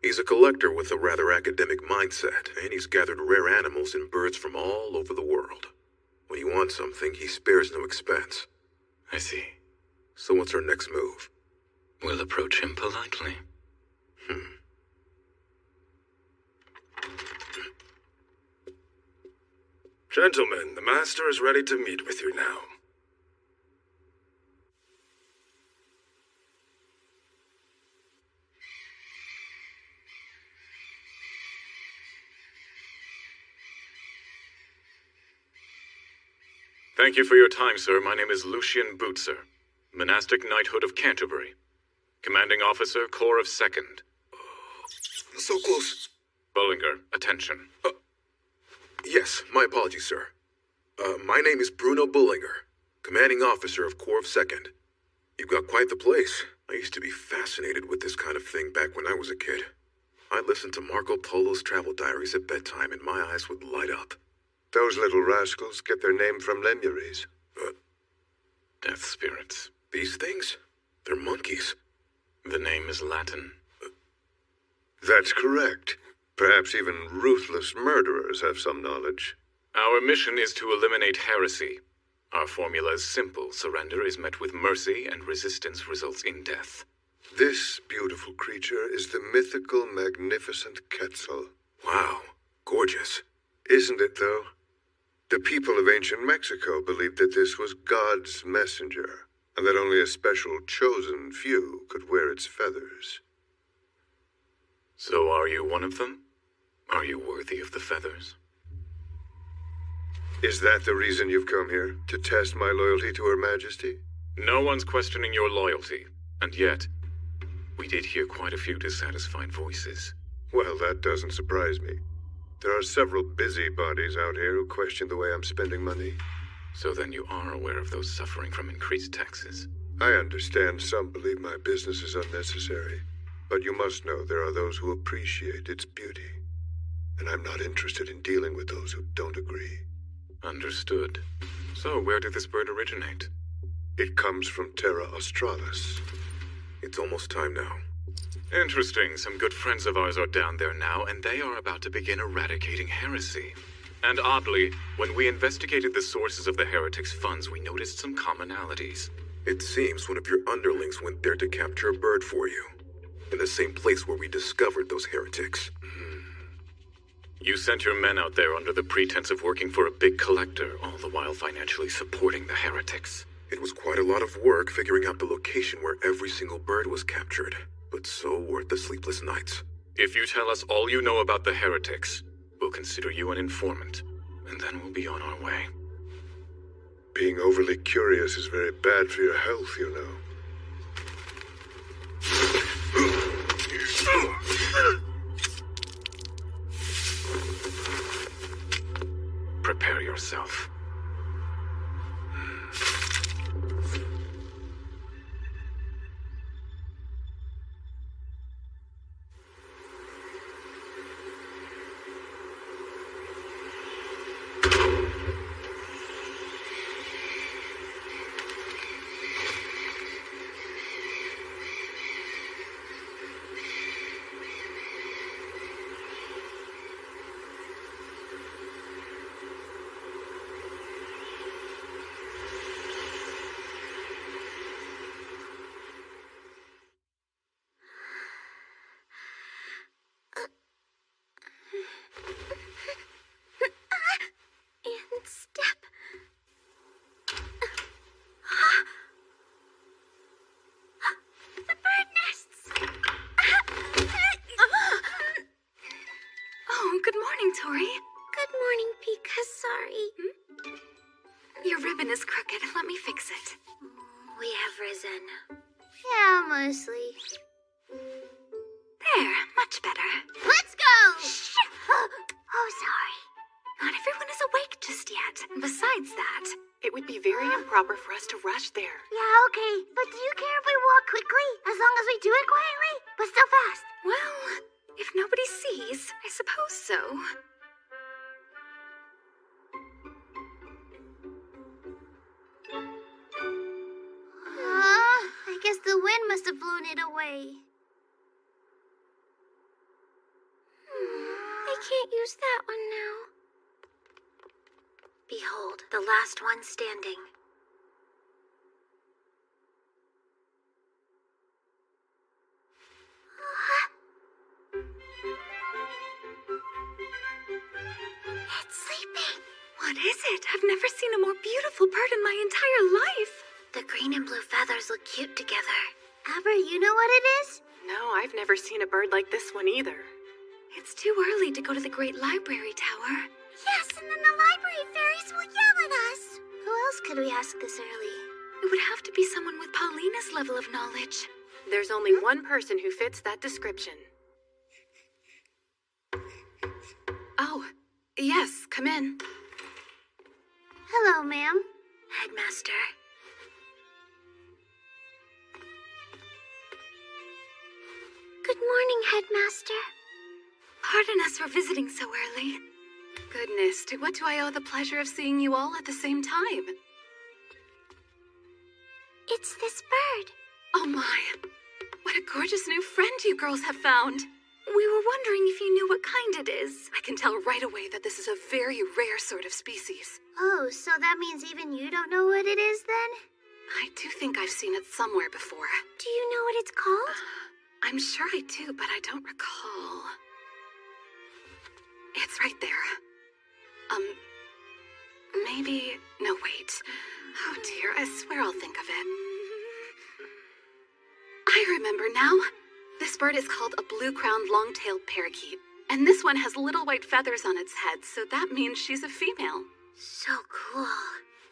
He's a collector with a rather academic mindset, and he's gathered rare animals and birds from all over the world. When he wants something, he spares no expense. I see. So what's our next move? We'll approach him politely. Gentlemen, the master is ready to meet with you now. Thank you for your time, sir. My name is Lucian Bootser, monastic knighthood of Canterbury. Commanding Officer, Corps of 2nd. So close. Bullinger, attention. Yes, my apologies, sir. My name is Bruno Bullinger, Commanding Officer of Corps of 2nd. You've got quite the place. I used to be fascinated with this kind of thing back when I was a kid. I listened to Marco Polo's travel diaries at bedtime and my eyes would light up. Those little rascals get their name from Lemuries. Death spirits. These things? They're monkeys. The name is Latin. That's correct. Perhaps even ruthless murderers have some knowledge. Our mission is to eliminate heresy. Our formula is simple. Surrender is met with mercy, and resistance results in death. This beautiful creature is the mythical, magnificent Quetzal. Wow, gorgeous. Isn't it, though? The people of ancient Mexico believed that this was God's messenger, and that only a special chosen few could wear its feathers. So are you one of them? Are you worthy of the feathers? Is that the reason you've come here? To test my loyalty to Her Majesty? No one's questioning your loyalty. And yet, we did hear quite a few dissatisfied voices. Well, that doesn't surprise me. There are several busybodies out here who question the way I'm spending money. So then you are aware of those suffering from increased taxes? I understand some believe my business is unnecessary. But you must know there are those who appreciate its beauty. And I'm not interested in dealing with those who don't agree. Understood. So where did this bird originate? It comes from Terra Australis. It's almost time now. Interesting. Some good friends of ours are down there now, and they are about to begin eradicating heresy. And oddly, when we investigated the sources of the heretics' funds, we noticed some commonalities. It seems one of your underlings went there to capture a bird for you. In the same place where we discovered those heretics. You sent your men out there under the pretense of working for a big collector, all the while financially supporting the heretics. It was quite a lot of work figuring out the location where every single bird was captured, but so worth the sleepless nights. If you tell us all you know about the heretics, we'll consider you an informant, and then we'll be on our way. Being overly curious is very bad for your health, you know. Prepare yourself. Tori. Good morning, Pika. Sorry. Your ribbon is crooked. Let me fix it. We have risen. Yeah, mostly. There, much better. Let's go! Shh! Oh, sorry. Not everyone is awake just yet. And besides that, it would be very improper for us to rush there. Yeah, okay. But do you care if we walk quickly? As long as we do it quietly, but still fast. Well, if nobody sees, I suppose so. I guess the wind must have blown it away. I can't use that one now. Behold, the last one standing. It's sleeping. What is it? I've never seen a more beautiful bird in my entire life. The green and blue feathers look cute together. Aber, you know what it is? No, I've never seen a bird like this one either. It's too early to go to the Great Library Tower. Yes, and then the library fairies will yell at us. Who else could we ask this early? It would have to be someone with Paulina's level of knowledge. There's only one person who fits that description. Oh, yes, come in. Hello, ma'am. Headmaster. Good morning, Headmaster. Pardon us for visiting so early. Goodness, to what do I owe the pleasure of seeing you all at the same time? It's this bird. Oh my, what a gorgeous new friend you girls have found. We were wondering if you knew what kind it is. I can tell right away that this is a very rare sort of species. Oh, so that means even you don't know what it is then? I do think I've seen it somewhere before. Do you know what it's called? I'm sure I do, but I don't recall. It's right there. Maybe... No, wait. Oh dear, I swear I'll think of it. I remember now. This bird is called a blue-crowned long-tailed parakeet. And this one has little white feathers on its head, so that means she's a female. So cool.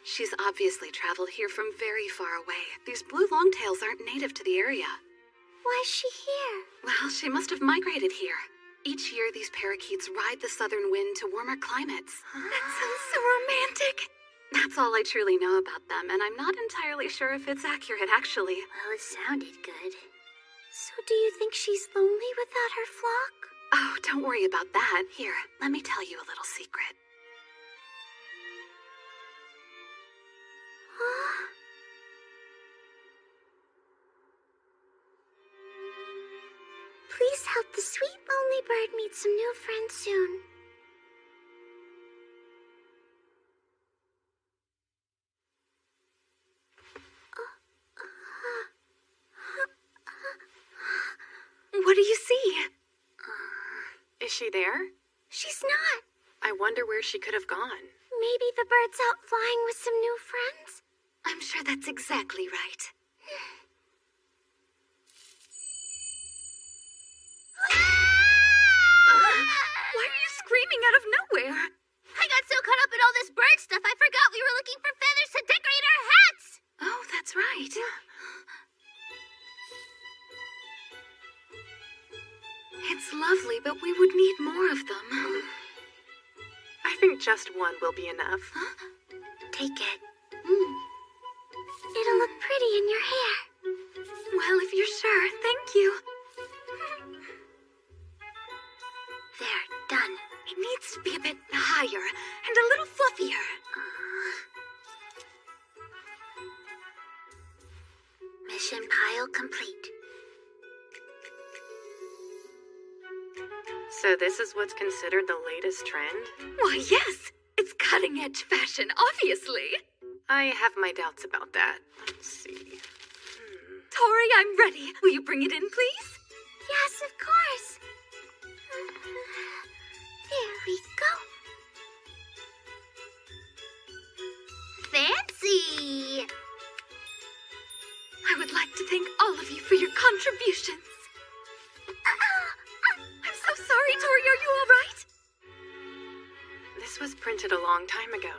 She's obviously traveled here from very far away. These blue longtails aren't native to the area. Why is she here? Well, she must have migrated here. Each year, these parakeets ride the southern wind to warmer climates. That sounds so romantic. That's all I truly know about them, and I'm not entirely sure if it's accurate, actually. Well, it sounded good. So do you think she's lonely without her flock? Oh, don't worry about that. Here, let me tell you a little secret. Please help the sweet lonely bird meet some new friends soon. What do you see? Is she there? She's not. I wonder where she could have gone. Maybe the bird's out flying with some new friends? I'm sure that's exactly right. Why are you screaming out of nowhere? I got so caught up in all this bird stuff, I forgot we were looking for feathers to decorate our hats! Oh, that's right. It's lovely, but we would need more of them. I think just one will be enough. Take it. It'll look pretty in your hair. Well, if you're sure, thank you. There, done. It needs to be a bit higher and a little fluffier. Mission pile complete. So this is what's considered the latest trend? Why, yes. It's cutting-edge fashion, obviously. I have my doubts about that. Let's see. Tori, I'm ready. Will you bring it in, please? Yes, of course. There we go. Fancy! I would like to thank all of you for your contributions. I'm so sorry, Tori. Are you all right? This was printed a long time ago,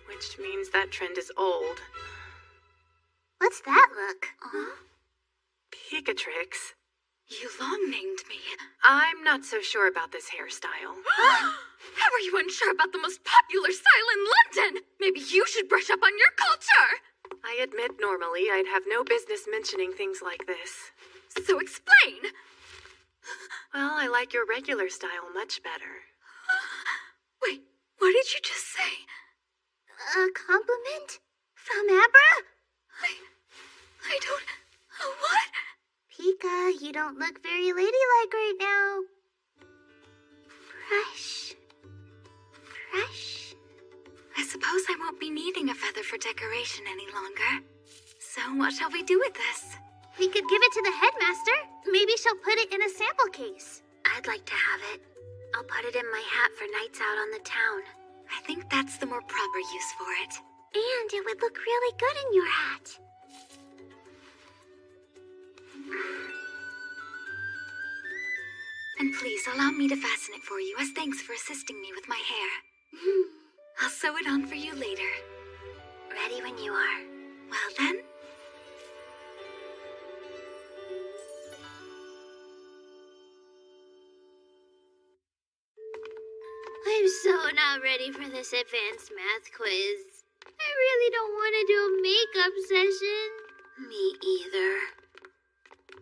which means that trend is old. What's that look? Pikatrix. You long-named me. I'm not so sure about this hairstyle. How are you unsure about the most popular style in London? Maybe you should brush up on your culture. I admit normally I'd have no business mentioning things like this. So explain. Well, I like your regular style much better. Wait, what did you just say? A compliment? From Abra? I don't... what? Pika, you don't look very ladylike right now. Fresh. Fresh. I suppose I won't be needing a feather for decoration any longer. So what shall we do with this? We could give it to the headmaster. Maybe she'll put it in a sample case. I'd like to have it. I'll put it in my hat for nights out on the town. I think that's the more proper use for it. And it would look really good in your hat. And please allow me to fasten it for you as thanks for assisting me with my hair. I'll sew it on for you later. Ready when you are. Well then. not ready for this advanced math quiz. I really don't want to do a makeup session. Me either.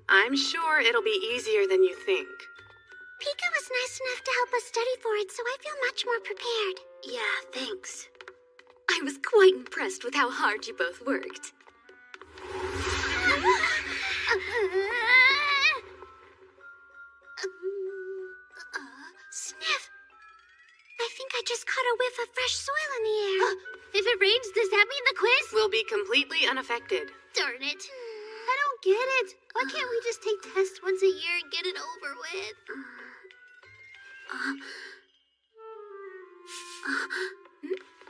I'm sure it'll be easier than you think. Pika was nice enough to help us study for it, so I feel much more prepared. Yeah, thanks. I was quite impressed with how hard you both worked. Sniff! I think I just caught a whiff of fresh soil in the air. If it rains, does that mean the quiz? We'll be completely unaffected. Darn it. I don't get it. Why can't we just take tests once a year and get it over with?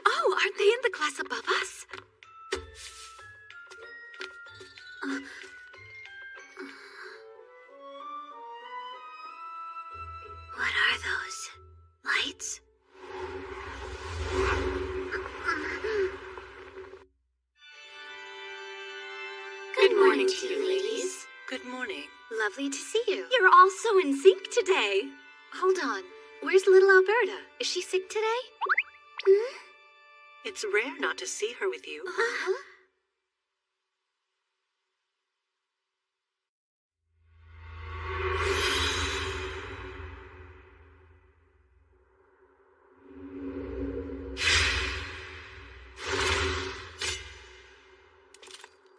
Oh, aren't they in the class above us? What are those? Lights? Good morning to you, ladies. Good morning. Lovely to see you. You're all so in sync today. Hold on. Where's little Alberta? Is she sick today? It's rare not to see her with you.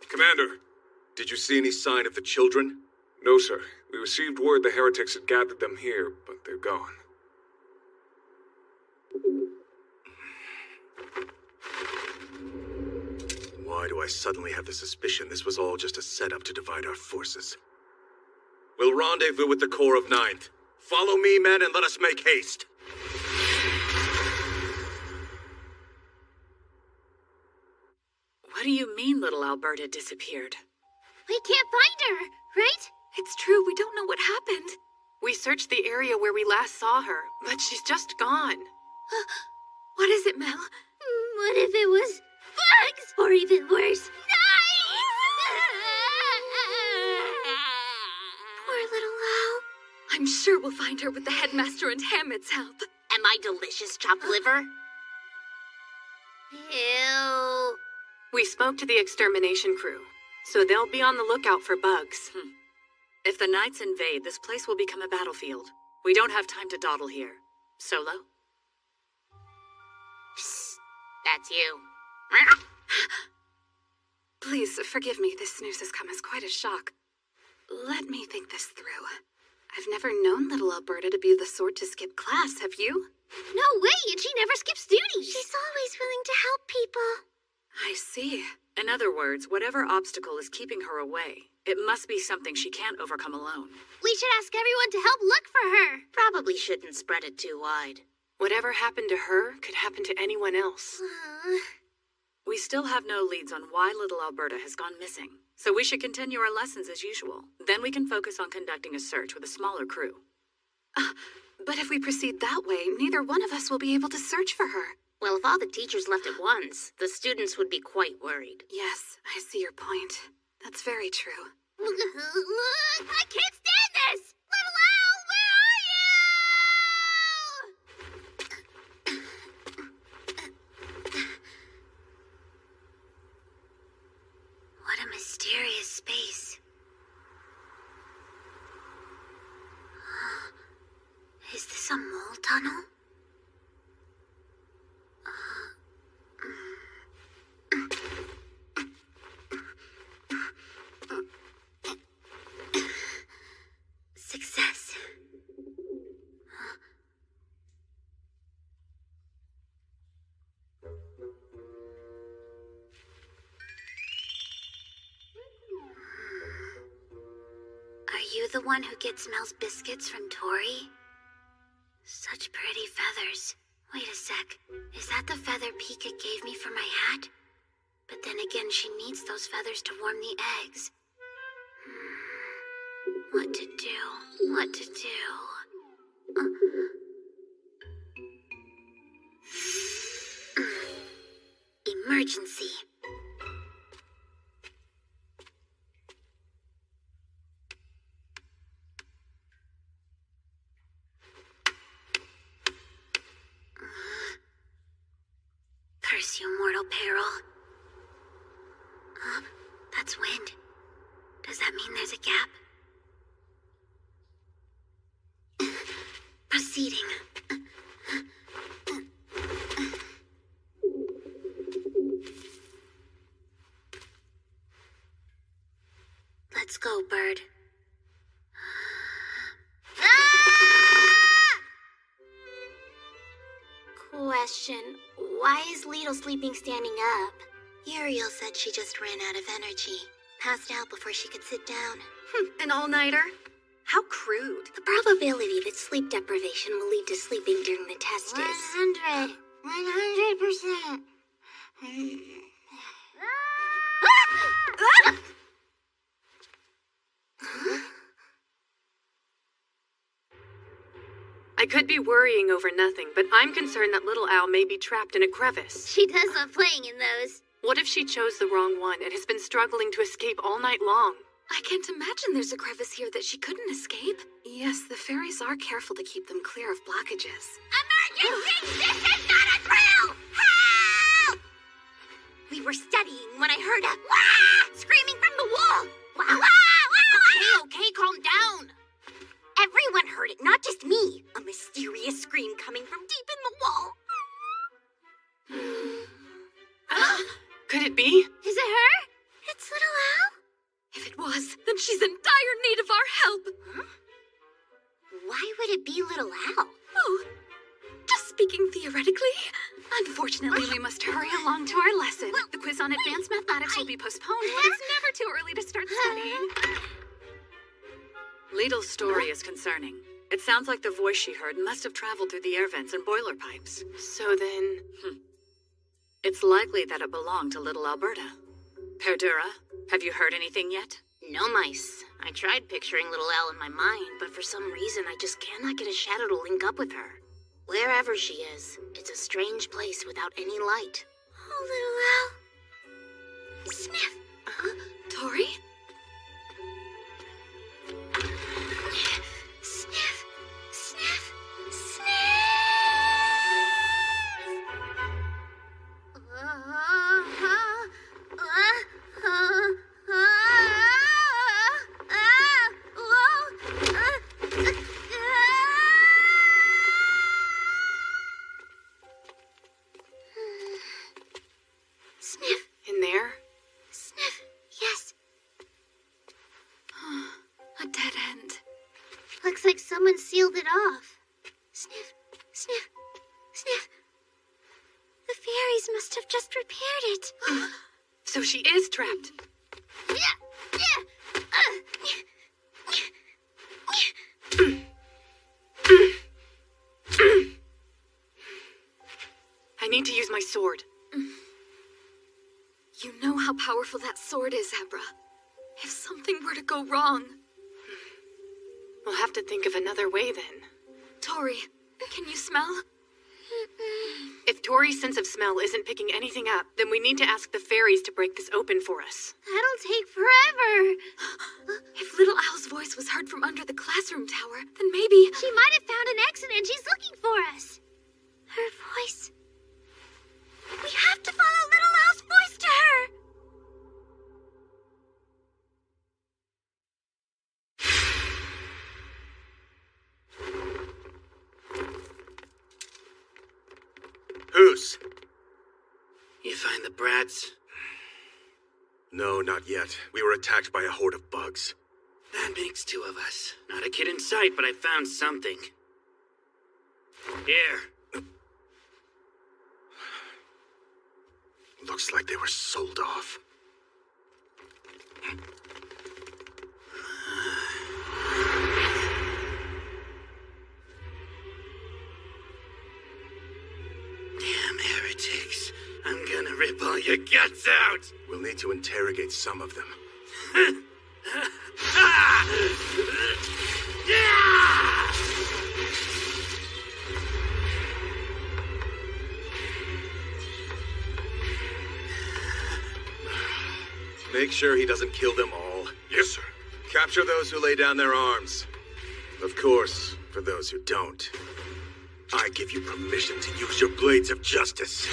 Commander, did you see any sign of the children? No, sir. We received word the heretics had gathered them here, but they're gone. Why do I suddenly have the suspicion this was all just a setup to divide our forces? We'll rendezvous with the Corps of Ninth. Follow me, men, and let us make haste. What do you mean little Alberta disappeared? We can't find her, right? It's true, we don't know what happened. We searched the area where we last saw her, but she's just gone. What is it, Mel? What if it was bugs? Or even worse, Poor little Lau. I'm sure we'll find her with the headmaster and Hamid's help. Am I delicious chopped liver? Ew. We spoke to the extermination crew, so they'll be on the lookout for bugs. If the Knights invade, this place will become a battlefield. We don't have time to dawdle here. Solo? Psst, that's you. Please, forgive me. This news has come as quite a shock. Let me think this through. I've never known little Alberta to be the sort to skip class, have you? No way, and she never skips duties. She's always willing to help people. I see. In other words, whatever obstacle is keeping her away, it must be something she can't overcome alone. We should ask everyone to help look for her. Probably shouldn't spread it too wide. Whatever happened to her could happen to anyone else. We still have no leads on why little Alberta has gone missing, so we should continue our lessons as usual. Then we can focus on conducting a search with a smaller crew. But if we proceed that way, neither one of us will be able to search for her. Well, if all the teachers left at once, the students would be quite worried. Yes, I see your point. That's very true. I can't stand this! Little Owl, where are you? What a mysterious space. Is this a mole tunnel? Success. Are you the one who gets Mel's biscuits from Tori? Such pretty feathers. Wait a sec. Is that the feather Pika gave me for my hat? But then again, she needs those feathers to warm the eggs. What to do? What to do? Emergency. Huh? That's wind. Does that mean there's a gap? Proceeding. Let's go, bird. Question. Why is Lidl sleeping standing up? Uriel said she just ran out of energy. Passed out before she could sit down. An all-nighter? How crude. The probability that sleep deprivation will lead to sleeping during the test is... 100%. I could be worrying over nothing, but I'm concerned that little Al may be trapped in a crevice. She does love playing in those. What if she chose the wrong one and has been struggling to escape all night long? I can't imagine there's a crevice here that she couldn't escape. Yes, the fairies are careful to keep them clear of blockages. Emergency! This is not a drill! Help! We were studying when I heard a wah! Screaming from the wall. Wah, wah, wah, wah. Okay, calm down. Everyone heard it, not just me. A mysterious scream coming from deep in the wall. Could it be? Is it her? It's little Al? If it was, then she's in dire need of our help. Huh? Why would it be little Al? Oh, just speaking theoretically. Unfortunately, we must hurry along to our lesson. The quiz on advanced mathematics will be postponed, but it's never too early to start studying. Lidl's story is concerning. It sounds like the voice she heard must have traveled through the air vents and boiler pipes. So then... It's likely that it belonged to little Alberta. Perdura, have you heard anything yet? No, mice. I tried picturing little Al in my mind, but for some reason I just cannot get a shadow to link up with her. Wherever she is, it's a strange place without any light. Oh, little Al. Sniff. Tori? Sniff. Sniff. Sniff. Sniff. In there? Sniff. Yes. A dead end. Looks like someone sealed it off. Sniff. Sniff. Sniff. The fairies must have just repaired it. So she is trapped. I need to use my sword. You know how powerful that sword is, Abra. If something were to go wrong... We'll have to think of another way then. Tori, can you smell? If Tori's sense of smell isn't picking anything up, then we need to ask the fairies to break this open for us. That'll take forever. If little Al's voice was heard from under the classroom tower, then maybe... She might have found an exit and she's looking for us. Her voice. We have to follow little Al's voice to her. Whose? You find the brats? No, not yet. We were attacked by a horde of bugs. That makes two of us. Not a kid in sight, but I found something. Here. Looks like they were sold off. Damn heretics. I'm gonna rip all your guts out! We'll need to interrogate some of them. Make sure he doesn't kill them all. Yes, sir. Capture those who lay down their arms. Of course, for those who don't, I give you permission to use your blades of justice.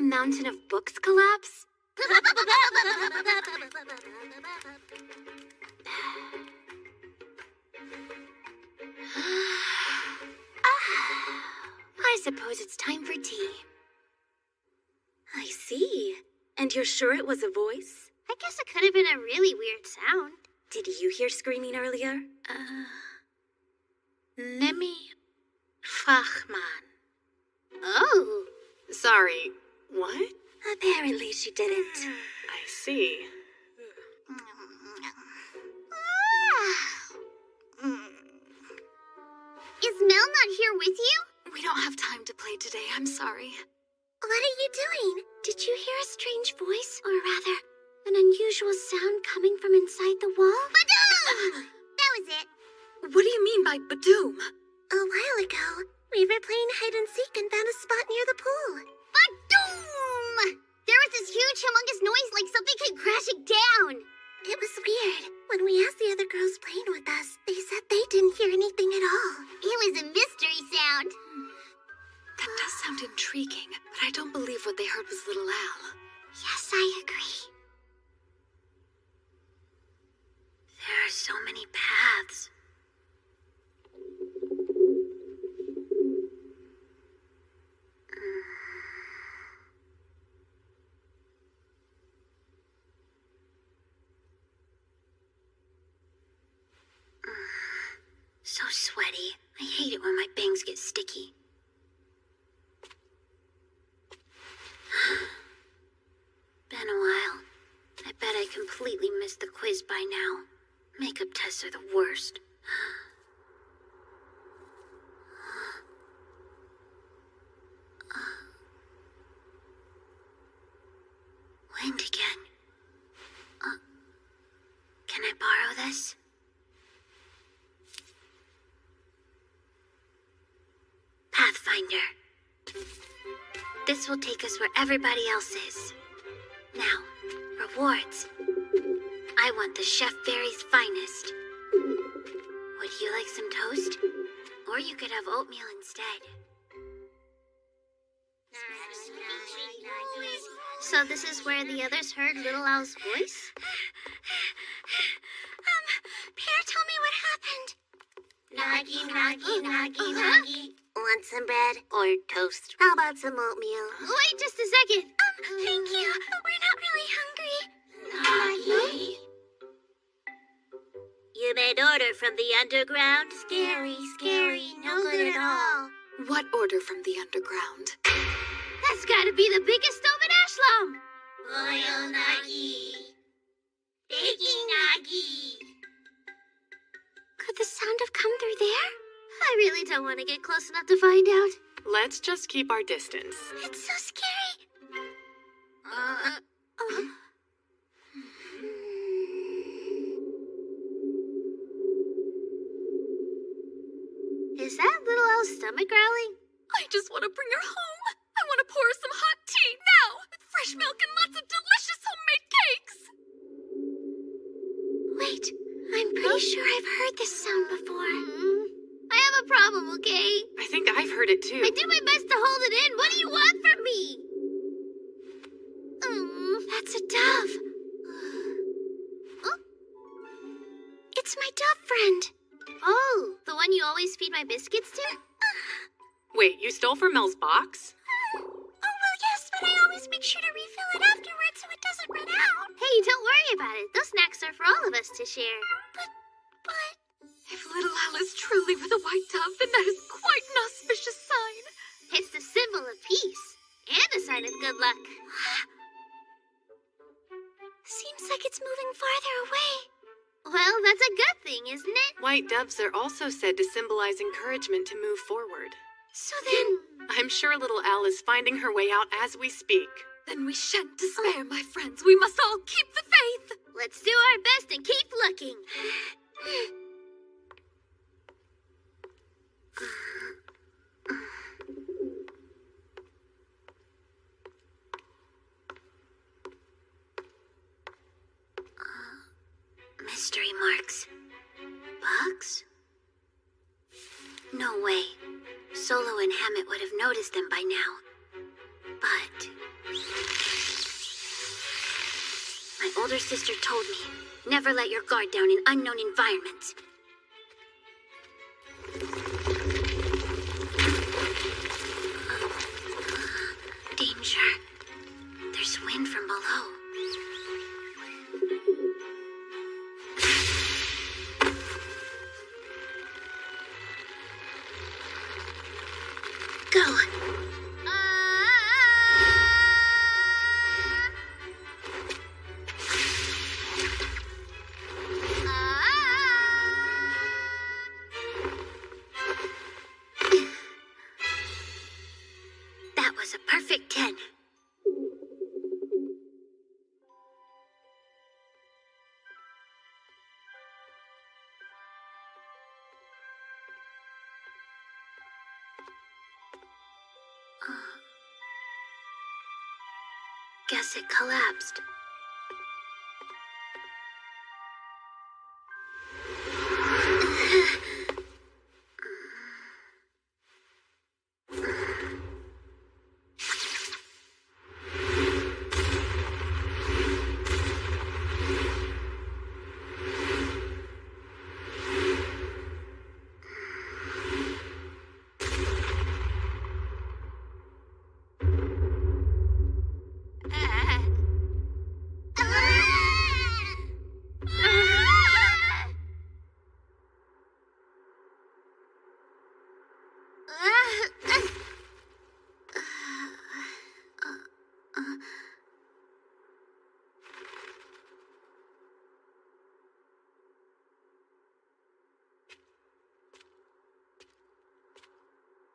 mountain of books collapse? I suppose it's time for tea. I see. And you're sure it was a voice? I guess it could have been a really weird sound. Did you hear screaming earlier? Nemi Fachman. Oh. Sorry, what? Apparently she didn't. I see. Is Mel not here with you? We don't have time to play today, I'm sorry. What are you doing? Did you hear a strange voice? Or rather, an unusual sound coming from inside the wall? Badoom! That was it. What do you mean by badoom? A while ago, we were playing hide and seek and found a spot near the pool. Badoom! There was this huge, humongous noise like something came crashing down. It was weird. When we asked the other girls playing with us, they said they didn't hear anything at all. It was a mystery sound. That does sound intriguing, but I don't believe what they heard was little Al. Yes, I agree. There are so many paths. So sweaty. I hate it when my bangs get sticky. Been a while. I bet I completely missed the quiz by now. Makeup tests are the worst. Wind again. Can I borrow this? Pathfinder. This will take us where everybody else is. Now, rewards. I want the Chef Fairy's finest. Would you like some toast? Or you could have oatmeal instead. So this is where the others heard Little Al's voice? Pear, tell me what happened. Nagi, nagi, nagi, nagi. Want some bread? Or toast. How about some oatmeal? Wait just a second. Thank you. We're not really hungry. Nagi. You made order from the underground? Scary, scary, no good at all. What order from the underground? That's gotta be the biggest stove in Ashlam. Boil nagi. Baking nagi. Could the sound have come through there? I really don't want to get close enough to find out. Let's just keep our distance. It's so scary. Is that Little Al's stomach growling? I just want to bring her home. I want to pour her some hot tea now, with fresh milk and lots of delicious homemade cakes. Wait, I'm pretty sure I've heard this sound before. I have a problem, okay? I think I've heard it too. I do my best to hold it in. What do you want from me? That's a dove. It's my dove friend. Oh, the one you always feed my biscuits to? Wait, you stole from Mel's box? Oh, well, yes, but I always make sure to refill it afterwards so it doesn't run out. Hey, don't worry about it. Those snacks are for all of us to share. But... If little Al is truly with a white dove, then that is quite an auspicious sign. It's the symbol of peace and a sign of good luck. Seems like it's moving farther away. Well, that's a good thing, isn't it? White doves are also said to symbolize encouragement to move forward. So then... I'm sure little Al is finding her way out as we speak. Then we shan't despair, my friends. We must all keep the faith. Let's do our best and keep looking. Mystery marks. Bugs? No way. Solo and Hammett would have noticed them by now. But older sister told me, never let your guard down in unknown environments. Danger. There's wind from below. Go. That was a perfect 10. Guess it collapsed.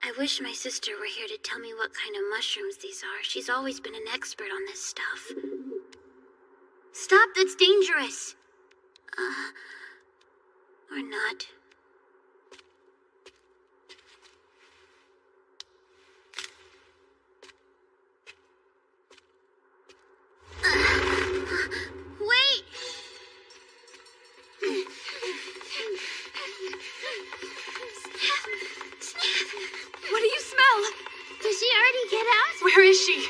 I wish my sister were here to tell me what kind of mushrooms these are. She's always been an expert on this stuff. Stop, that's dangerous! Or not. Wait! What do you smell? Does she already get out? Where is she?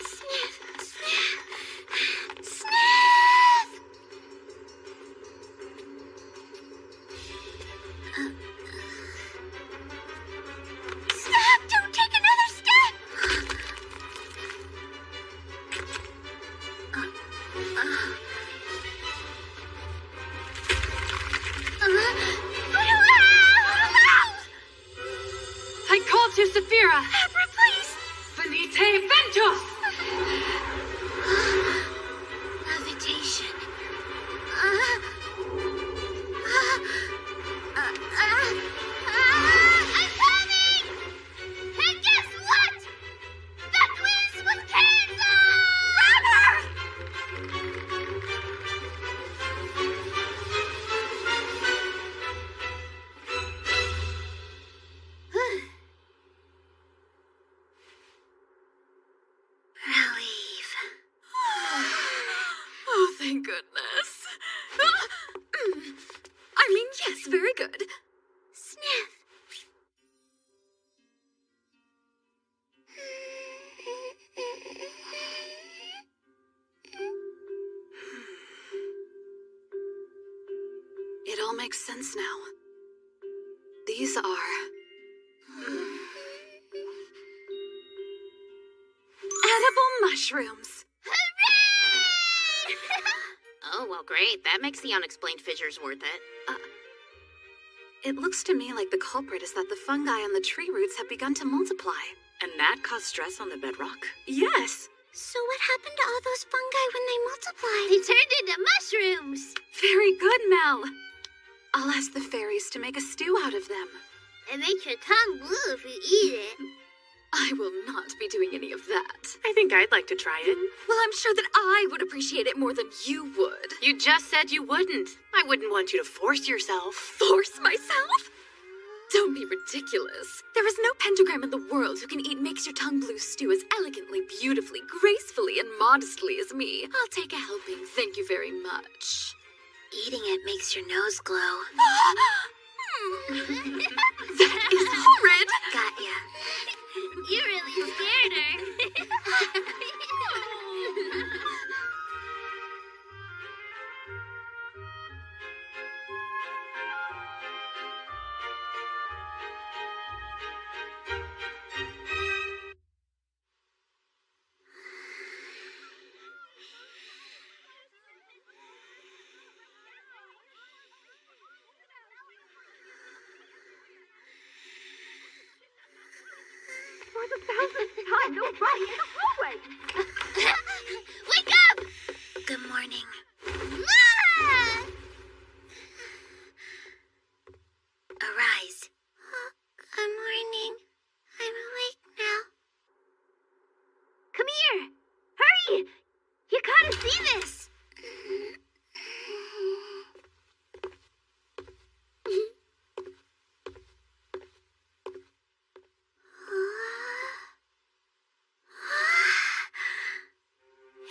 Sniff, sniff, sniff! Stop! Don't take another step! I called to Saphira. Abra, please! Venite ventus! Levitation. I'm coming! And guess what? The quiz was canceled! Grab her! Relief. Oh, thank goodness. I mean, yes, very good. Sniff. It all makes sense now. These are edible mushrooms. Oh, well, great. That makes the unexplained fissures worth it. It looks to me like the culprit is that the fungi on the tree roots have begun to multiply. And that caused stress on the bedrock? Yes. So what happened to all those fungi when they multiplied? They turned into mushrooms! Very good, Mel. I'll ask the fairies to make a stew out of them. It makes your tongue blue if you eat it. I will not be doing any of that. I think I'd like to try it. Well, I'm sure that I would appreciate it more than you would. You just said you wouldn't. I wouldn't want you to force yourself. Force myself? Don't be ridiculous. There is no pentagram in the world who can eat makes your tongue blue stew as elegantly, beautifully, gracefully, and modestly as me. I'll take a helping, thank you very much. Eating it makes your nose glow. That is horrid! Got ya. You really scared her. morning. Mama! Arise. Good morning. I'm awake now. Come here! Hurry! You gotta see this!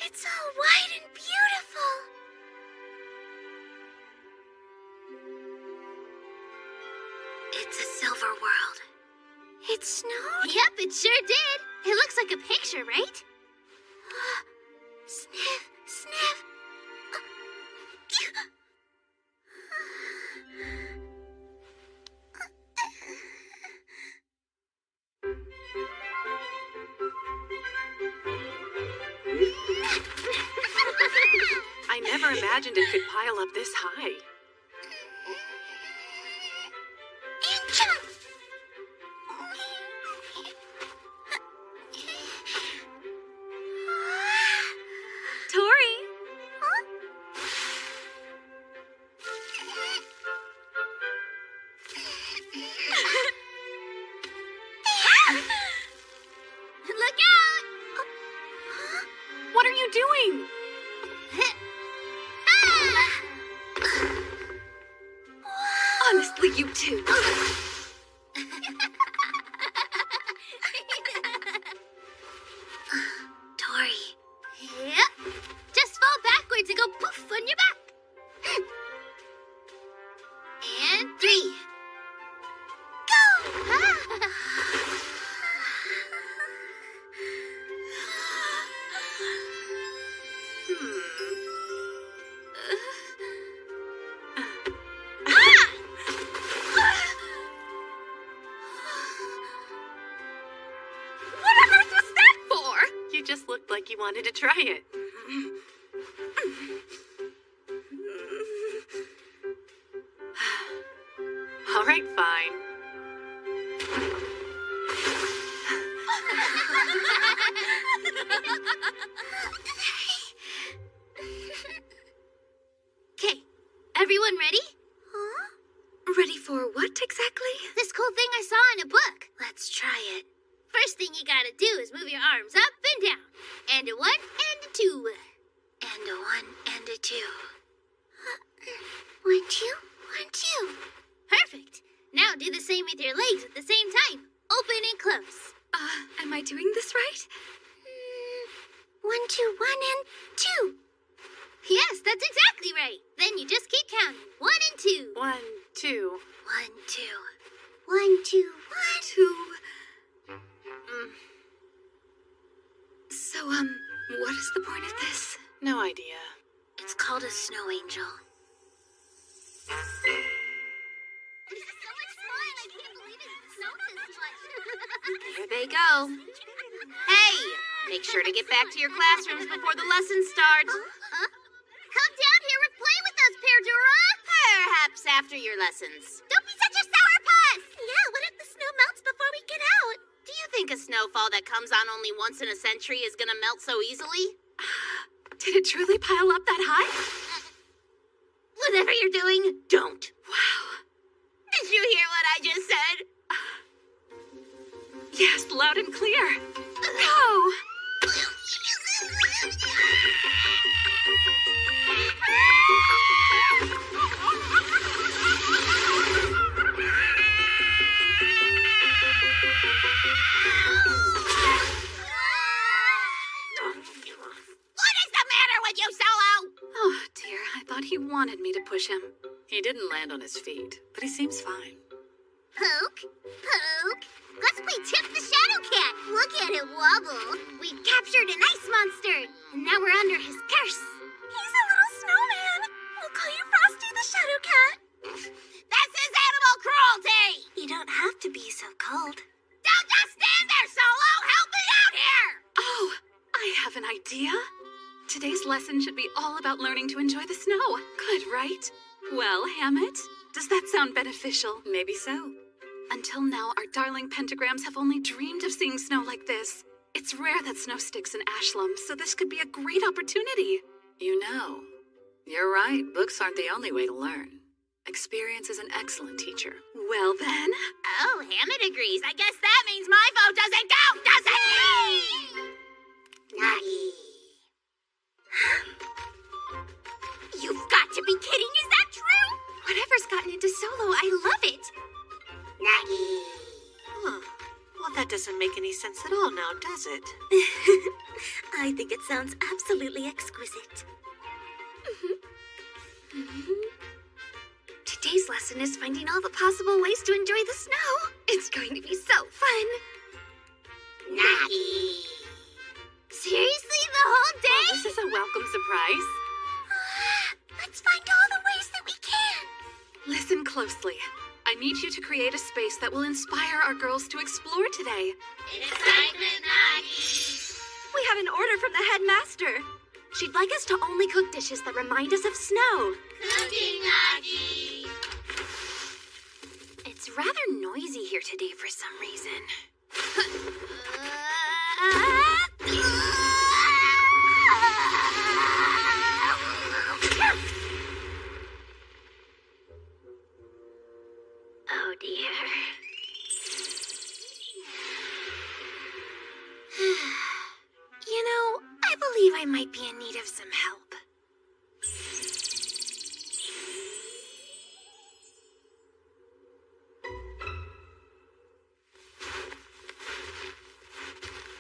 It's all white and beautiful. It's a silver world. It snowed? Yep, it sure did. It looks like a picture, right? Sniff, sniff. I never imagined it could pile up this high. Tori! Look out! What are you doing? Honestly, you two. Tori. Yep. Just fall backwards and go poof on your back. And 3. Go! What on earth was that for? You just looked like you wanted to try it. All right, fine. Okay, everyone ready? Ready for what exactly? This cool thing I saw in a book. Let's try it. First thing you gotta do is move your arms up and down. And a 1 and a 2. And a 1 and a 2. 1, 2, 1, 2. Perfect. Now do the same with your legs at the same time. Open and close. Am I doing this right? 1, 2, 1, and 2. Yes, that's exactly right. Then you just keep counting. 1 and 2. 1, 2. 1, 2. 1, 2, 1. 2. So, what is the point of this? No idea. It's called a snow angel. This is so much fun. I can't believe it snowed this much. Here they go. Hey, make sure to get back to your classrooms before the lesson starts. Come down here and play with us, Pandora. Perhaps after your lessons. Don't be such a sourpuss. Yeah, what if the snow melts before we get out? Do you think a snowfall that comes on only once in a century is gonna melt so easily? Did it truly pile up that high? Whatever you're doing, don't. Wow. Did you hear what I just said? Yes, loud and clear. Go! Oh, dear. I thought he wanted me to push him. He didn't land on his feet, but he seems fine. Poke, poke. Let's play Tip the Shadow Cat. Look at it wobble. We've captured an ice monster, and now we're under his curse. He's a little snowman. We'll call you Frosty the Shadow Cat. This is animal cruelty! You don't have to be so cold. Don't just stand there, Solo! Help me out here! Oh, I have an idea. Today's lesson should be all about learning to enjoy the snow. Good, right? Well, Hammett, does that sound beneficial? Maybe so. Until now, our darling pentagrams have only dreamed of seeing snow like this. It's rare that snow sticks in Ashlam, so this could be a great opportunity. You know, you're right. Books aren't the only way to learn. Experience is an excellent teacher. Well then. Oh, Hammett agrees. I guess that means my vote doesn't count, does it? Nagi. You've got to be kidding. Is that true? Whatever's gotten into Solo, I love it. Nagi. Huh. Well, that doesn't make any sense at all now, does it? I think it sounds absolutely exquisite. Today's lesson is finding all the possible ways to enjoy the snow. It's going to be so fun. Nagi. Seriously, the whole day? This is a welcome surprise. Let's find all the ways that we can. Listen closely. I need you to create a space that will inspire our girls to explore today. Excitement, Nagi! We have an order from the headmaster. She'd like us to only cook dishes that remind us of snow. Cooking, Nagi! It's rather noisy here today for some reason. Oh dear. You know, I believe I might be in need of some help.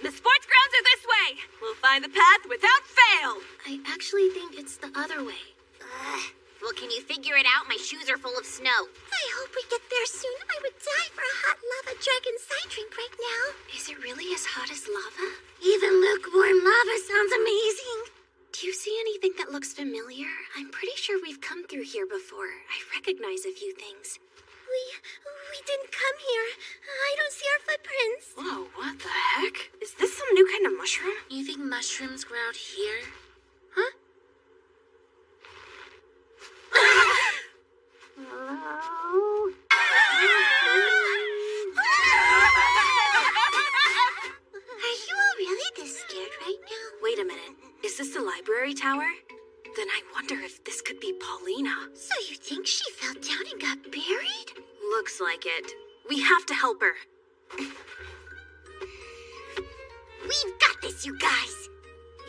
The sports grounds are this way. We'll find the path without fail. I actually think it's the other way. Well, can you figure it out? My shoes are full of snow. I hope we get there soon. I would die for a hot lava dragon side drink right now. Is it really as hot as lava? Even lukewarm lava sounds amazing. Do you see anything that looks familiar? I'm pretty sure we've come through here before. I recognize a few things. We didn't come here. I don't see our footprints. Whoa, what the heck? Is this some new kind of mushroom? You think mushrooms grow out here? Are you all really this scared right now? Wait a minute. Is this the library tower? Then I wonder if this could be Paulina. So you think she fell down and got buried? Looks like it. We have to help her. We've got this, you guys.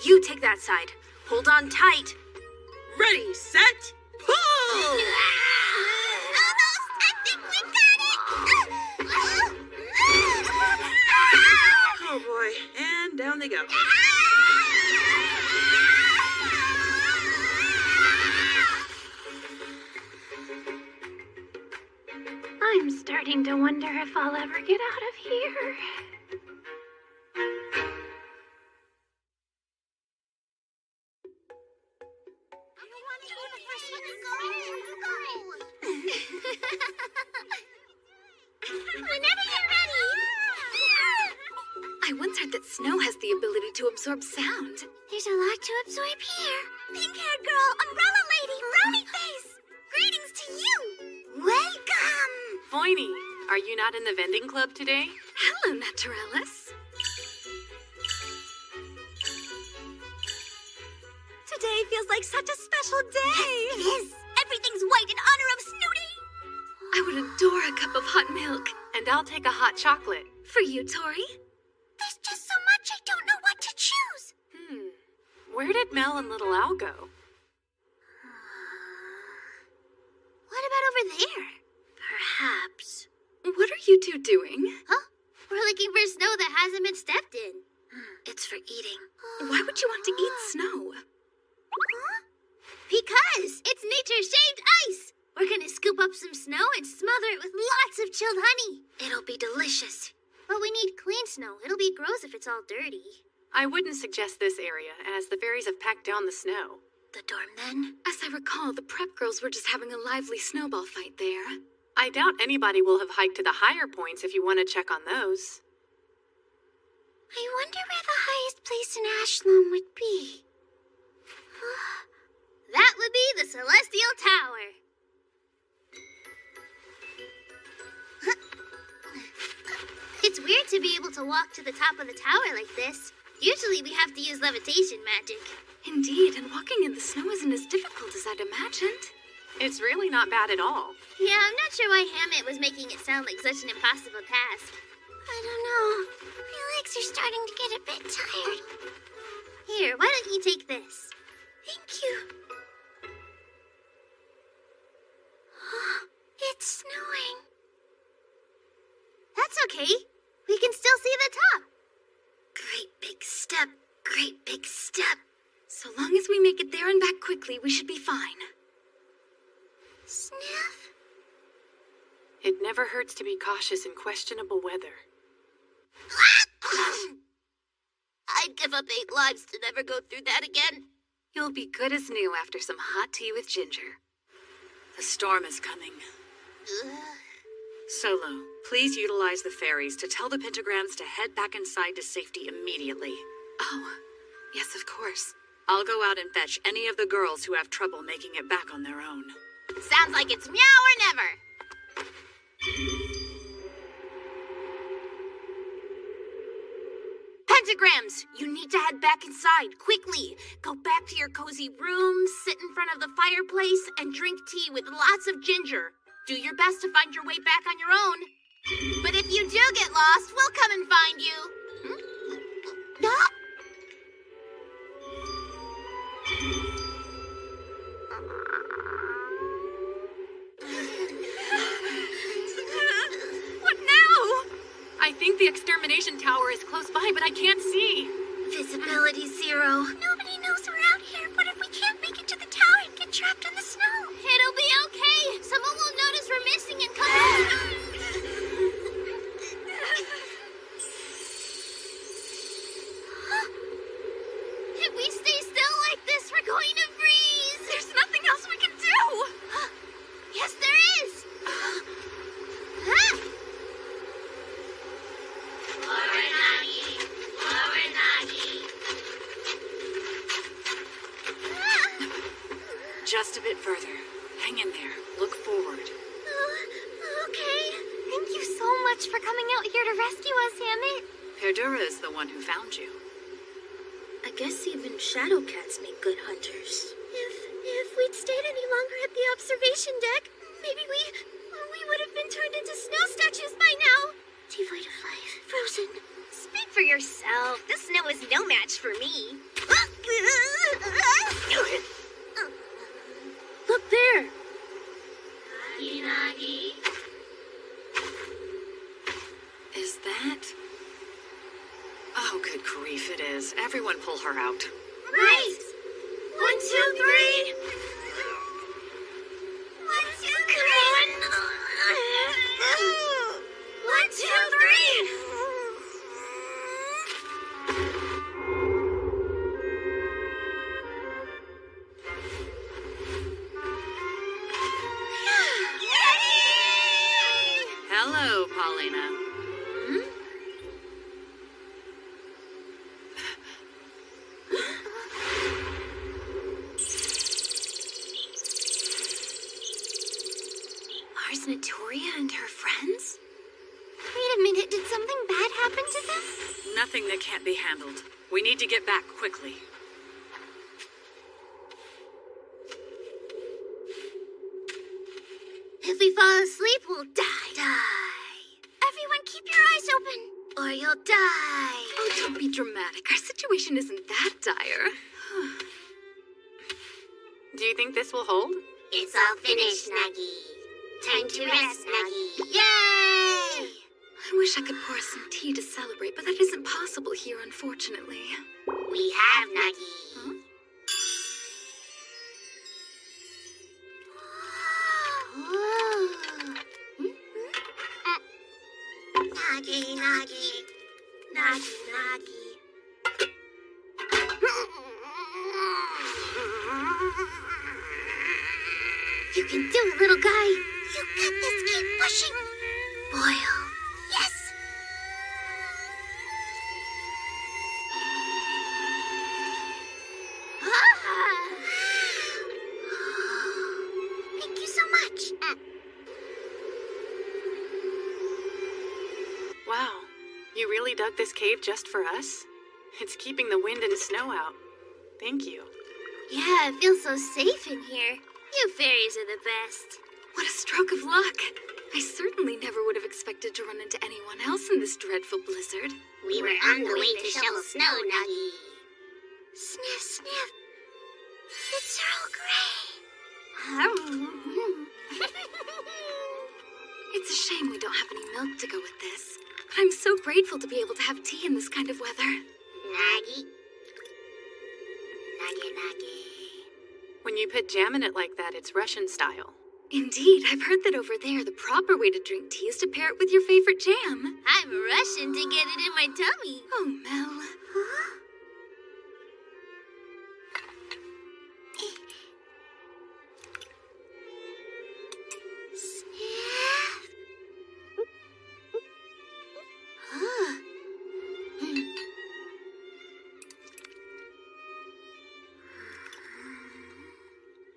You take that side. Hold on tight. Ready, set, pull! Almost! I think we got it! Oh boy, and down they go. I'm starting to wonder if I'll ever get out of here. Whenever you're ready. I once heard that snow has the ability to absorb sound. There's a lot to absorb here. Pink-haired girl, umbrella lady, brownie face. Greetings to you. Welcome. Foyne, are you not in the vending club today? Hello, Naturellis. Today feels like such a special day. Yes, it is. Everything's white in honor of Snooty. I would adore a cup of hot milk. And I'll take a hot chocolate. For you, Tori? There's just so much I don't know what to choose. Where did Mel and Little Al go? What about over there? Perhaps. What are you two doing? Huh? We're looking for snow that hasn't been stepped in. It's for eating. Why would you want to eat snow? Huh? Because it's nature-shaped ice. We're gonna scoop up some snow and smother it with lots of chilled honey. It'll be delicious. But we need clean snow. It'll be gross if it's all dirty. I wouldn't suggest this area, as the fairies have packed down the snow. The dorm, then? As I recall, the prep girls were just having a lively snowball fight there. I doubt anybody will have hiked to the higher points if you want to check on those. I wonder where the highest place in Ashlam would be. That would be the Celestial Tower. It's weird to be able to walk to the top of the tower like this. Usually we have to use levitation magic. Indeed, and walking in the snow isn't as difficult as I'd imagined. It's really not bad at all. Yeah, I'm not sure why Hammett was making it sound like such an impossible task. I don't know. My legs are starting to get a bit tired. Here, why don't you take this? Thank you. It's snowing. That's okay. We can still see the top. Great big step. Great big step. So long as we make it there and back quickly, we should be fine. Sniff? It never hurts to be cautious in questionable weather. I'd give up 8 lives to never go through that again. You'll be good as new after some hot tea with ginger. The storm is coming. Solo, please utilize the fairies to tell the pentagrams to head back inside to safety immediately. Oh, yes, of course. I'll go out and fetch any of the girls who have trouble making it back on their own. Sounds like it's meow or never. Pentagrams, you need to head back inside, quickly. Go back to your cozy room, sit in front of the fireplace, and drink tea with lots of ginger. Do your best to find your way back on your own. But if you do get lost, we'll come and find you. What now? I think the extermination tower is close by, but I can't see. Visibility 0. Nobody knows we're out here. What if we can't make it to the tower and get trapped in the snow? It'll be okay. Someone will notice we're missing and come in. If we stay still like this, we're going to freeze. There's nothing else we can do. Yes, there is. Just a bit further. Hang in there. Look forward. Okay. Thank you so much for coming out here to rescue us, Hammett. Perdura is the one who found you. I guess even shadow cats make good hunters. If we'd stayed any longer at the observation deck, maybe we would have been turned into snow statues by now. Devoid of life. Frozen. Speak for yourself. The snow is no match for me. Look there. Is that... Oh, good grief, it is. Everyone pull her out. Right. 1, 2, 3. 1, 2, 3. 1, 2, 3. Hello, Paulina. Mars Notoria and her friends? Wait a minute, did something bad happen to them? Nothing that can't be handled. We need to get back quickly. If we fall asleep, we'll die. Everyone keep your eyes open. Or you'll die. Oh, don't be dramatic. Our situation isn't that dire. Do you think this will hold? It's all finished, Nagi. Time to rest, Nagi. Yay! I wish I could pour us some tea to celebrate, but that isn't possible here, unfortunately. We have Nagi. Huh? Nagi, Nagi. Nagi, Nagi. You can do it, little guy. You got this. Keep pushing. Boil. Yes. Thank you so much. Wow. You really dug this cave just for us? It's keeping the wind and snow out. Thank you. Yeah, it feels so safe in here. You fairies are the best. What a stroke of luck. I certainly never would have expected to run into anyone else in this dreadful blizzard. We were on the way to shovel snow, Nuggy. Sniff, sniff. It's Earl Grey. It's a shame we don't have any milk to go with this. But I'm so grateful to be able to have tea in this kind of weather. Nuggy. Nuggy, Nuggy. When you put jam in it like that, it's Russian style. Indeed, I've heard that over there the proper way to drink tea is to pair it with your favorite jam. I'm rushing to get it in my tummy. Oh, Mel. Huh? Sniff. Huh.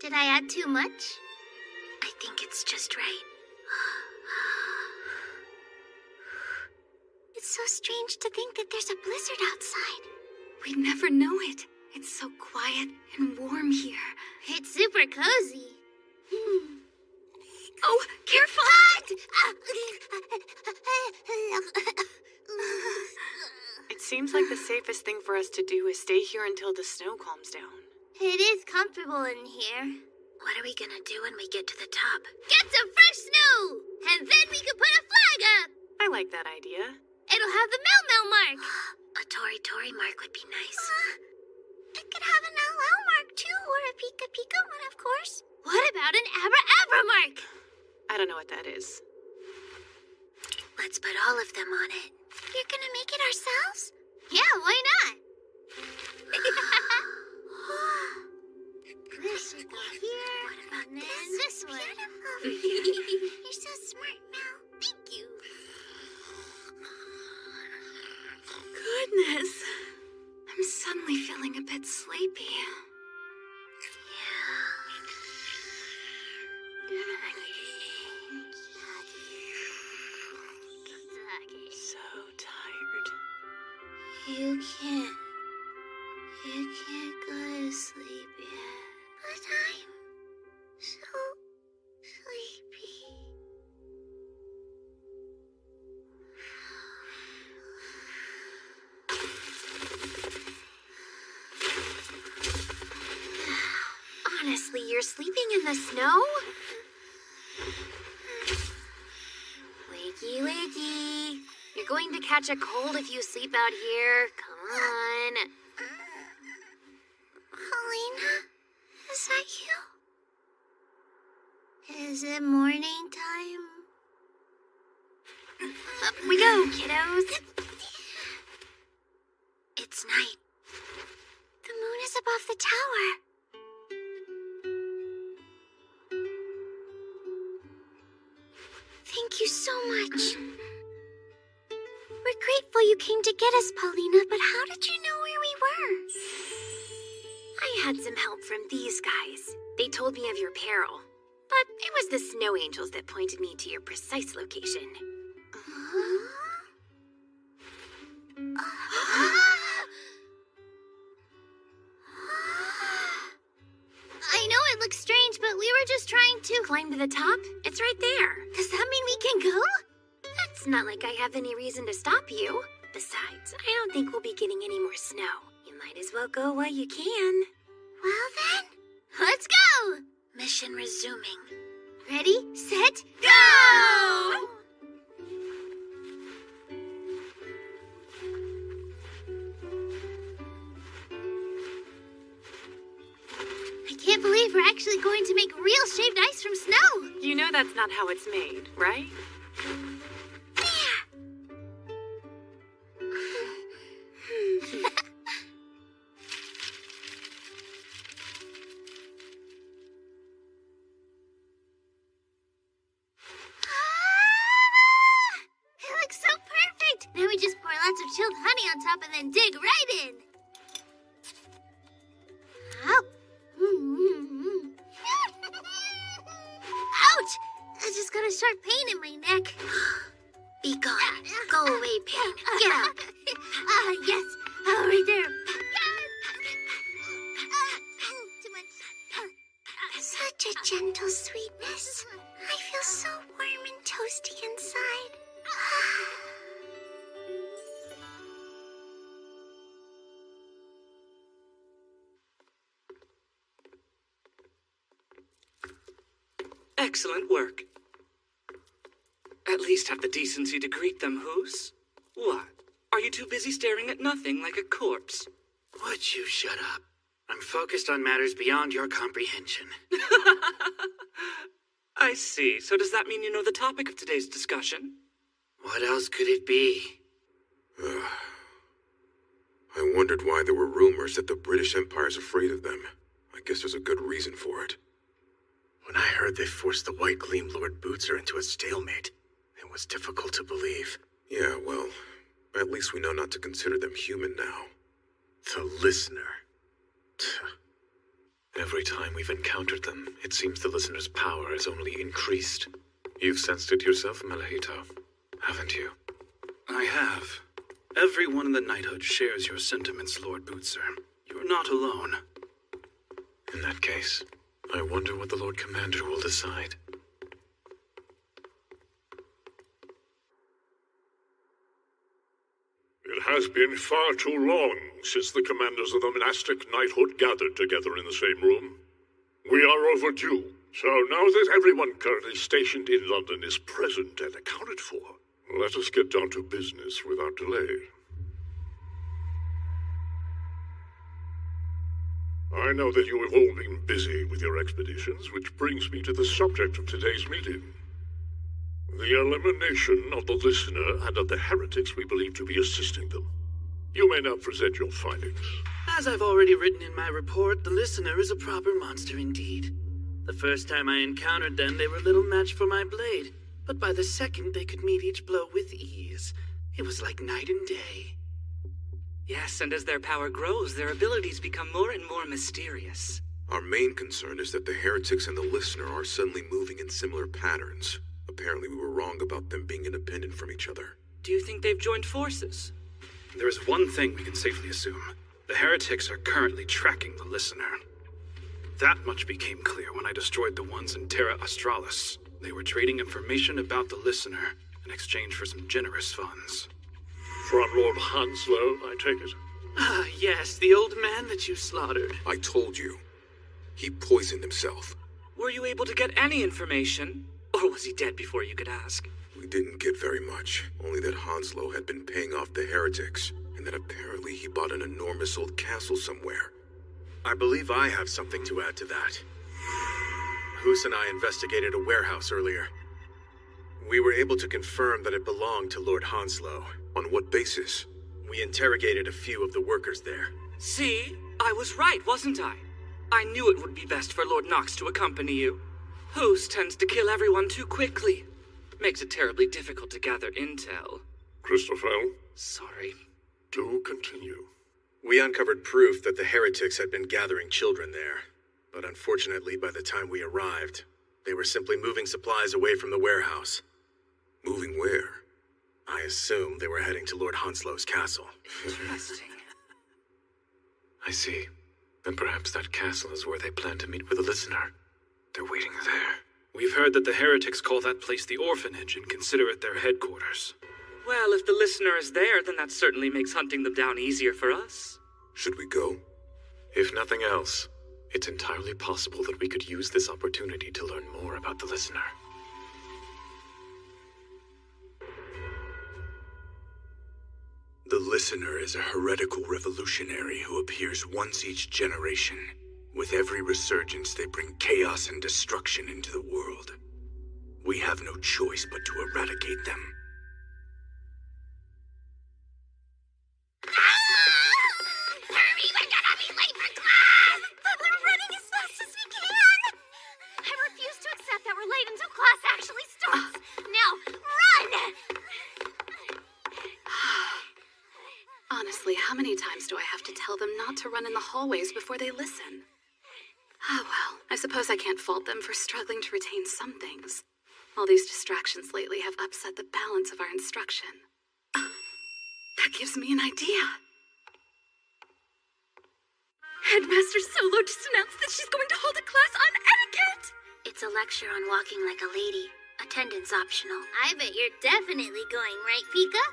Did I add too much? I think it's just right. It's so strange to think that there's a blizzard outside. We'd never know it. It's so quiet and warm here. It's super cozy. Oh, careful! It seems like the safest thing for us to do is stay here until the snow calms down. It is comfortable in here. What are we gonna do when we get to the top? Get some fresh snow! And then we can put a flag up! I like that idea. It'll have the Mel mark! A Tori mark would be nice. It could have an LL mark too, or a Pika Pika one, of course. What about an Abra mark? I don't know what that is. Let's put all of them on it. You're gonna make it ourselves? Yeah, why not? This should go here. What about and then this one? You're so smart, Mel. Thank you. Goodness. I'm suddenly feeling a bit sleepy. So tired. You can't go to sleep yet. But I'm so sleepy. Honestly, you're sleeping in the snow? Wakey, wakey. You're going to catch a cold if you sleep out here. Come on. Paulina, is that you? Is it morning time? Up we go, kiddos. It's night. The moon is above the tower. Thank you so much. We're grateful you came to get us, Paulina, but how did you know where we were? I had some help from these guys. They told me of your peril. But it was the snow angels that pointed me to your precise location. I know it looks strange, but we were just trying to climb to the top. It's right there. Does that mean we can go? It's not like I have any reason to stop you. Besides, I don't think we'll be getting any more snow. You might as well go while you can. Well then, Let's go! mission resuming. Ready, set, go! I can't believe we're actually going to make real shaved ice from snow. You know that's not how it's made, right? It looks so perfect! Now we just pour lots of chilled honey on top and then dig right in. Ow! Ouch! I just got a sharp pain in my neck. Be gone. Go away, pain. Get out. Yes. Oh, right there. such a gentle sweetness. I feel so warm and toasty inside. Excellent work. At least have the decency to greet them, Who's? What? Are you too busy staring at nothing like a corpse? Would you shut up? I'm focused on matters beyond your comprehension. I see. So does that mean you know the topic of today's discussion? What else could it be? I wondered why there were rumors that the British Empire's afraid of them. I guess there's a good reason for it. When I heard they forced the White Gleam Lord Bootser into a stalemate, it was difficult to believe. Yeah, well, at least we know not to consider them human now. The Listener. Every time we've encountered them, it seems the listener's power has only increased. You've sensed it yourself, Malahito, haven't you? I have. Everyone in the Knighthood shares your sentiments, Lord Bootser. You're not alone. In that case, I wonder what the Lord Commander will decide. It has been far too long since the commanders of the monastic knighthood gathered together in the same room. We are overdue, so now that everyone currently stationed in London is present and accounted for, let us get down to business without delay. I know that you have all been busy with your expeditions, which brings me to the subject of today's meeting. The elimination of the Listener and of the heretics we believe to be assisting them. You may now present your findings. As I've already written in my report, the Listener is a proper monster indeed. The first time I encountered them, they were little match for my blade, but by the second they could meet each blow with ease. It was like night and day. Yes, and as their power grows, their abilities become more and more mysterious. Our main concern is that the heretics and the Listener are suddenly moving in similar patterns. Apparently we were wrong about them being independent from each other. Do you think they've joined forces? There is one thing we can safely assume. The heretics are currently tracking the Listener. That much became clear when I destroyed the ones in Terra Australis. They were trading information about the Listener in exchange for some generous funds. From Lord Hanslow, I take it? Ah, yes, the old man that you slaughtered. I told you. He poisoned himself. Were you able to get any information? Or was he dead before you could ask? We didn't get very much. Only that Hanslow had been paying off the heretics, and that apparently he bought an enormous old castle somewhere. I believe I have something to add to that. Hoos and I investigated a warehouse earlier. We were able to confirm that it belonged to Lord Hanslow. On what basis? We interrogated a few of the workers there. See? I was right, wasn't I? I knew it would be best for Lord Knox to accompany you. Hoos tends to kill everyone too quickly. Makes it terribly difficult to gather intel. Christophel? Sorry. Do continue. We uncovered proof that the heretics had been gathering children there. But unfortunately, by the time we arrived, they were simply moving supplies away from the warehouse. Moving where? I assume they were heading to Lord Hanslow's castle. Interesting. I see. Then perhaps that castle is where they plan to meet with the Listener. They're waiting there. We've heard that the heretics call that place the orphanage and consider it their headquarters. Well, if the Listener is there, then that certainly makes hunting them down easier for us. Should we go? If nothing else, it's entirely possible that we could use this opportunity to learn more about the Listener. The Listener is a heretical revolutionary who appears once each generation. With every resurgence, they bring chaos and destruction into the world. We have no choice but to eradicate them. Hurry, we're gonna be late for class! But we're running as fast as we can! I refuse to accept that we're late until class actually starts. Now, run! Honestly, how many times do I have to tell them not to run in the hallways before they listen? Ah, well, I suppose I can't fault them for struggling to retain some things. All these distractions lately have upset the balance of our instruction. That gives me an idea. Headmaster Solo just announced that she's going to hold a class on etiquette! lecture on walking like a lady. Attendance optional. I bet you're definitely going, right, Pika?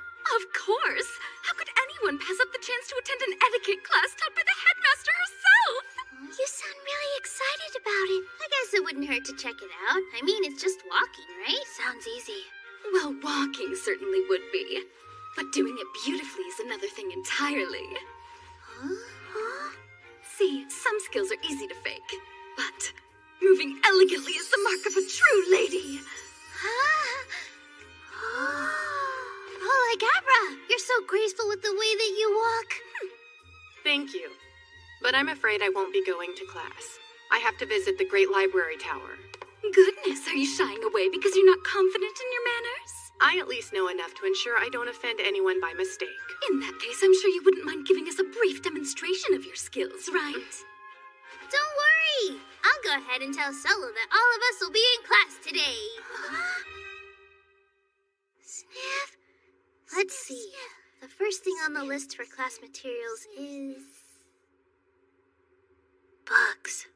Of course! How could anyone pass up the chance to attend an etiquette class taught by the headmaster herself? You sound really excited about it. I guess it wouldn't hurt to check it out. I mean, it's just walking, right? Sounds easy. Well, walking certainly would be. But doing it beautifully is another thing entirely. See, some skills are easy to fake, but moving elegantly is the mark of a true lady. Oh, like Abra! You're so graceful with the way that you walk. Thank you. But I'm afraid I won't be going to class. I have to visit the Great Library Tower. Goodness, are you shying away because you're not confident in your manners? I at least know enough to ensure I don't offend anyone by mistake. In that case, I'm sure you wouldn't mind giving us a brief demonstration of your skills, right? Don't worry! I'll go ahead and tell Solo that all of us will be in class today. Sniff. Let's see. The first thing on the list for class materials is... books.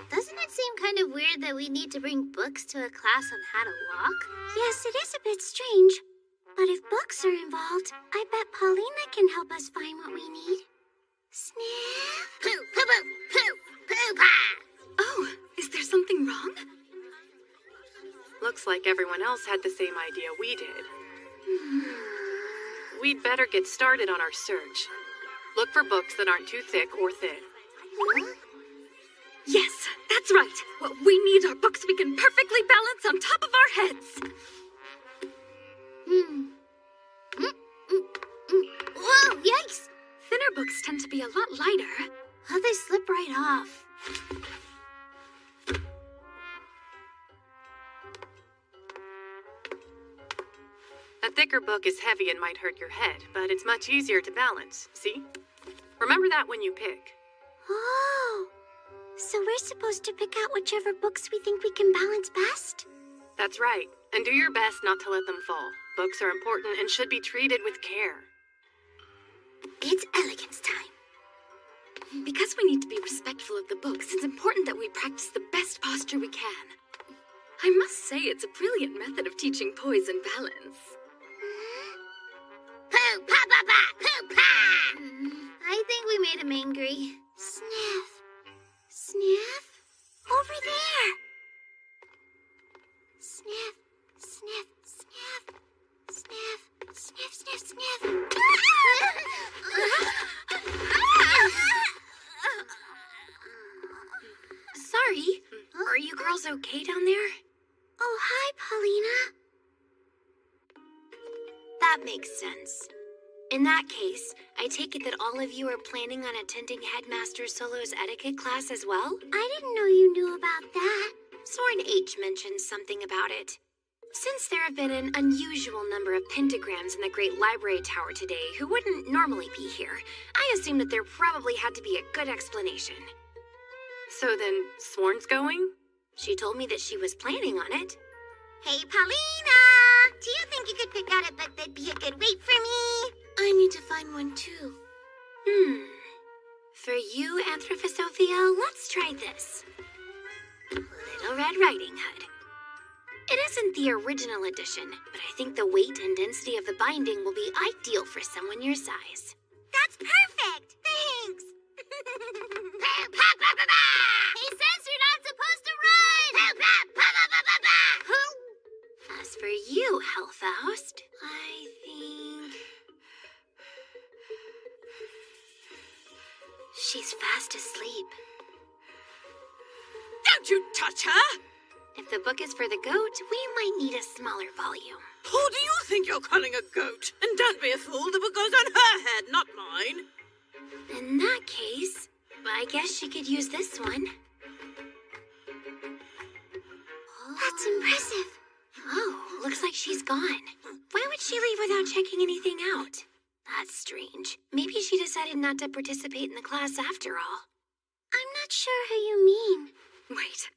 Doesn't it seem kind of weird that we need to bring books to a class on how to walk? Yes, it is a bit strange. But if books are involved, I bet Paulina can help us find what we need. Sniff. Poo, poo, poo, poo, poo, pa! Oh, is there something wrong? Looks like everyone else had the same idea we did. We'd better get started on our search. Look for books that aren't too thick or thin. Yes, that's right. What we need are books we can perfectly balance on top of our heads. Whoa, yikes! Thinner books tend to be a lot lighter. How'd they slip right off? A thicker book is heavy and might hurt your head, but it's much easier to balance, see? Remember that when you pick. Oh, so we're supposed to pick out whichever books we think we can balance best? That's right, and do your best not to let them fall. Books are important and should be treated with care. It's elegance time. Because we need to be respectful of the books, it's important that we practice the best posture we can. I must say, it's a brilliant method of teaching poise and balance. Poo, pa, pa, pa, poo, pa! I think we made him angry. Sniff. Sniff. Over there. Sniff. Sniff. Sniff. Sniff. Sniff. Sniff. Sniff. Sorry. Are you girls okay down there? Oh, hi, Paulina. That makes sense. In that case, I take it that all of you are planning on attending Headmaster Solo's etiquette class as well? I didn't know you knew about that. Soren H. mentioned something about it. Since there have been an unusual number of pentagrams in the Great Library Tower today who wouldn't normally be here, I assumed that there probably had to be a good explanation. So then, Sworn's going? She told me that she was planning on it. Hey, Paulina! Do you think you could pick out a book that'd be a good weight for me? I need to find one too. For you, Anthroposophia, let's try this. Little Red Riding Hood. It isn't the original edition, but I think the weight and density of the binding will be ideal for someone your size. That's perfect! Thanks! He says you're not supposed to run! As for you, Hellfaust, I think... she's fast asleep. Don't you touch her! If the book is for the goat, we might need a smaller volume. Who do you think you're calling a goat? And don't be a fool, the book goes on her head, not mine. In that case, I guess she could use this one. That's impressive. Oh, looks like she's gone. Why would she leave without checking anything out? That's strange. Maybe she decided not to participate in the class after all. I'm not sure who you mean. Wait,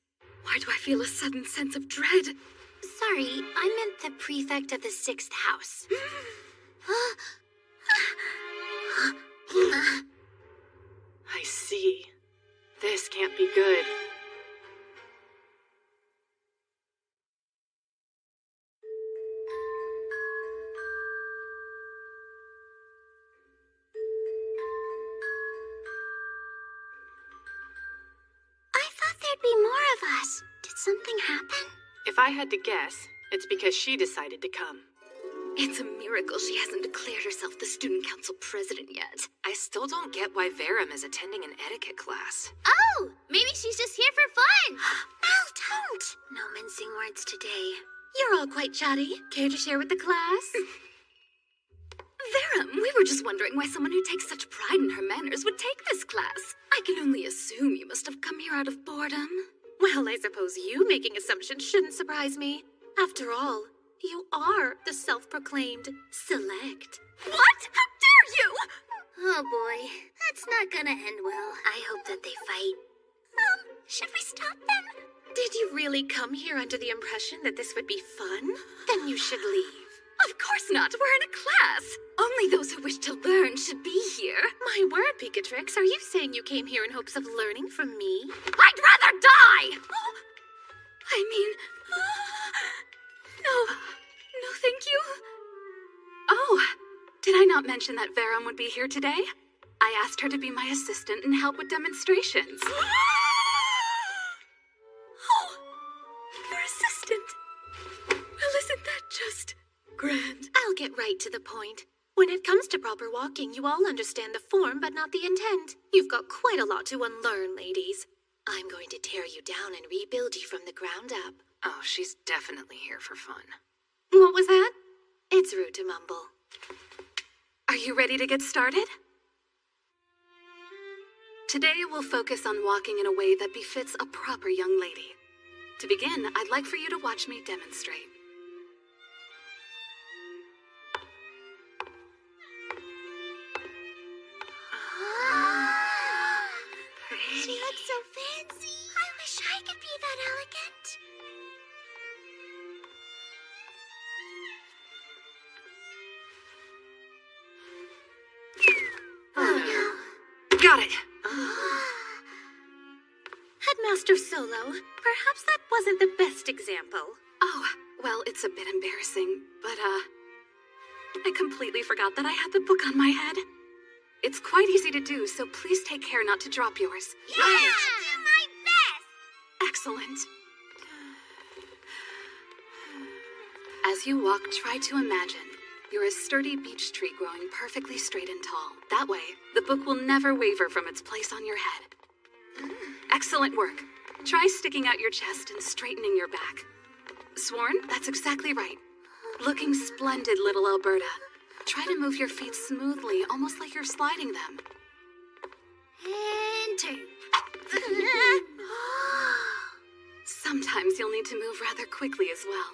why do I feel a sudden sense of dread? Sorry, I meant the prefect of the 6th house. I see. This can't be good. us. Did something happen? If I had to guess, it's because she decided to come. It's a miracle she hasn't declared herself the student council president yet. I still don't get why Verum is attending an etiquette class. Oh, maybe she's just here for fun. Mel, don't. No mincing words today. You're all quite chatty. Care to share with the class? Verum, we were just wondering why someone who takes such pride in her manners would take this class. I can only assume you must have come here out of boredom. Well, I suppose you making assumptions shouldn't surprise me. After all, you are the self-proclaimed select. What? How dare you? Oh boy, that's not gonna end well. I hope that they fight. Should we stop them? Did you really come here under the impression that this would be fun? Then you should leave. Of course not. We're in a class. Only those who wish to learn should be here. My word, Pikatrix, are you saying you came here in hopes of learning from me? I'd rather die! I mean... No, thank you. Oh, did I not mention that Verum would be here today? I asked her to be my assistant and help with demonstrations. Oh, your assistant. Well, isn't that just grand? I'll get right to the point. When it comes to proper walking, you all understand the form but not the intent. You've got quite a lot to unlearn, ladies. I'm going to tear you down and rebuild you from the ground up. Oh, she's definitely here for fun. What was that? It's rude to mumble. Are you ready to get started? Today we'll focus on walking in a way that befits a proper young lady. To begin, I'd like for you to watch me demonstrate. She looks so fancy. I wish I could be that elegant. Oh no. Got it. Headmaster Solo, perhaps that wasn't the best example. Oh, well, it's a bit embarrassing, but, I completely forgot that I had the book on my head. It's quite easy to do, so please take care not to drop yours. Yeah! I'll do my best! Excellent. As you walk, try to imagine you're a sturdy beech tree growing perfectly straight and tall. That way, the book will never waver from its place on your head. Excellent work. Try sticking out your chest and straightening your back. Sworn? That's exactly right. Looking splendid, little Alberta. Try to move your feet smoothly, almost like you're sliding them. And turn. Sometimes you'll need to move rather quickly as well.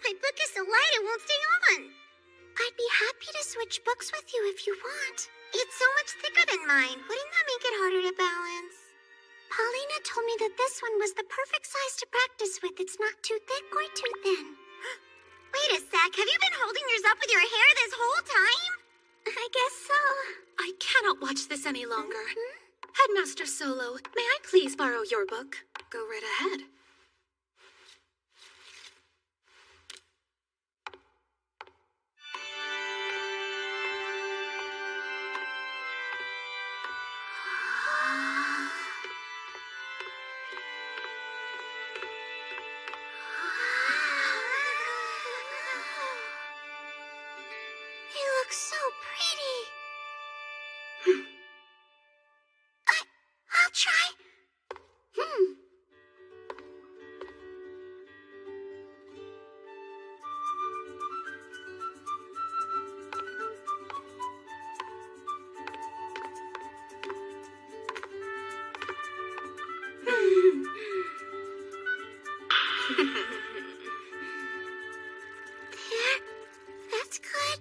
My book is so light it won't stay on. I'd be happy to switch books with you if you want. It's so much thicker than mine. Wouldn't that make it harder to balance? Paulina told me that this one was the perfect size to practice with. It's not too thick or too thin. Wait a sec, have you been holding yours up with your hair this whole time? I guess so. I cannot watch this any longer. Headmaster Solo, may I please borrow your book? Go right ahead. So pretty. I'll try. There. That's good.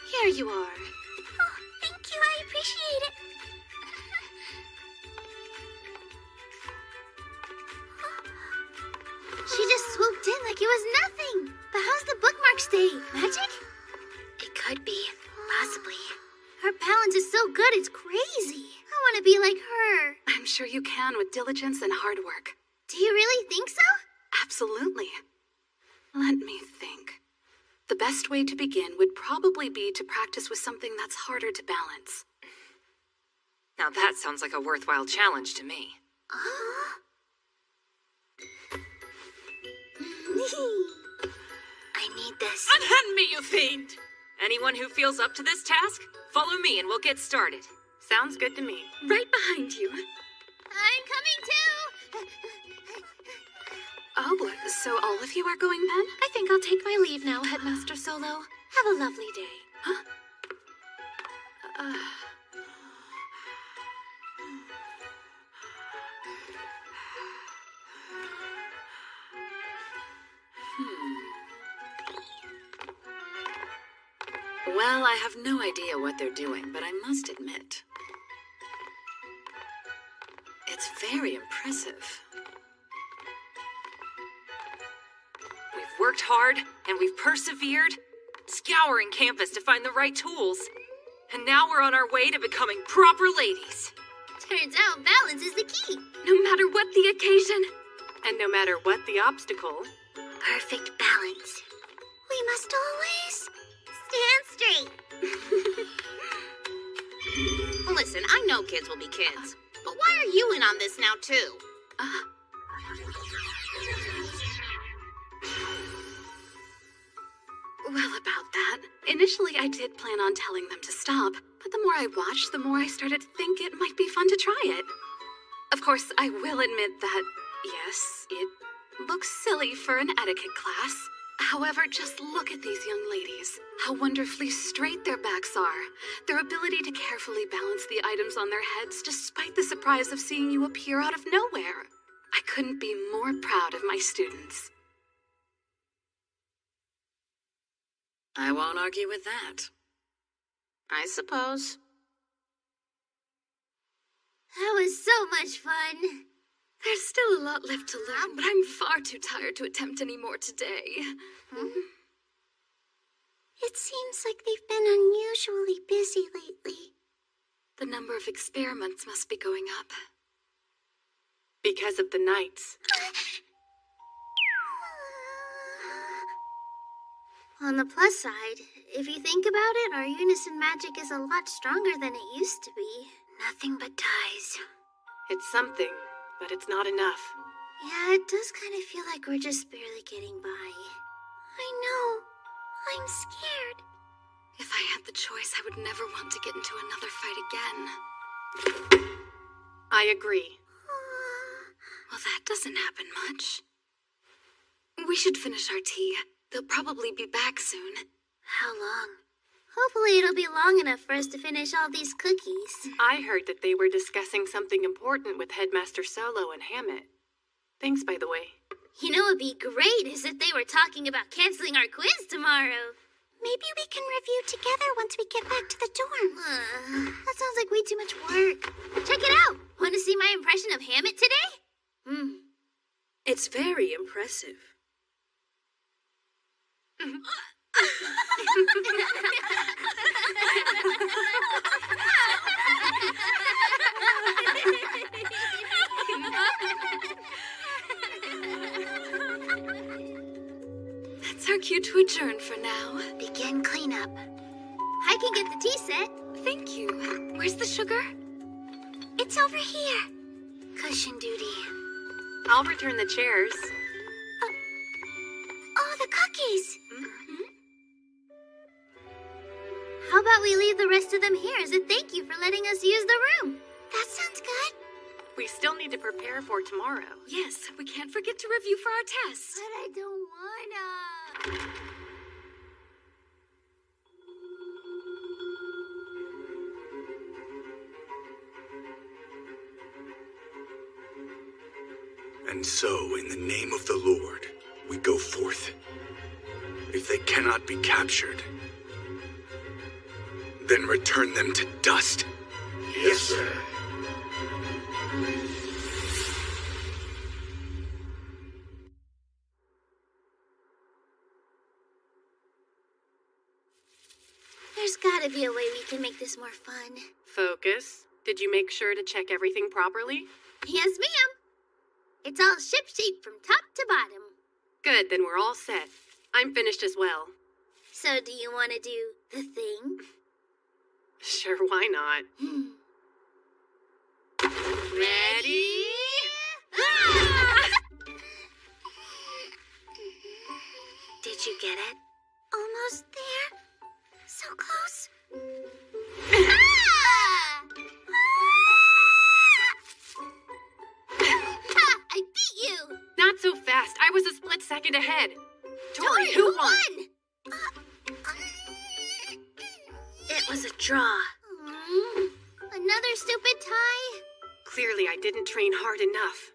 Here you are. Oh, thank you. I appreciate it. She just swooped in like it was nothing. But how's the bookmark stay? Magic? It could be. Possibly. Her balance is so good, it's crazy. be like her. I'm sure you can with diligence and hard work. Do you really think so? Absolutely. Let me think. The best way to begin would probably be to practice with something that's harder to balance. Now that sounds like a worthwhile challenge to me. I need this. Unhand me, you fiend! Anyone who feels up to this task, follow me and we'll get started. Sounds good to me. Right behind you. I'm coming too! Oh, so all of you are going then? I think I'll take my leave now, Headmaster Solo. Have a lovely day. Huh? Well, I have no idea what they're doing, but I must admit, it's very impressive. We've worked hard, and we've persevered, scouring campus to find the right tools. And now we're on our way to becoming proper ladies. Turns out balance is the key. No matter what the occasion. And no matter what the obstacle. Perfect balance. We must always stand straight. Listen, I know kids will be kids. But why are you in on this now, too? Well, about that. Initially, I did plan on telling them to stop, but the more I watched, the more I started to think it might be fun to try it. Of course, I will admit that, yes, it looks silly for an etiquette class. However, just look at these young ladies. How wonderfully straight their backs are. Their ability to carefully balance the items on their heads despite the surprise of seeing you appear out of nowhere. I couldn't be more proud of my students. I won't argue with that. I suppose. That was so much fun. There's still a lot left to learn, but I'm far too tired to attempt any more today. It seems like they've been unusually busy lately. The number of experiments must be going up. Because of the nights. On the plus side, if you think about it, our unison magic is a lot stronger than it used to be. Nothing but ties. It's something, but it's not enough. Yeah, it does kind of feel like we're just barely getting by. I know. I'm scared. If I had the choice, I would never want to get into another fight again. I agree. Well, that doesn't happen much. We should finish our tea. They'll probably be back soon. How long? Hopefully it'll be long enough for us to finish all these cookies. I heard that they were discussing something important with Headmaster Solo and Hammett. Thanks, by the way. You know what'd be great is if they were talking about canceling our quiz tomorrow. Maybe we can review together once we get back to the dorm. That sounds like way too much work. Check it out! Want to see my impression of Hammett today? It's very impressive. That's our cue to adjourn for now. Begin cleanup. I can get the tea set. Thank you. Where's the sugar? It's over here. Cushion duty. I'll return the chairs. Oh, the cookies! How about we leave the rest of them here as a thank you for letting us use the room? That sounds good. We still need to prepare for tomorrow. Yes, we can't forget to review for our test. But I don't wanna. And so, in the name of the Lord, we go forth. If they cannot be captured, then return them to dust. Yes, sir. There's gotta be a way we can make this more fun. Focus. Did you make sure to check everything properly? Yes, ma'am. It's all shipshape from top to bottom. Good, then we're all set. I'm finished as well. So do you want to do the thing? Sure, why not? Ready? Did you get it? Almost there. So close. I beat you! Not so fast. I was a split second ahead. Tori, who won? It was a draw. Another stupid tie? Clearly, I didn't train hard enough.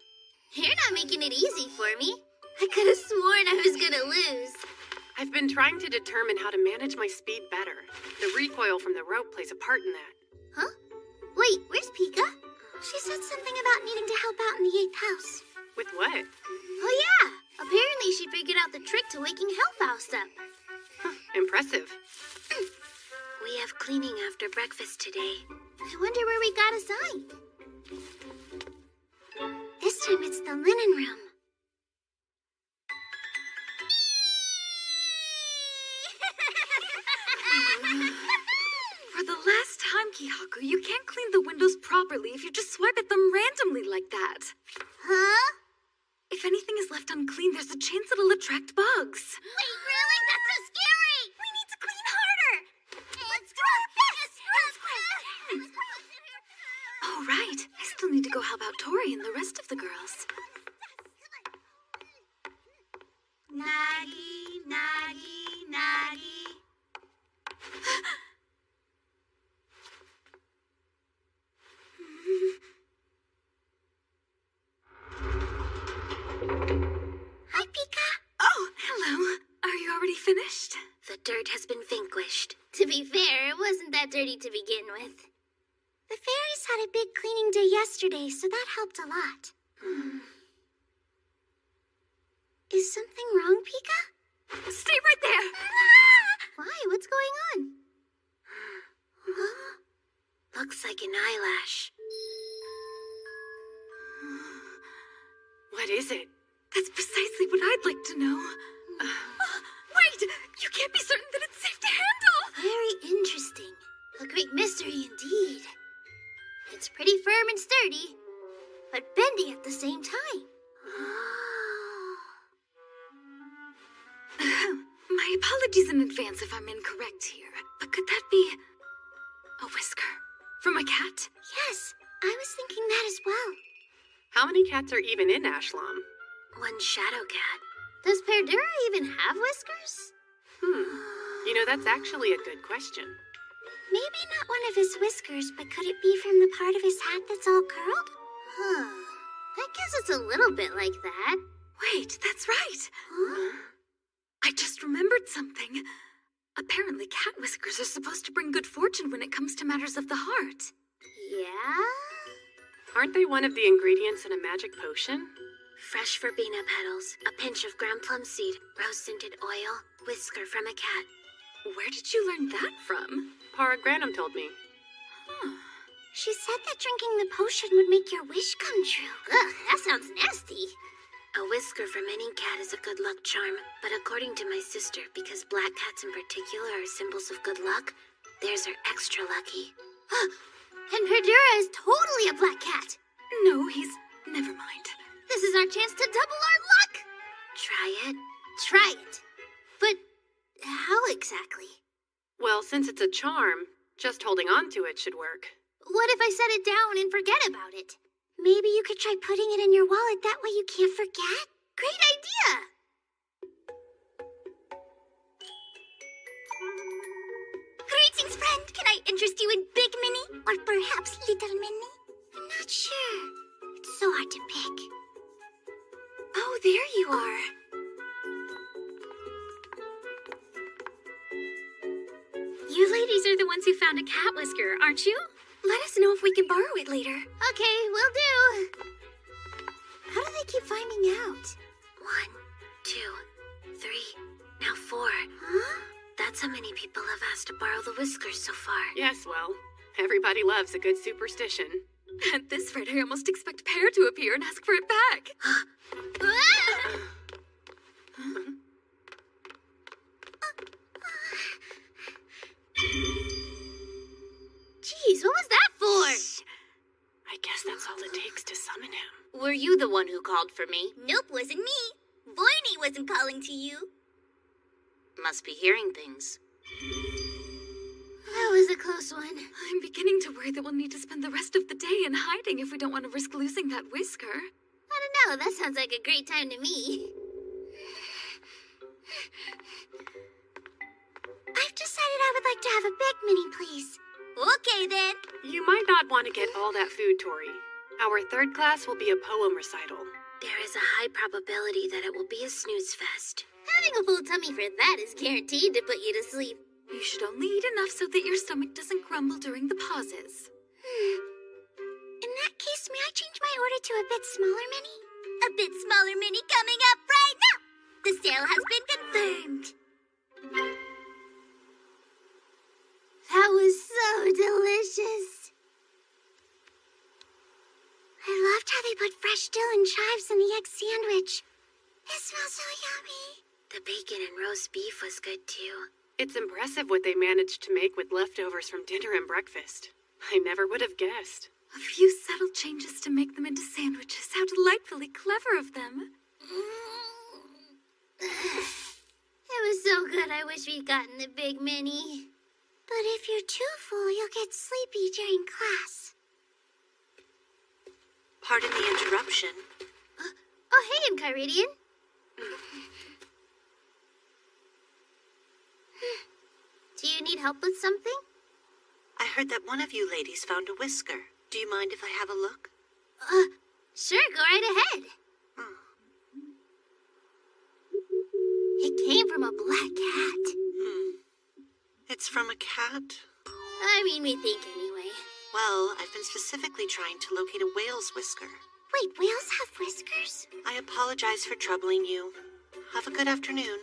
You're not making it easy for me. I could have sworn I was gonna lose. I've been trying to determine how to manage my speed better. The recoil from the rope plays a part in that. Huh? Wait, where's Pika? She said something about needing to help out in the 8th house. With what? Oh yeah! Apparently she figured out the trick to waking Hellfaust up. Impressive. We have cleaning after breakfast today. I wonder where we got assigned. This time it's the linen room. For the last time, Kihaku, you can't clean the windows properly if you just swipe at them randomly like that. Huh? If anything is left unclean, there's a chance it'll attract bugs. Wait, really? That's so scary! We need to clean harder! Let's do our best! Oh, right. I still need to go help out Tori and the rest of the girls. Nagi, Nagi, Nagi. Hi, Pika. Oh, hello. Are you already finished? The dirt has been vanquished. To be fair, it wasn't that dirty to begin with. The fairies had a big cleaning day yesterday, so that helped a lot. Is something wrong, Pika? Stay right there! Why? What's going on? Looks like an eyelash. What is it? That's precisely what I'd like to know. Wait! You can't be certain that it's safe to handle! Very interesting. A great mystery indeed. It's pretty firm and sturdy, but bendy at the same time. My apologies in advance if I'm incorrect here, but could that be a whisker from a cat? Yes, I was thinking that as well. How many cats are even in Ashlam? One shadow cat. Does Perdura even have whiskers? You know, that's actually a good question. Maybe not one of his whiskers, but could it be from the part of his hat that's all curled? I guess it's a little bit like that. Wait, that's right. I just remembered something. Apparently, cat whiskers are supposed to bring good fortune when it comes to matters of the heart. Yeah? Aren't they one of the ingredients in a magic potion? Fresh verbena petals, a pinch of ground plum seed, rose-scented oil, whisker from a cat. Where did you learn that from? Para Granum told me. She said that drinking the potion would make your wish come true. Ugh, that sounds nasty. A whisker from any cat is a good luck charm, but according to my sister, because black cats in particular are symbols of good luck, theirs are extra lucky. And Perdura is totally a black cat. No, he's... never mind. This is our chance to double our luck. Try it. Try it. But how exactly? Well, since it's a charm, just holding on to it should work. What if I set it down and forget about it? Maybe you could try putting it in your wallet, that way you can't forget. Great idea! Greetings, friend. Can I interest you in Big Minnie? Or perhaps Little Minnie? I'm not sure. It's so hard to pick. Oh, there you are. You ladies are the ones who found a cat whisker, aren't you? Let us know if we can borrow it later. Okay, will do. How do they keep finding out? 1, 2, 3, now 4. Huh? That's how many people have asked to borrow the whiskers so far. Yes, well, Everybody loves a good superstition. At this rate, I almost expect Pear to appear and ask for it back. Jeez, what was that for? I guess that's all it takes to summon him. Were you the one who called for me? Nope, wasn't me. Voiny wasn't calling to you. Must be hearing things. That was a close one. I'm beginning to worry that we'll need to spend the rest of the day in hiding if we don't want to risk losing that whisker. I don't know, that sounds like a great time to me. I've decided I would like to have a big mini, please. Okay, then. You might not want to get all that food, Tori. Our third class will be a poem recital. There is a high probability that it will be a snooze fest. Having a full tummy for that is guaranteed to put you to sleep. You should only eat enough so that your stomach doesn't grumble during the pauses. In that case, may I change my order to a bit smaller mini? A bit smaller mini coming up right now. The sale has been confirmed. That was so delicious. I loved how they put fresh dill and chives in the egg sandwich. It smells so yummy. The bacon and roast beef was good too. It's impressive what they managed to make with leftovers from dinner and breakfast. I never would have guessed. A few subtle changes to make them into sandwiches. How delightfully clever of them. It was so good, I wish we'd gotten the big mini. But if you're too full, you'll get sleepy during class. Pardon the interruption. Oh, hey, Enchiridion. Do you need help with something? I heard that one of you ladies found a whisker. Do you mind if I have a look? Sure, go right ahead. It came from a black cat. It's from a cat? I mean, we think anyway. Well, I've been specifically trying to locate a whale's whisker. Wait, whales have whiskers? I apologize for troubling you. Have a good afternoon.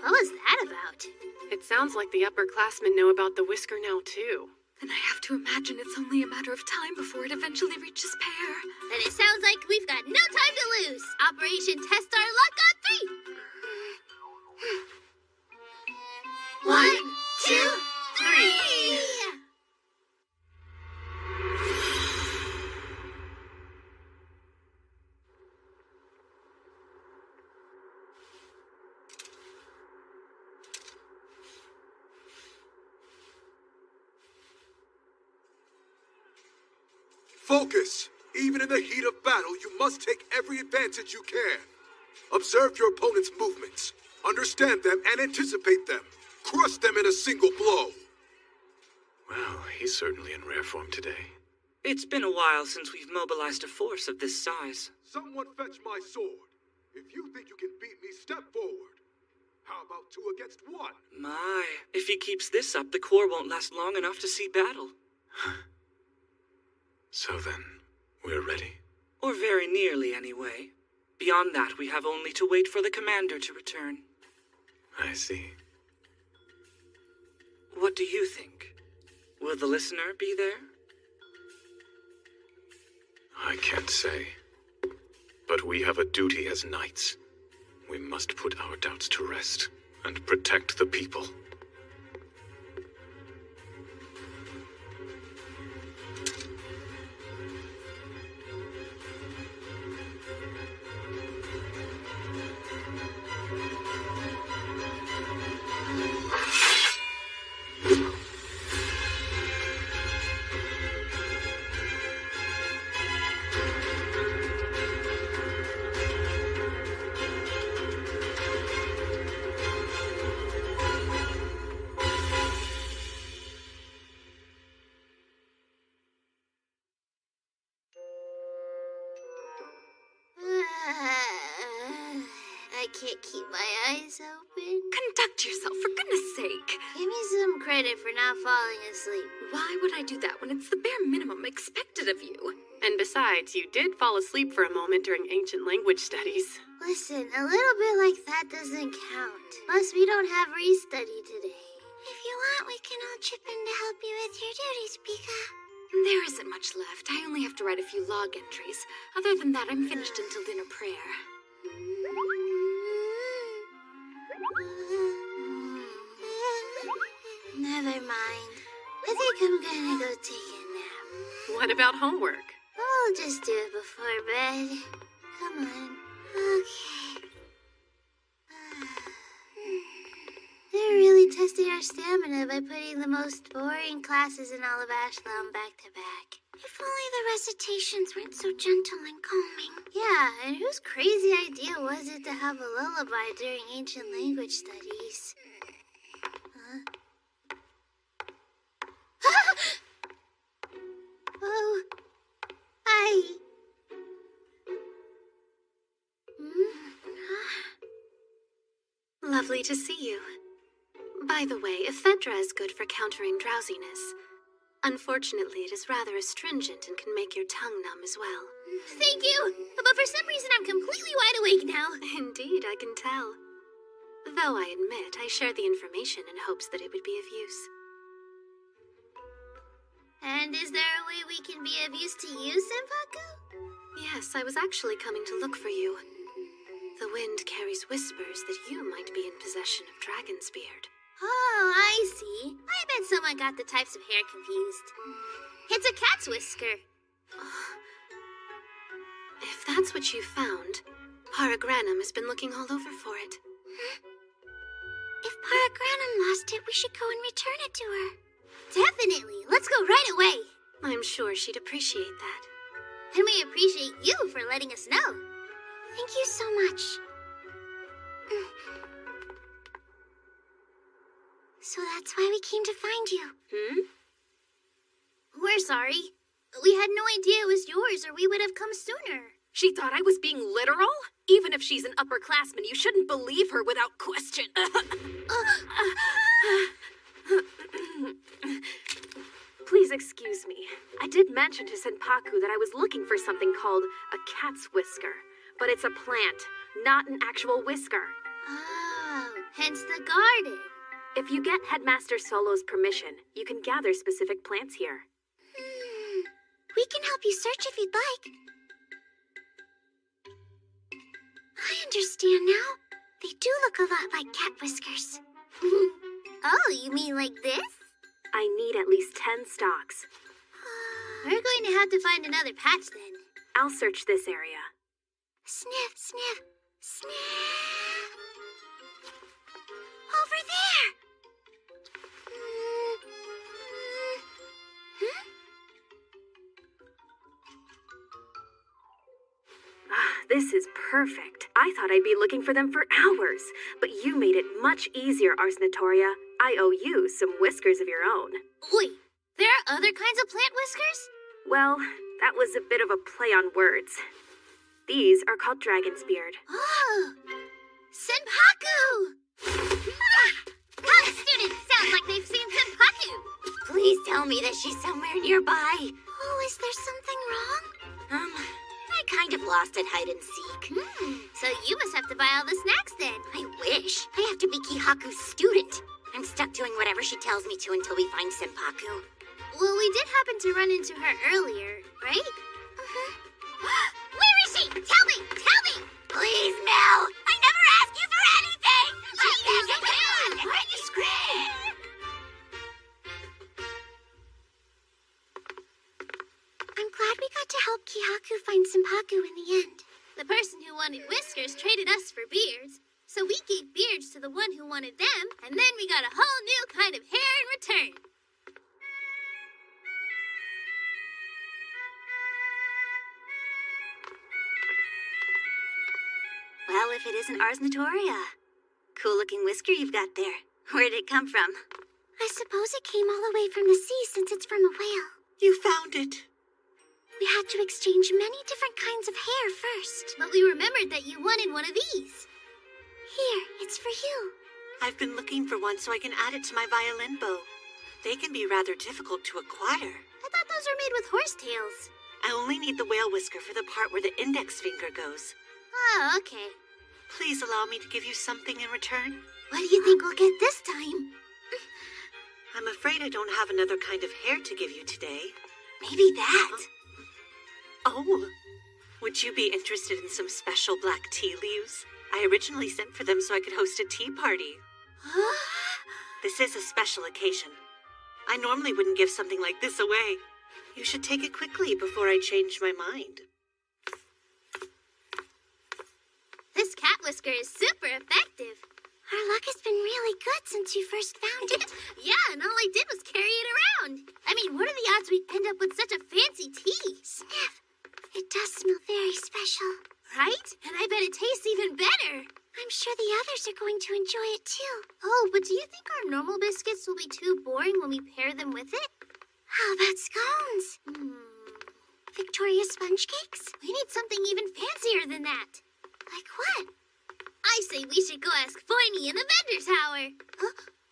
What was that about? It sounds like the upperclassmen know about the whisker now, too. And I have to imagine it's only a matter of time before it eventually reaches Pear. Then it sounds like we've got no time to lose. Operation Test Our Luck on 3. 1, 2, 3. Focus! Even in the heat of battle, you must take every advantage you can. Observe your opponent's movements. Understand them and anticipate them. Crush them in a single blow. Well, he's certainly in rare form today. It's been a while since we've mobilized a force of this size. Someone fetch my sword. If you think you can beat me, step forward. How about 2 against 1? My, if he keeps this up, the Corps won't last long enough to see battle. So then, we're ready? Or very nearly, anyway. Beyond that, we have only to wait for the commander to return. I see. What do you think? Will the listener be there? I can't say. But we have a duty as knights. We must put our doubts to rest and protect the people. I can't keep my eyes open. Conduct yourself, for goodness sake. Give me some credit for not falling asleep. Why would I do that when it's the bare minimum expected of you? And besides, you did fall asleep for a moment during ancient language studies. Listen, a little bit like that doesn't count. Plus, we don't have restudy today. If you want, we can all chip in to help you with your duties, Pika. There isn't much left. I only have to write a few log entries. Other than that, I'm finished until dinner prayer. Never mind. I think I'm gonna go take a nap. What about homework? I'll just do it before bed. Come on. Okay. They're really testing our stamina by putting the most boring classes in all of Ashlam back to back. If only the recitations weren't so gentle and calming. Yeah, and whose crazy idea was it to have a lullaby during ancient language studies? Oh, hi. Lovely to see you. By the way, ephedra is good for countering drowsiness. Unfortunately, it is rather astringent and can make your tongue numb as well. Thank you, but for some reason I'm completely wide awake now. Indeed, I can tell. Though I admit, I shared the information in hopes that it would be of use. And is there a way we can be of use to you, Senpaku? Yes, I was actually coming to look for you. The wind carries whispers that you might be in possession of Dragon's Beard. Oh, I see. I bet someone got the types of hair confused. It's a cat's whisker. If that's what you found, Paragranum has been looking all over for it. If Paragranum lost it, we should go and return it to her. Definitely. Let's go right away. I'm sure she'd appreciate that. And we appreciate you for letting us know. Thank you so much. So that's why we came to find you. We're sorry. We had no idea it was yours, or we would have come sooner. She thought I was being literal? Even if she's an upperclassman, you shouldn't believe her without question. Please excuse me. I did mention to Senpaku that I was looking for something called a cat's whisker. But it's a plant, not an actual whisker. Oh, hence the garden. If you get Headmaster Solo's permission, you can gather specific plants here. We can help you search if you'd like. I understand now. They do look a lot like cat whiskers. Oh, you mean like this? I need at least 10 stalks. We're going to have to find another patch then. I'll search this area. Sniff, sniff, sniff. Over there. This is perfect. I thought I'd be looking for them for hours, but you made it much easier, Arsnatoria. I owe you some whiskers of your own. Wait, there are other kinds of plant whiskers? Well, that was a bit of a play on words. These are called Dragon's Beard. Oh! Senpaku! College students sound like they've seen Senpaku! Please tell me that she's somewhere nearby. Oh, is there something wrong? I kind of lost at hide and seek. So you must have to buy all the snacks then. I wish. I have to be Kihaku's student. I'm stuck doing whatever she tells me to until we find Senpaku. Well, we did happen to run into her earlier, right? Where is she? Tell me! Tell me! Please, Mel! I never asked you for anything! Why you scream? I'm glad we got to help Kihaku find Senpaku in the end. The person who wanted whiskers traded us for beards, so we gave beards to the one who wanted them, and then we got a whole new kind of hair in return. Well, if it isn't Arsnatoria. Cool-looking whisker you've got there. Where did it come from? I suppose it came all the way from the sea since it's from a whale. You found it. We had to exchange many different kinds of hair first. But we remembered that you wanted one of these. Here, it's for you. I've been looking for one so I can add it to my violin bow. They can be rather difficult to acquire. I thought those were made with horsetails. I only need the whale whisker for the part where the index finger goes. Oh, okay. Please allow me to give you something in return. What do you think we'll get this time? I'm afraid I don't have another kind of hair to give you today. Maybe that. Oh, would you be interested in some special black tea leaves? I originally sent for them so I could host a tea party. This is a special occasion. I normally wouldn't give something like this away. You should take it quickly before I change my mind. This cat whisker is super effective. Our luck has been really good since you first found it. Yeah, and all I did was carry it around. I mean, what are the odds we'd end up with such a fancy tea? Sniff. It does smell very special. Right? And I bet it tastes even better. I'm sure the others are going to enjoy it too. Oh, but do you think our normal biscuits will be too boring when we pair them with it? How about scones? Victoria sponge cakes? We need something even fancier than that. Like what? I say we should go ask Foyne in the vendor tower.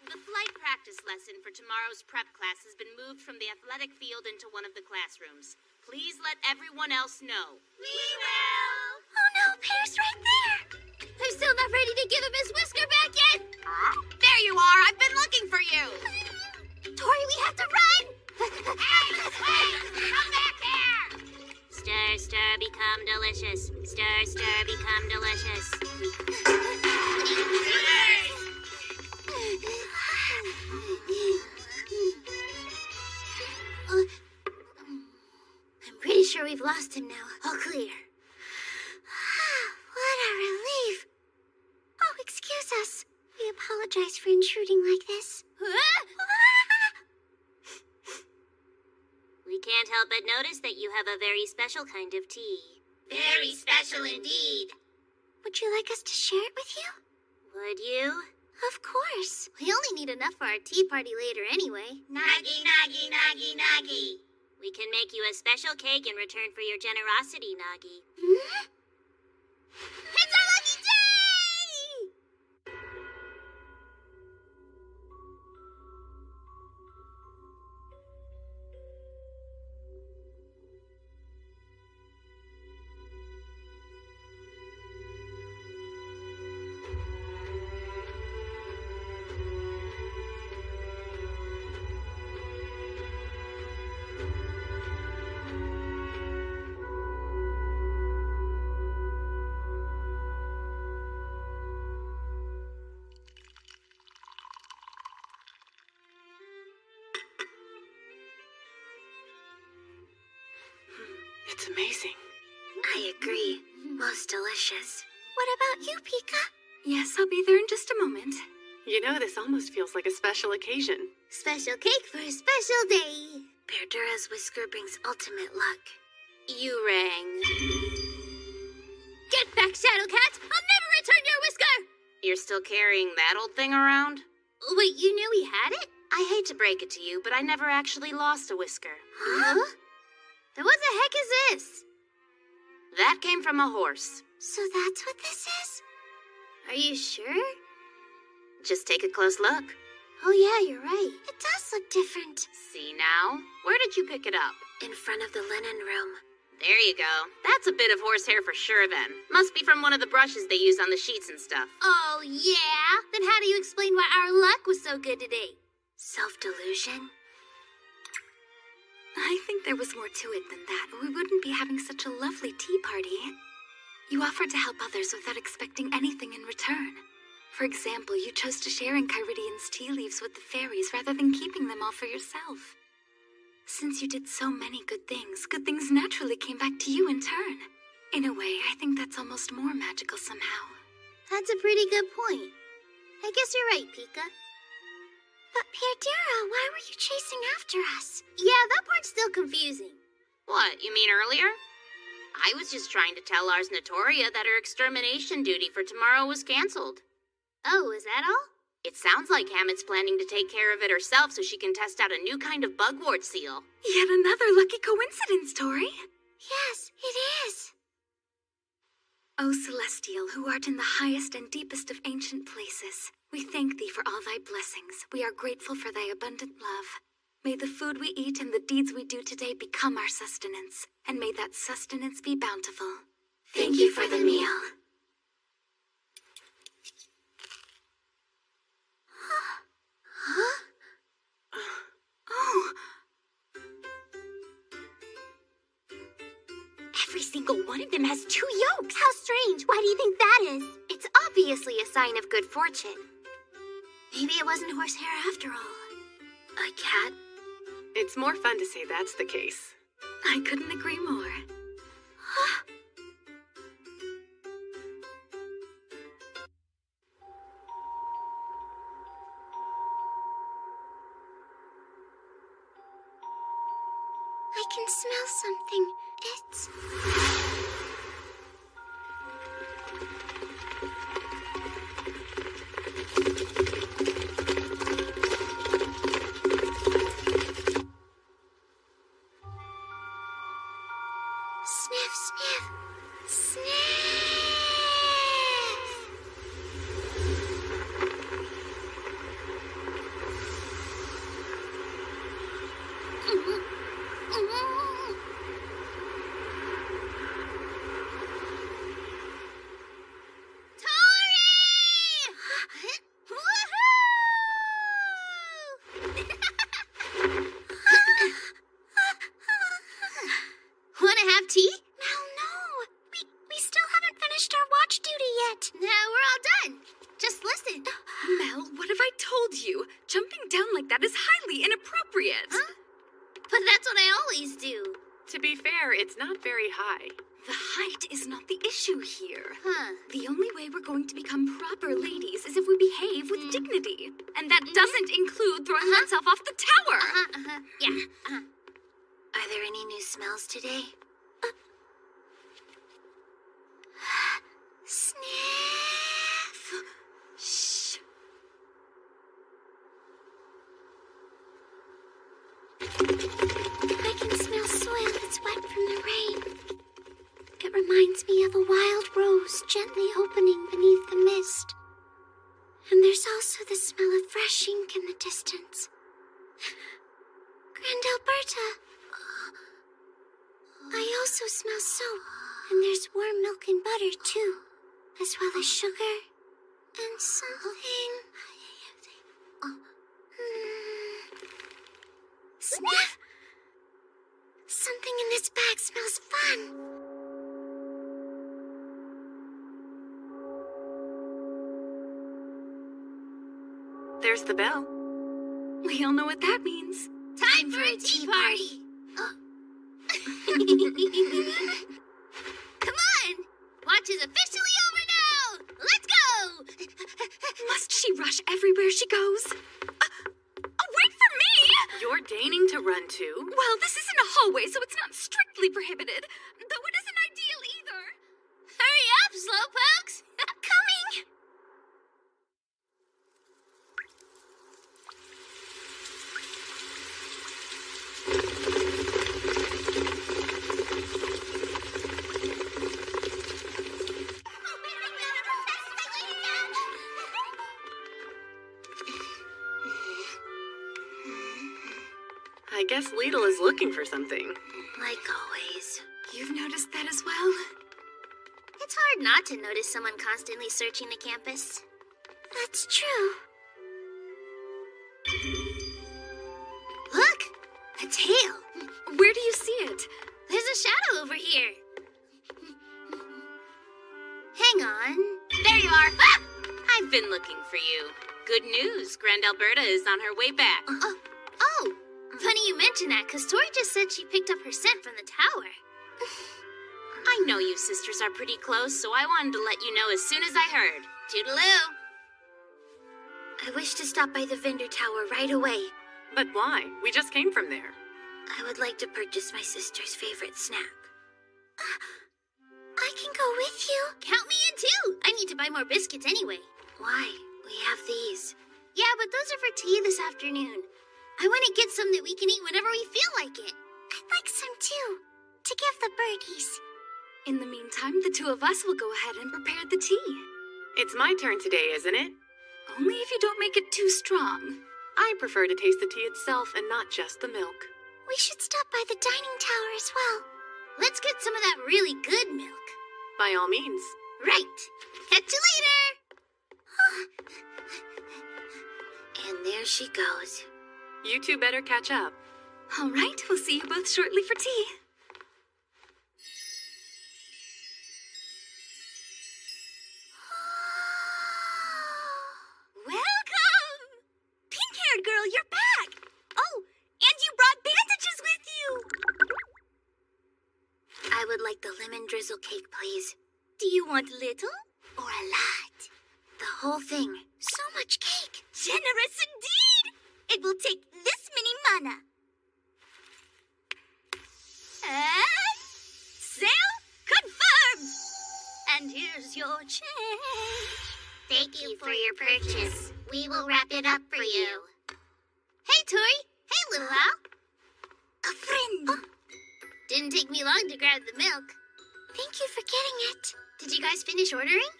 The flight practice lesson for tomorrow's prep class has been moved from the athletic field into one of the classrooms. Please let everyone else know. We will! Oh no, Pear's right there! I'm still not ready to give him his whisker back yet! There you are! I've been looking for you! Tori, we have to run! Hey! Come back here! Stir, stir, become delicious. Stir, stir, become delicious. I'm pretty sure we've lost him now. All clear. What a relief. Oh, excuse us. We apologize for intruding like this. We can't help but notice that you have a very special kind of tea. Very special indeed. Would you like us to share it with you? Would you? Of course. We only need enough for our tea party later anyway. Nagi, nagi, nagi, nagi. We can make you a special cake in return for your generosity, Nagi. It's our lucky day! It's amazing. I agree. Most delicious. What about you, Pika? Yes, I'll be there in just a moment. You know, this almost feels like a special occasion. Special cake for a special day. Berdura's whisker brings ultimate luck. You rang. Get back, Shadowcat! I'll never return your whisker! You're still carrying that old thing around? Wait, you knew he had it? I hate to break it to you, but I never actually lost a whisker. Huh? Then what the heck is this? That came from a horse. So that's what this is? Are you sure? Just take a close look. Oh yeah, you're right. It does look different. See now? Where did you pick it up? In front of the linen room. There you go. That's a bit of horsehair for sure then. Must be from one of the brushes they use on the sheets and stuff. Oh yeah? Then how do you explain why our luck was so good today? Self-delusion? I think there was more to it than that, or we wouldn't be having such a lovely tea party. You offered to help others without expecting anything in return. For example, you chose to share in Kyridian's tea leaves with the fairies rather than keeping them all for yourself. Since you did so many good things naturally came back to you in turn. In a way, I think that's almost more magical somehow. That's a pretty good point. I guess you're right, Pika. But Berdura, why were you chasing after us? Yeah, that part's still confusing. What, you mean earlier? I was just trying to tell Ars Notoria that her extermination duty for tomorrow was cancelled. Oh, is that all? It sounds like Hammett's planning to take care of it herself so she can test out a new kind of bugwort seal. Yet another lucky coincidence, Tori. Yes, it is. O Celestial, who art in the highest and deepest of ancient places, we thank thee for all thy blessings. We are grateful for thy abundant love. May the food we eat and the deeds we do today become our sustenance, and may that sustenance be bountiful. Thank you for the meal. Huh? Every single one of them has 2 yolks. How strange. Why do you think that is? It's obviously a sign of good fortune. Maybe it wasn't horsehair after all. A cat? It's more fun to say that's the case. I couldn't agree more. I can smell something. It's... Sniff, sniff, sniff! Wanna have tea? No. We still haven't finished our watch duty yet. No, we're all done. Just listen. Mel, what have I told you? Jumping down like that is highly inappropriate. Huh? But that's what I always do. To be fair, it's not very high. The height is not the issue here. Huh. The only way we're going to become proper ladies is if we behave with dignity. And that doesn't include throwing oneself off the tower. Yeah. Are there any new smells today? Sniff! Shh. I can smell soil that's wet from the rain. It reminds me of a wild rose gently opening beneath the mist. And there's also the smell of fresh ink in the distance. Grand Alberta. I also smell soap, and there's warm milk and butter too, as well as sugar and something. Sniff! Something in this bag smells fun. There's the bell. We all know what that means. Time for a tea party. Come on! Watch is officially over now! Let's go! Must she rush everywhere she goes? Wait for me! You're deigning to run too? Well, this isn't a hallway, so it's not strictly prohibited. Though it isn't ideal either. Hurry up, slowpokes! Coming! I guess Lidl is looking for something. Like always. You've noticed that as well? It's hard not to notice someone constantly searching the campus. That's true. Look! A tail! Where do you see it? There's a shadow over here. Hang on. There you are! Ah! I've been looking for you. Good news, Grand Alberta is on her way back. Oh! Funny you mention that, because Tori just said she picked up her scent from the tower. I know you sisters are pretty close, so I wanted to let you know as soon as I heard. Toodaloo! I wish to stop by the vendor tower right away. But why? We just came from there. I would like to purchase my sister's favorite snack. I can go with you. Count me in too! I need to buy more biscuits anyway. Why? We have these. Yeah, but those are for tea this afternoon. I want to get some that we can eat whenever we feel like it. I'd like some too, to give the birdies. In the meantime, the two of us will go ahead and prepare the tea. It's my turn today, isn't it? Only if you don't make it too strong. I prefer to taste the tea itself and not just the milk. We should stop by the dining tower as well. Let's get some of that really good milk. By all means. Right. Catch you later! And there she goes. You two better catch up. All right, we'll see you both shortly for tea. Welcome! Pink-haired girl, you're back! Oh, and you brought bandages with you! I would like the lemon drizzle cake, please. Do you want little or a lot? The whole thing. So much cake! Generous indeed! It will take this many mana. And sale confirmed! And here's your change. Thank you for your purchase. We will wrap it up for you. Hey, Tori. Hey, little Al. A friend. Oh. Didn't take me long to grab the milk. Thank you for getting it. Did you guys finish ordering?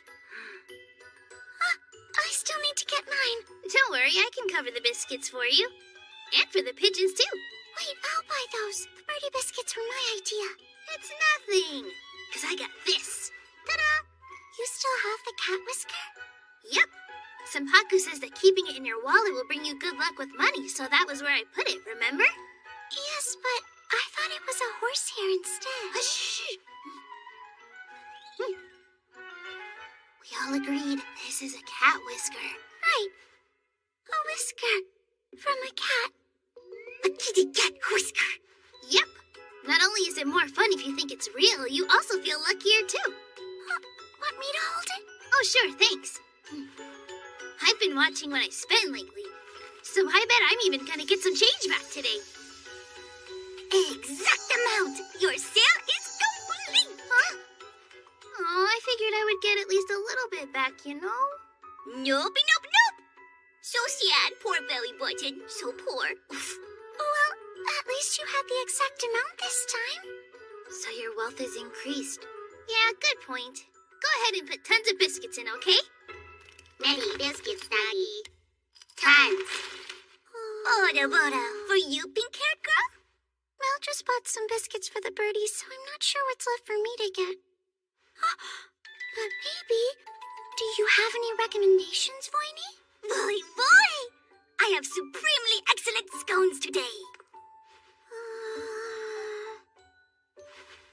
I still need to get mine. Don't worry, I can cover the biscuits for you. And for the pigeons, too. Wait, I'll buy those. The birdie biscuits were my idea. It's nothing. Because I got this. Ta-da! You still have the cat whisker? Yep. Senpaku says that keeping it in your wallet will bring you good luck with money, so that was where I put it, remember? Yes, but I thought it was a horsehair instead. Shh. We all agreed this is a cat whisker. Right. A whisker. From a cat. A kitty cat whisker. Yep. Not only is it more fun if you think it's real, you also feel luckier too. Want me to hold it? Oh, sure, thanks. I've been watching what I spend lately, so I bet I'm even gonna get some change back today. Exact amount! Your sale is complete! Huh? Oh, I figured I would get at least a little bit back, you know? Nope. So sad, poor belly button. So poor. Well, at least you had the exact amount this time. So your wealth is increased. Yeah, good point. Go ahead and put tons of biscuits in, okay? Many biscuits, Nagi. Tons. Bora. For you, pink-haired girl? Mel just bought some biscuits for the birdies, so I'm not sure what's left for me to get. But maybe... Do you have any recommendations, Voiny? Voy! I have supremely excellent scones today.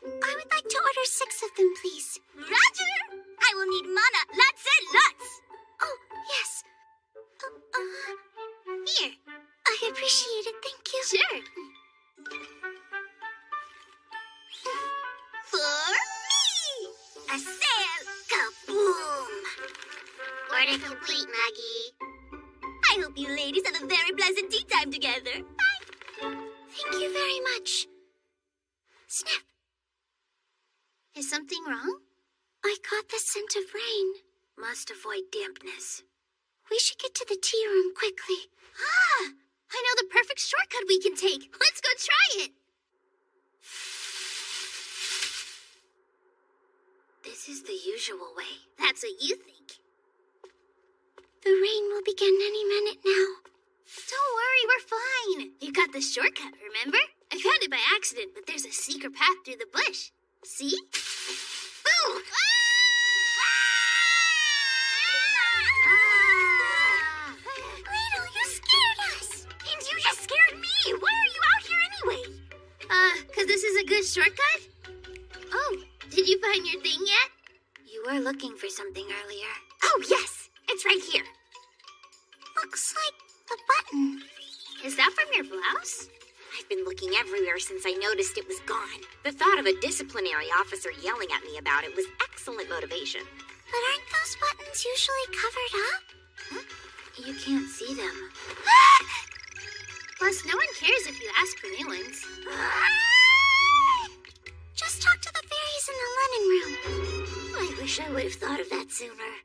I would like to order 6 of them, please. Roger! I will need mana, lots and lots! Oh, yes. Here. I appreciate it, thank you. Sure. For me! A sale! Kaboom! Order complete, Nagi. I hope you ladies have a very pleasant tea time together. Bye! Thank you very much. Snap! Is something wrong? I caught the scent of rain. Must avoid dampness. We should get to the tea room quickly. Ah! I know the perfect shortcut we can take. Let's go try it. This is the usual way. That's what you think. The rain will begin any minute now. Don't worry, we're fine. You got the shortcut, remember? I found it by accident, but there's a secret path through the bush. See? Boo! Ladle, you scared us! And you just scared me! Why are you out here anyway? 'Cause this is a good shortcut? Oh, did you find your thing yet? You were looking for something earlier. Oh, yes! It's right here. Looks like the button. Is that from your blouse? I've been looking everywhere since I noticed it was gone. The thought of a disciplinary officer yelling at me about it was excellent motivation. But aren't those buttons usually covered up? Huh? You can't see them. Plus, no one cares if you ask for new ones. Just talk to the fairies in the linen room. I wish I would have thought of that sooner.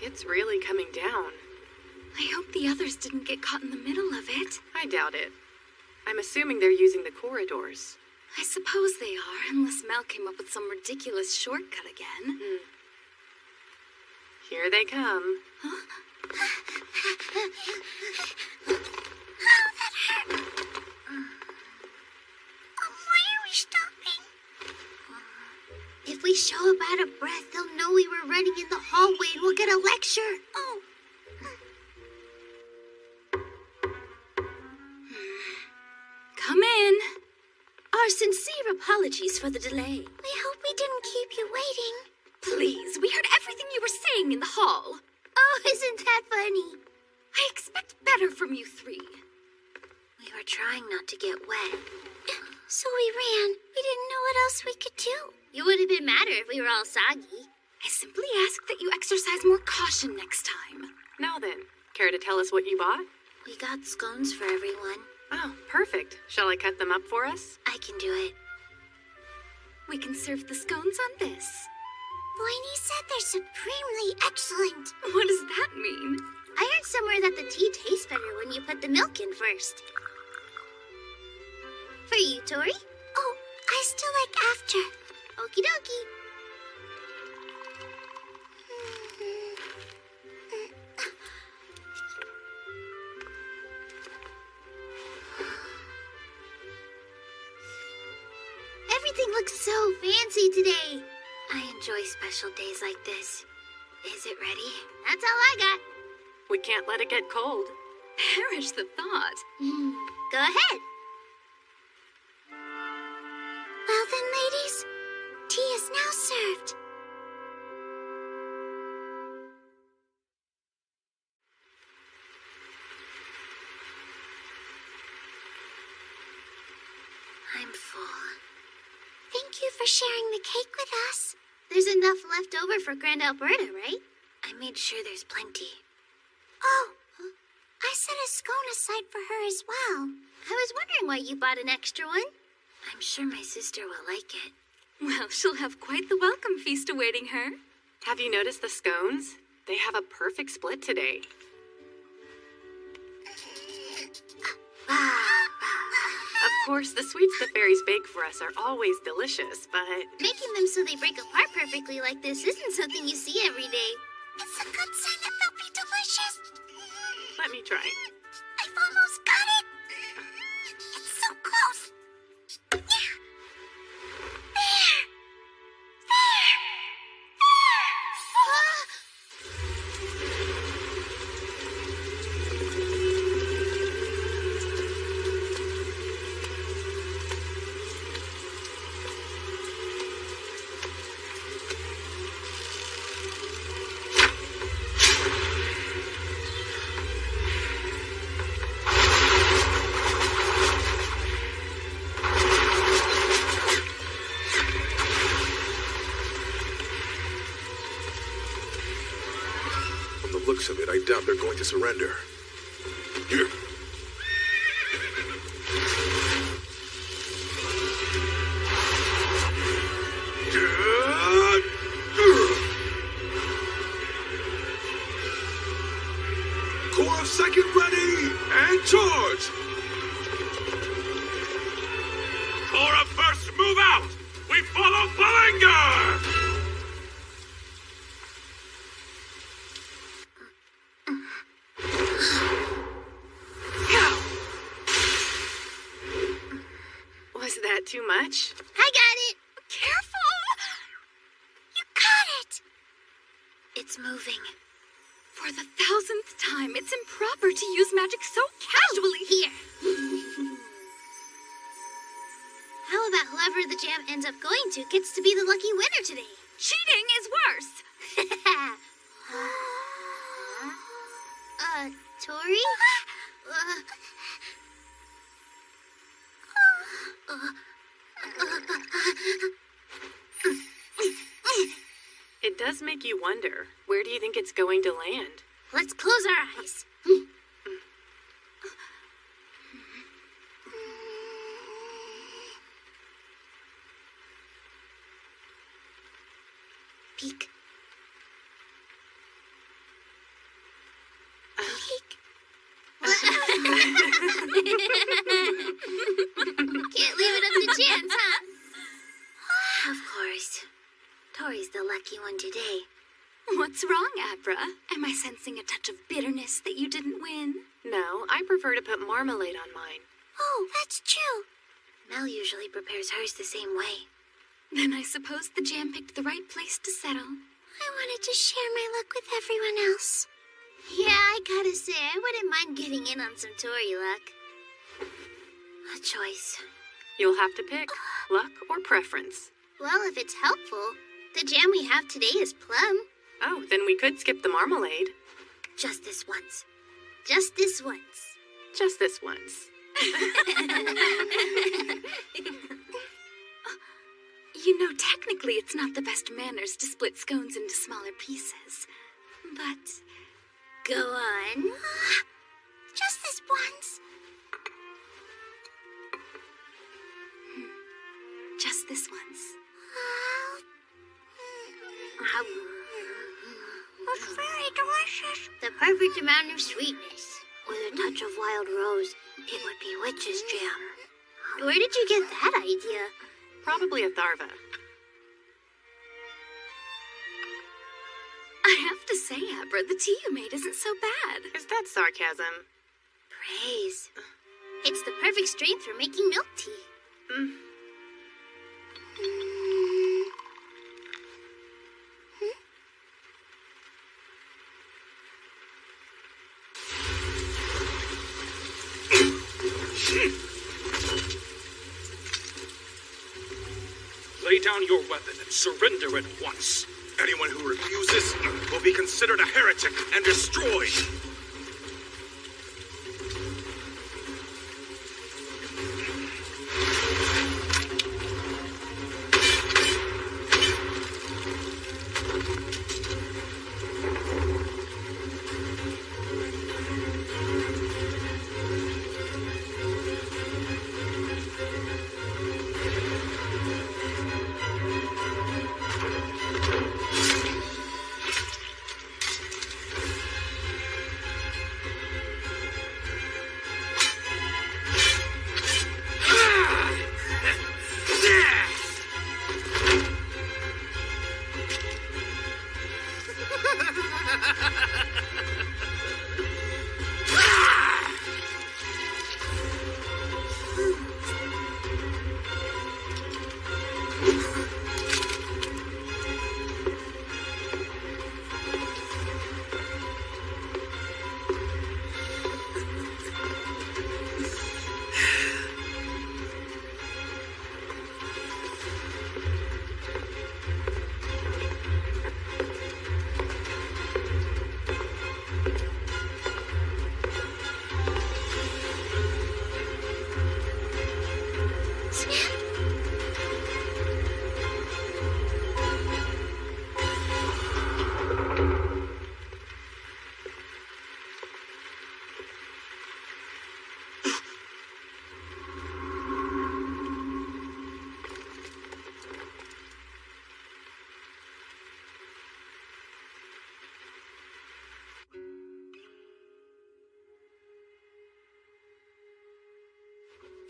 It's really coming down. I hope the others didn't get caught in the middle of it. I doubt it. I'm assuming they're using the corridors. I suppose they are, unless Mel came up with some ridiculous shortcut again. Here they come. Why are we stopping? If we show up out of breath, they'll know we were running in the hallway and we'll get a lecture. Oh. Come in. Our sincere apologies for the delay. We hope we didn't keep you waiting. Please, we heard everything you were saying in the hall. Oh, isn't that funny? I expect better from you three. We were trying not to get wet. So we ran. We didn't know what else we could do. You would have been madder if we were all soggy. I simply ask that you exercise more caution next time. Now then, care to tell us what you bought? We got scones for everyone. Oh, perfect. Shall I cut them up for us? I can do it. We can serve the scones on this. Blaney said they're supremely excellent. What does that mean? I heard somewhere that the tea tastes better when you put the milk in first. For you, Tori? Oh, I still like after. Okie dokie. Everything looks so fancy today. I enjoy special days like this. Is it ready? That's all I got. We can't let it get cold. Perish the thought. Go ahead. Well then, ladies, tea is now served. I'm full. Thank you for sharing the cake with us. There's enough left over for Grand Alberta, right? I made sure there's plenty. Oh, I set a scone aside for her as well. I was wondering why you bought an extra one. I'm sure my sister will like it. Well, she'll have quite the welcome feast awaiting her. Have you noticed the scones? They have a perfect split today. Of course, the sweets the fairies bake for us are always delicious, but... Making them so they break apart perfectly like this isn't something you see every day. It's a good sign that they'll be delicious. Let me try. I've almost got it. It's so close. Yeah. There. Looks of it, I doubt they're going to surrender. Here. Core of second ready and charge. Core of first move out. We follow Bullinger. Was that too much? I got it. Careful! You got it. It's moving. For the 1000th time, it's improper to use magic so casually. Here. How about whoever the jam ends up going to gets to be the lucky winner today? Cheating is worse. Tori? It does make you wonder, where do you think it's going to land? Let's close our eyes. Peek. Peek. Can't leave it up to chance, huh? Of course. Tori's the lucky one today. What What's wrong, Abra? Am I sensing a touch of bitterness that you didn't win? No, I prefer to put marmalade on mine. Oh, that's true. Mel usually prepares hers the same way. Then I suppose the jam picked the right place to settle. I wanted to share my luck with everyone else. Yeah, I gotta say, I wouldn't mind getting in on some Tori luck. A choice. You'll have to pick luck or preference. Well, if it's helpful, the jam we have today is plum. Oh, then we could skip the marmalade. Just this once. Just this once. Just this once. You know, technically it's not the best manners to split scones into smaller pieces. But... Go on. Just this once. Just this once. It's very delicious. The perfect amount of sweetness. With a touch of wild rose, it would be witch's jam. Where did you get that idea? Probably a Tharva. I have to say, Abra, the tea you made isn't so bad. Is that sarcasm? Praise. It's the perfect strength for making milk tea. Lay down your weapon and surrender at once. Anyone who refuses will be considered a heretic and destroyed.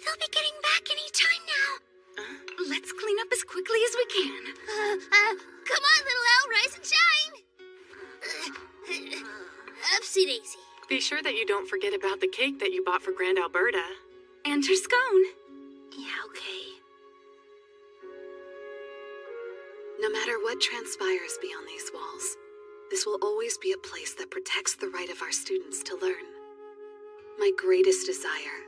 They'll be getting back any time now. Let's clean up as quickly as we can. Come on, little owl, rise and shine. Upsy daisy. Be sure that you don't forget about the cake that you bought for Grand Alberta. And her scone. Yeah, okay. No matter what transpires beyond these walls, this will always be a place that protects the right of our students to learn. My greatest desire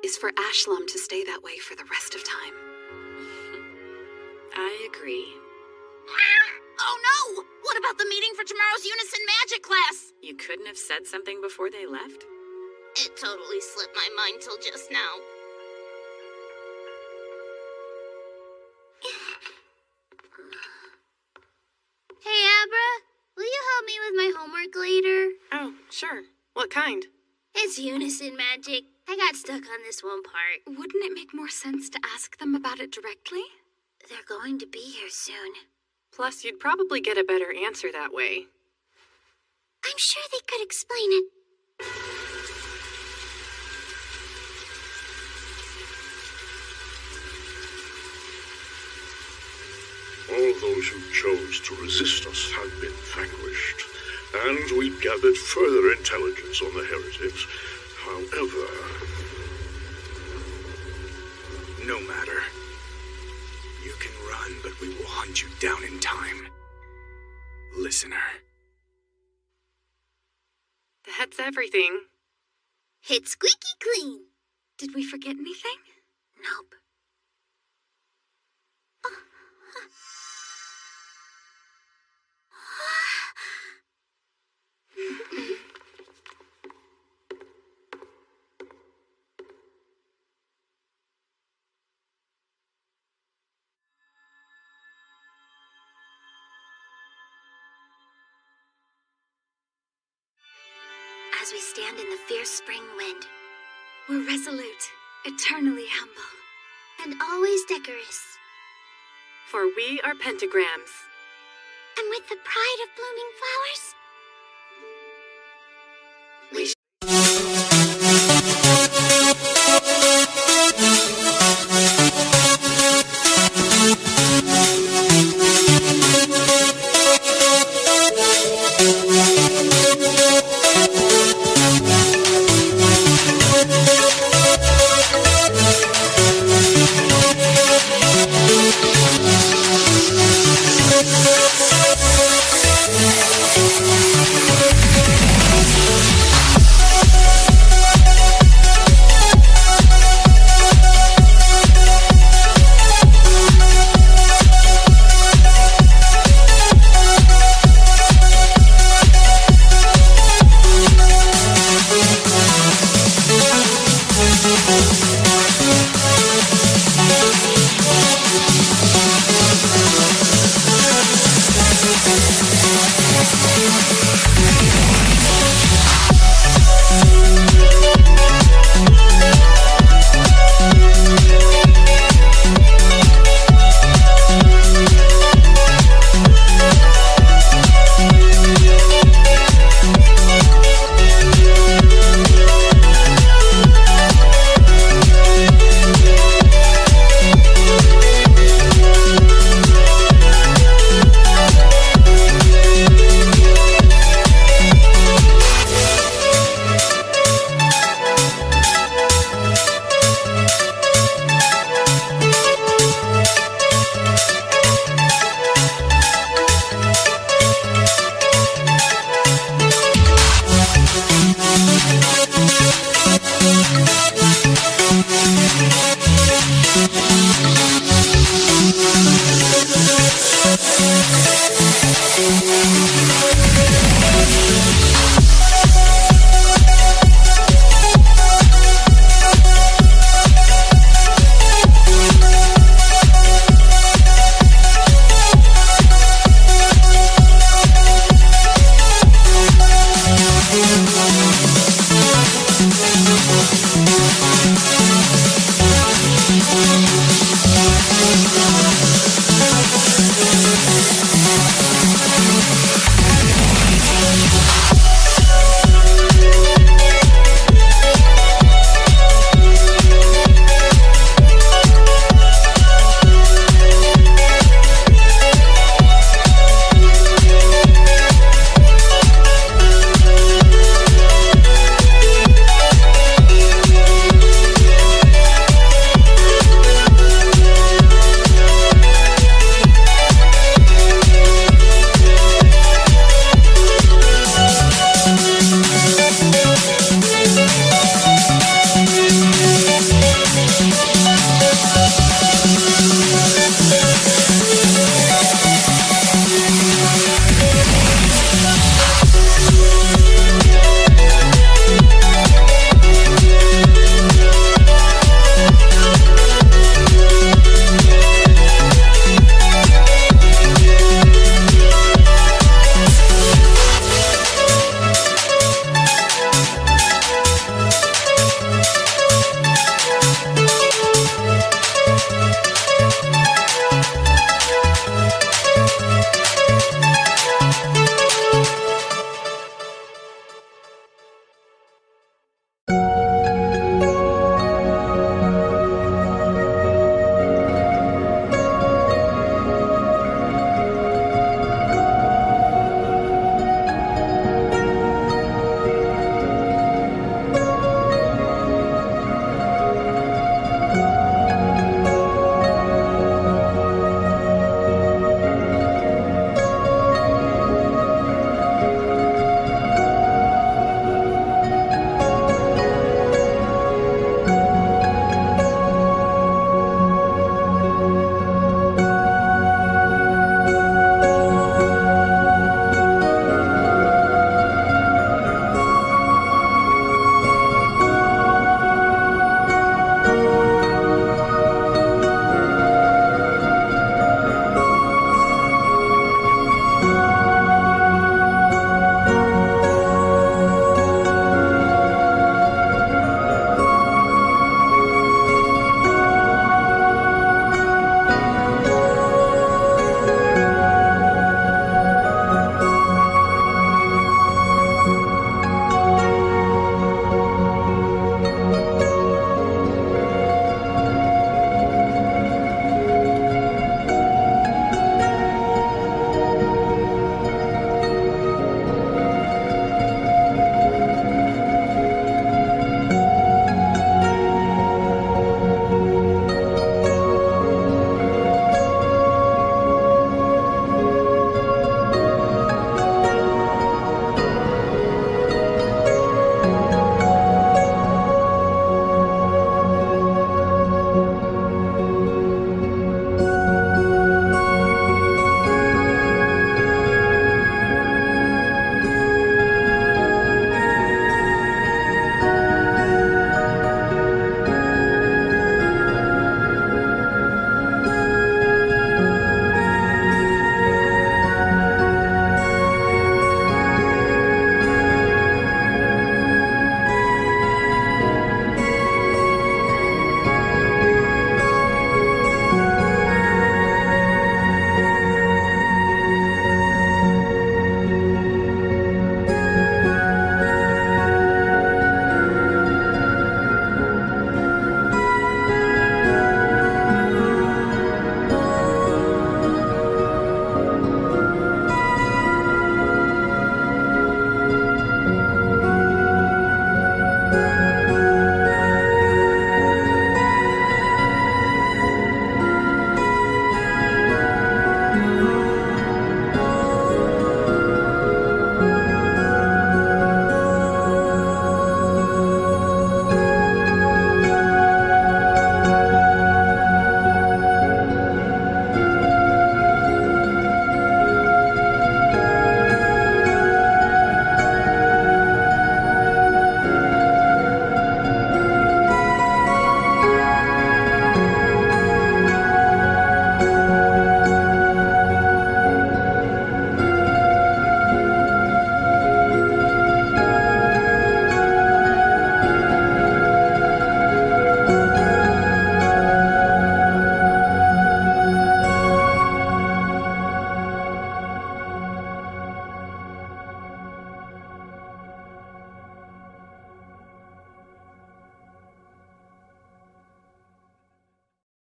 is for Ashlam to stay that way for the rest of time. I agree. Oh no! What about the meeting for tomorrow's Unison Magic class? You couldn't have said something before they left? It totally slipped my mind till just now. Hey, Abra, will you help me with my homework later? Oh, sure. What kind? It's Unison Magic. I got stuck on this one part. Wouldn't it make more sense to ask them about it directly? They're going to be here soon. Plus, you'd probably get a better answer that way. I'm sure they could explain it. all those who chose to resist us had been vanquished, and we'd gathered further intelligence on the heretics. However... No matter. You can run, but we will hunt you down in time. Listener. That's everything. It's squeaky clean. Did we forget anything? Nope. As we stand in the fierce spring wind, we're resolute, eternally humble, and always decorous. For we are pentagrams. And with the pride of blooming flowers,